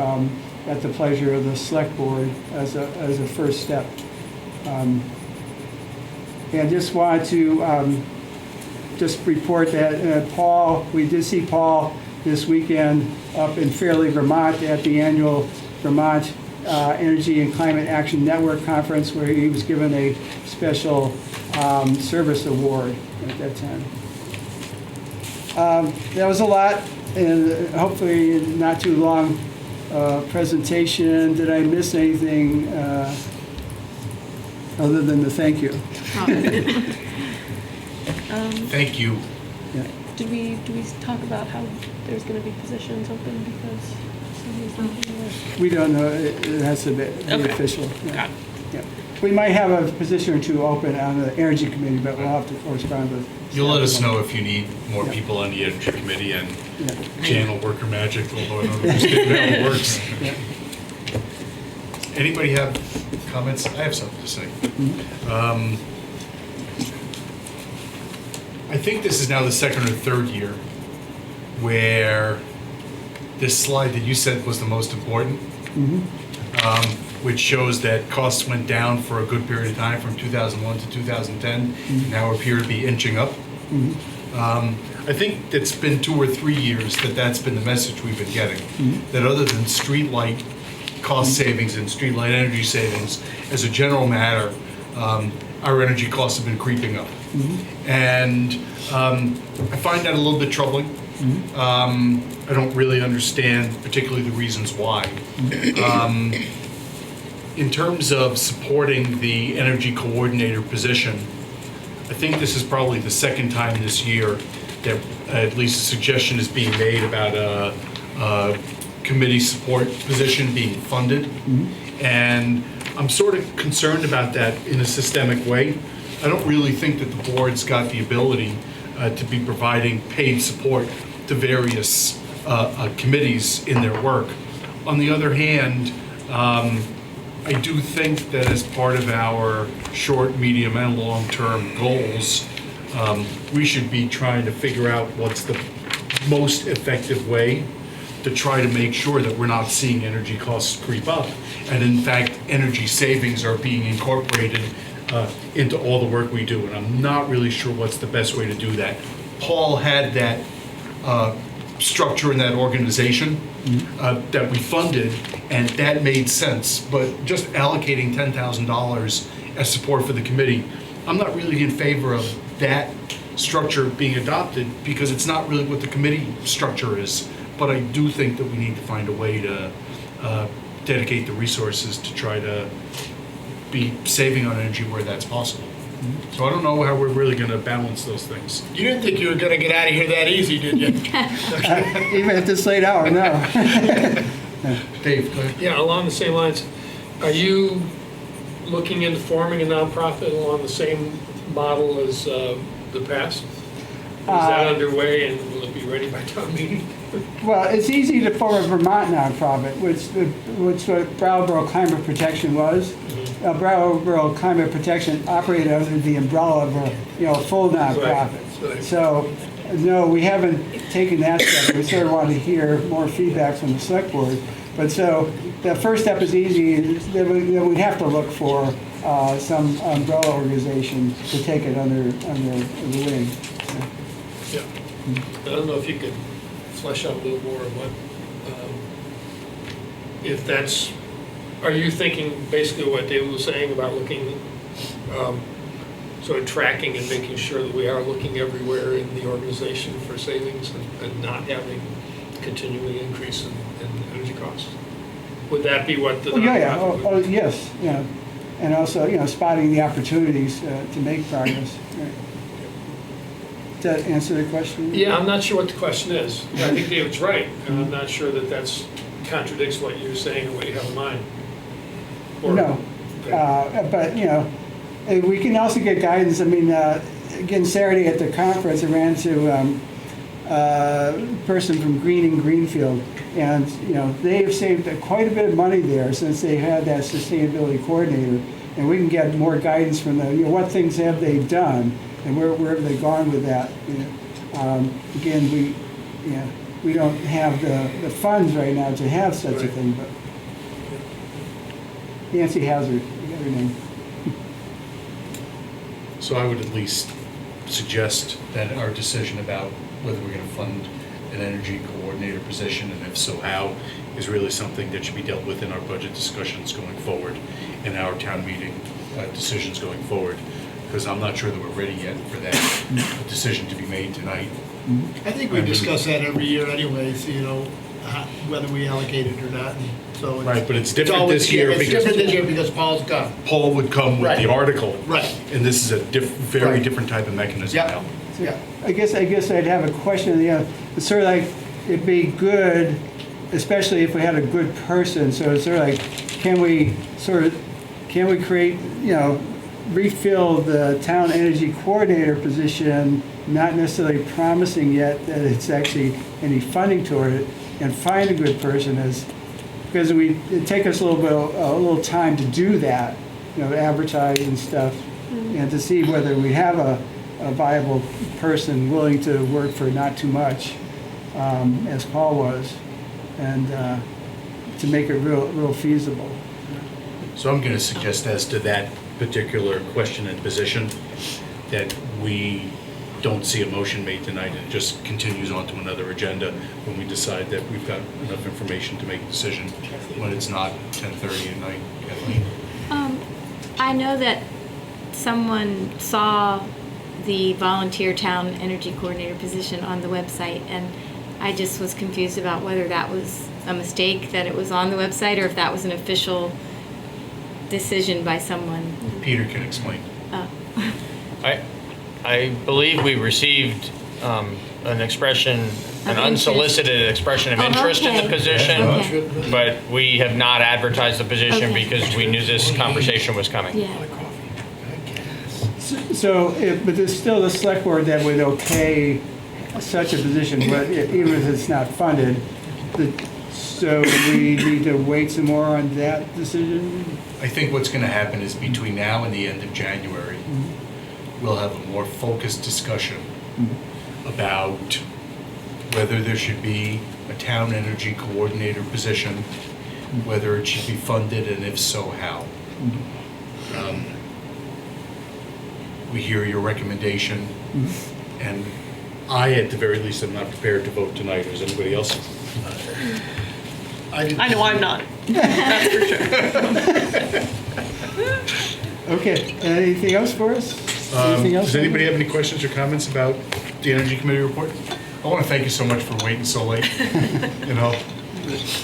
at the pleasure of the select board as a first step. And just want to just report that Paul, we did see Paul this weekend up in Fairleigh, Vermont at the annual Vermont Energy and Climate Action Network Conference, where he was given a special service award at that time. That was a lot, and hopefully not too long presentation. Did I miss anything other than the thank you? Thank you. Yeah. Do we talk about how there's going to be positions open because somebody's leaving? We don't know. It has to be Okay. official. Yeah. Got it. Yeah. We might have a position or two open on the Energy Committee, but we'll have to correspond with. You'll let us know if you need more people on the Energy Committee, and Jan will work her magic, although I don't understand how it works. Yeah. Anybody have comments? I have something to say. I think this is now the second or third year where this slide that you said was the most important, which shows that costs went down for a good period of time from 2001 to 2010, now appear to be inching up. I think it's been 2 or 3 years that that's been the message we've been getting, that other than street light cost savings and street light energy savings, as a general matter, our energy costs have been creeping up. And I find that a little bit troubling. I don't really understand particularly the reasons why. In terms of supporting the energy coordinator position, I think this is probably the second time this year that at least a suggestion is being made about a committee support position being funded. And I'm sort of concerned about that in a systemic way. I don't really think that the board's got the ability to be providing paid support to various committees in their work. On the other hand, I do think that as part of our short, medium, and long-term goals, we should be trying to figure out what's the most effective way to try to make sure that we're not seeing energy costs creep up. And in fact, energy savings are being incorporated into all the work we do. And I'm not really sure what's the best way to do that. Paul had that structure in that organization that we funded, and that made sense. But just allocating $10,000 as support for the committee, I'm not really in favor of that structure being adopted because it's not really what the committee structure is. But I do think that we need to find a way to dedicate the resources to try to be saving on energy where that's possible. So I don't know how we're really going to balance those things. You didn't think you were going to get out of here that easy, did you? Even at this late hour, no. Dave, go ahead. Yeah, along the same lines, are you looking into forming a nonprofit along the same model as the past? Is that underway, and will it be ready by town meeting? Well, it's easy to form a Vermont nonprofit, which what Brattleboro Climate Protection was. Brattleboro Climate Protection operated under the umbrella of a full nonprofit. Right. So, no, we haven't taken that step. We sort of want to hear more feedback from the select board. But so the first step is easy. Then we'd have to look for some umbrella organization to take it under the wing. Yeah. I don't know if you could flesh out a little more of what, if that's, are you thinking basically what David was saying about looking, sort of tracking and making sure that we are looking everywhere in the organization for savings and not having continuing increase in energy costs? Would that be what the nonprofit would be? Yes, yeah. And also, spotting the opportunities to make progress. Right. Does that answer the question? Yeah, I'm not sure what the question is. I think David's right, and I'm not sure that that's contradicts what you're saying or what you have in mind. Or, no, but we can also get guidance. I mean, again, Saturday at the conference, I ran into a person from Green and Greenfield, and they have saved quite a bit of money there since they had that sustainability coordinator, and we can get more guidance from them. What things have they done? And where have they gone with that? Again, we don't have the funds right now to have such a thing, but Nancy Hazard, you got her name. So I would at least suggest that our decision about whether we're going to fund an energy coordinator position, and if so how, is really something that should be dealt with in our budget discussions going forward, and our town meeting decisions going forward. Because I'm not sure that we're ready yet for that decision to be made tonight. I think we discuss that every year anyways, whether we allocate it or not. And so right, but it's different this year. It's different this year because Paul's gone. Paul would come with the article. Right. And this is a very different type of mechanism now. Yeah. I guess I'd have a question. It's sort of like it'd be good, especially if we had a good person. So it's sort of like, can we create, refill the town energy coordinator position, not necessarily promising yet that it's actually any funding toward it, and find a good person because it take us a little time to do that, to advertise and stuff, and to see whether we have a viable person willing to work for not too much, as Paul was, and to make it real feasible. So I'm going to suggest as to that particular question and position that we don't see a motion made tonight, and it just continues on to another agenda when we decide that we've got enough information to make a decision when it's not 10:30 at night. Kathleen? I know that someone saw the volunteer town energy coordinator position on the website, and I just was confused about whether that was a mistake that it was on the website or if that was an official decision by someone. Peter can explain. I believe we received an unsolicited expression of interest in the position, but we have not advertised the position because we knew this conversation was coming. But there's still the select board that would okay such a position, but even if it's not funded. So we need to wait some more on that decision? I think what's going to happen is between now and the end of January, we'll have a more focused discussion about whether there should be a town energy coordinator position, whether it should be funded, and if so, how. We hear your recommendation, and I, at the very least, am not prepared to vote tonight. Is anybody else? I know I'm not. That's for sure. Okay, anything else for us? Anything else? Does anybody have any questions or comments about the Energy Committee report? I want to thank you so much for waiting so late. You know,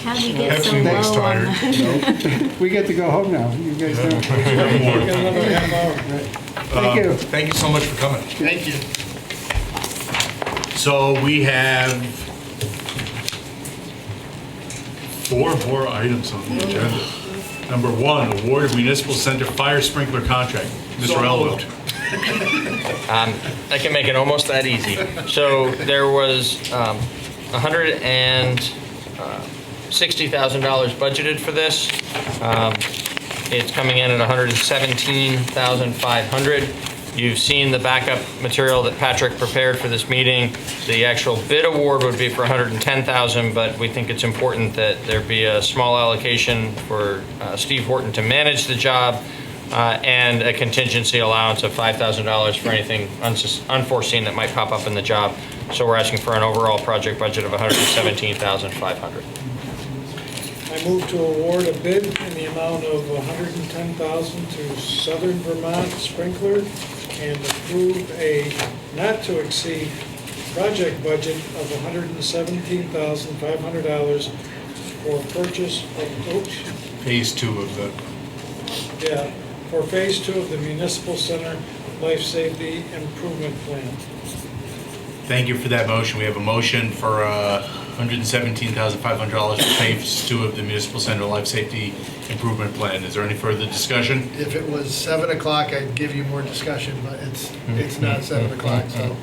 How'd you get so everyone's low on tired. that? You know? We get to go home now. You guys don't. Another half hour. Thank you. Thank you so much for coming. Thank you. So we have 4 more items on the agenda. Number 1, award of Municipal Center fire sprinkler contract. Mr. Elwood. I can make it almost that easy. So there was $160,000 budgeted for this. It's coming in at $117,500. You've seen the backup material that Patrick prepared for this meeting. The actual bid award would be for $110,000, but we think it's important that there be a small allocation for Steve Horton to manage the job, and a contingency allowance of $5,000 for anything unforeseen that might pop up in the job. So we're asking for an overall project budget of $117,500. I move to award a bid in the amount of $110,000 to Southern Vermont Sprinkler and approve a not-to-exceed project budget of $117,500 for purchase of, Phase 2 of the... for Phase 2 of the Municipal Center Life Safety Improvement Plan. Thank you for that motion. We have a motion for $117,500 for Phase 2 of the Municipal Center Life Safety Improvement Plan. Is there any further discussion? If it was 7 o'clock, I'd give you more discussion, but it's not 7 o'clock, so.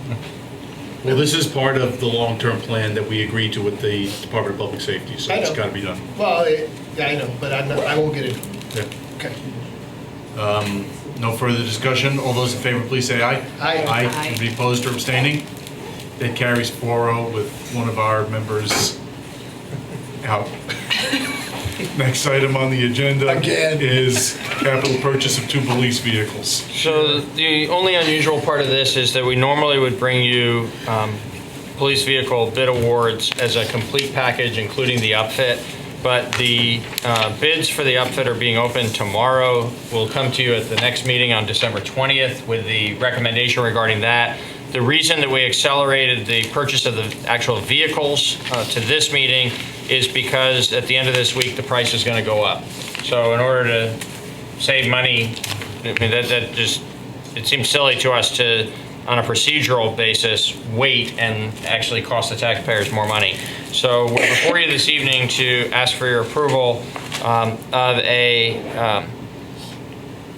Well, this is part of the long-term plan that we agreed to with the Department of Public Safety, so I it's know. got to be done. Well, yeah, I know, but I won't get into it. Yeah. Okay. No further discussion. All those in favor, please say aye. Aye. Aye. Anybody opposed or abstaining? That carries 4-0 with one of our members out. Next item on the agenda is capital purchase of 2 police vehicles. So the only unusual part of this is that we normally would bring you police vehicle bid awards as a complete package, including the upfit. But the bids for the upfit are being opened tomorrow. We'll come to you at the next meeting on December 20th with the recommendation regarding that. The reason that we accelerated the purchase of the actual vehicles to this meeting is because at the end of this week, the price is going to go up. So in order to save money, I mean, that just, it seems silly to us to, on a procedural basis, wait and actually cost the taxpayers more money. So we're before you this evening to ask for your approval of a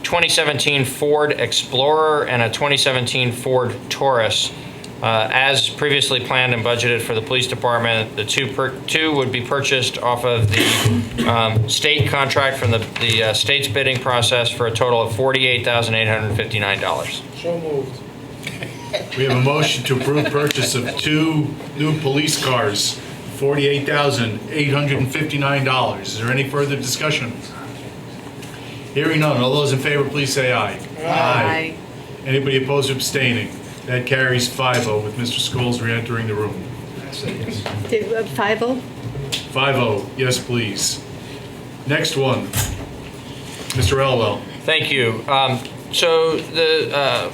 2017 Ford Explorer and a 2017 Ford Taurus. As previously planned and budgeted for the police department, the two would be purchased off of the state contract from the state's bidding process for a total of $48,859. So moved. We have a motion to approve purchase of 2 new police cars, $48,859. Is there any further discussion? Hearing none. All those in favor, please say aye. Aye. Anybody opposed or abstaining? That carries 5-0 with Mr. Scholes re-entering the room. 5-0? 5-0, yes, please. Next one, Mr. Elwell. Thank you. So the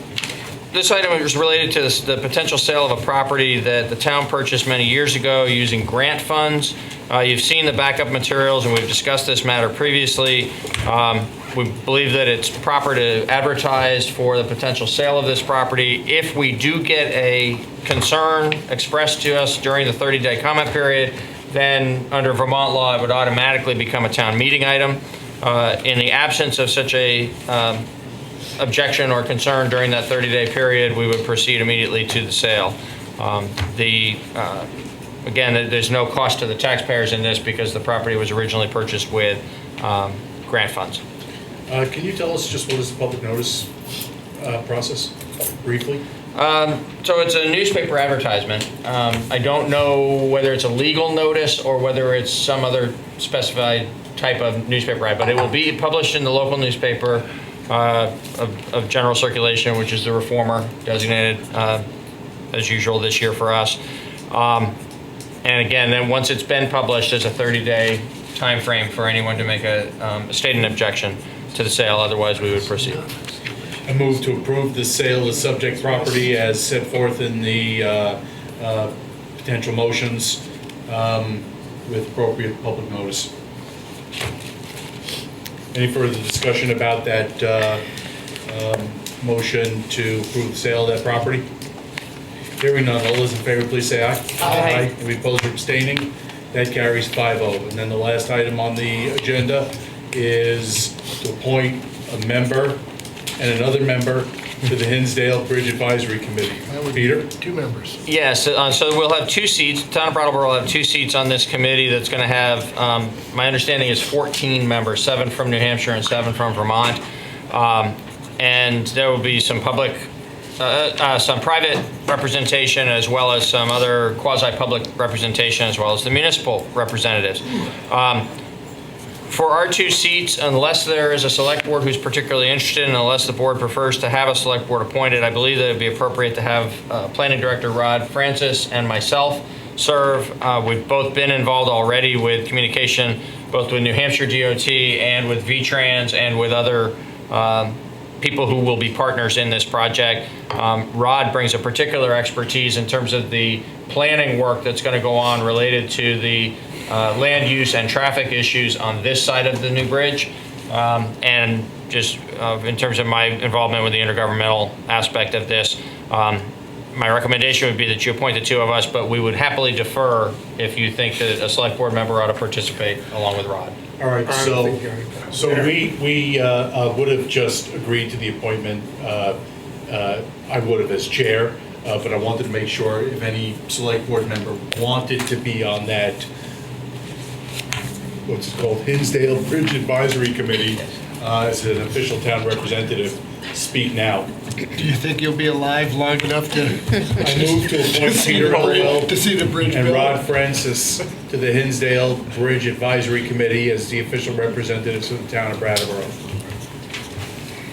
This item is related to the potential sale of a property that the town purchased many years ago using grant funds. You've seen the backup materials, and we've discussed this matter previously. We believe that it's proper to advertise for the potential sale of this property. If we do get a concern expressed to us during the 30-day comment period, then under Vermont law, it would automatically become a town meeting item. In the absence of such a objection or concern during that 30-day period, we would proceed immediately to the sale. Again, there's no cost to the taxpayers in this because the property was originally purchased with grant funds. Can you tell us just what is the public notice process, briefly? So it's a newspaper advertisement. I don't know whether it's a legal notice or whether it's some other specified type of newspaper ad, but it will be published in the local newspaper of general circulation, which is the Reformer, designated as usual this year for us. And again, then once it's been published, there's a 30-day time frame for anyone to make a state an objection to the sale. Otherwise, we would proceed. I move to approve the sale of the subject property as set forth in the potential motions with appropriate public notice. Any further discussion about that motion to approve the sale of that property? Hearing none, all those in favor, please say aye. Aye. Any opposed or abstaining? That carries 5-0. And then the last item on the agenda is to appoint a member and another member to the Hinsdale Bridge Advisory Committee. Peter? 2 members. Yes, so we'll have 2 seats. Town of Brattleboro will have 2 seats on this committee that's going to have, my understanding is 14 members, 7 from New Hampshire and 7 from Vermont. And there will be some public, some private representation as well as some other quasi-public representation as well as the municipal representatives. For our 2 seats, unless there is a select board who's particularly interested and unless the board prefers to have a select board appointed, I believe that it would be appropriate to have Planning Director Rod Francis and myself serve. We've both been involved already with communication, both with New Hampshire DOT and with VTrans and with other people who will be partners in this project. Rod brings a particular expertise in terms of the planning work that's going to go on related to the land use and traffic issues on this side of the new bridge, and just in terms of my involvement with the intergovernmental aspect of this. My recommendation would be that you appoint the 2 of us, but we would happily defer if you think that a select board member ought to participate along with Rod. All right, so we would have just agreed to the appointment. I would have as chair, but I wanted to make sure if any select board member wanted to be on that, what's it called, Hinsdale Bridge Advisory Committee, as an official town representative, speak now. Do you think you'll be alive long enough to? I move to appoint Peter Howell to see the bridge and built? Rod Francis to the Hinsdale Bridge Advisory Committee as the official representatives of the town of Brattleboro.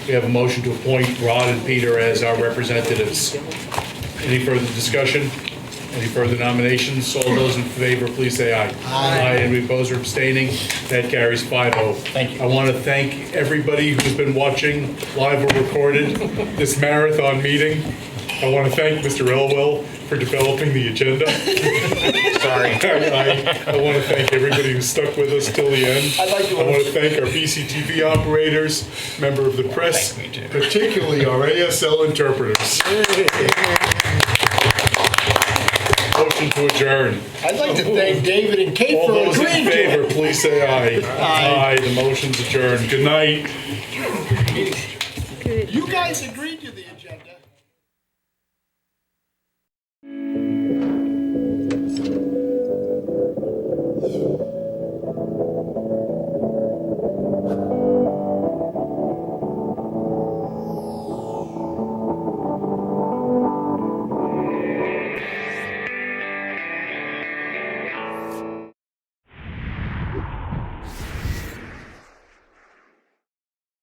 We have a motion to appoint Rod and Peter as our representatives. Any further discussion? Any further nominations? All those in favor, please say aye. Aye. Any opposed or abstaining? That carries 5-0. Thank you. I want to thank everybody who's been watching, live or recorded, this marathon meeting. I want to thank Mr. Elwell for developing the agenda. Sorry. I want to thank everybody who stuck with us till the end. I want to thank our BCTV operators, member of the press, particularly our ASL interpreters. Motion to adjourn. I'd like to thank David and Kate All for those in agreeing to favor, it. please say aye. Aye. The motion's adjourned. Good night. You guys agreed to the agenda.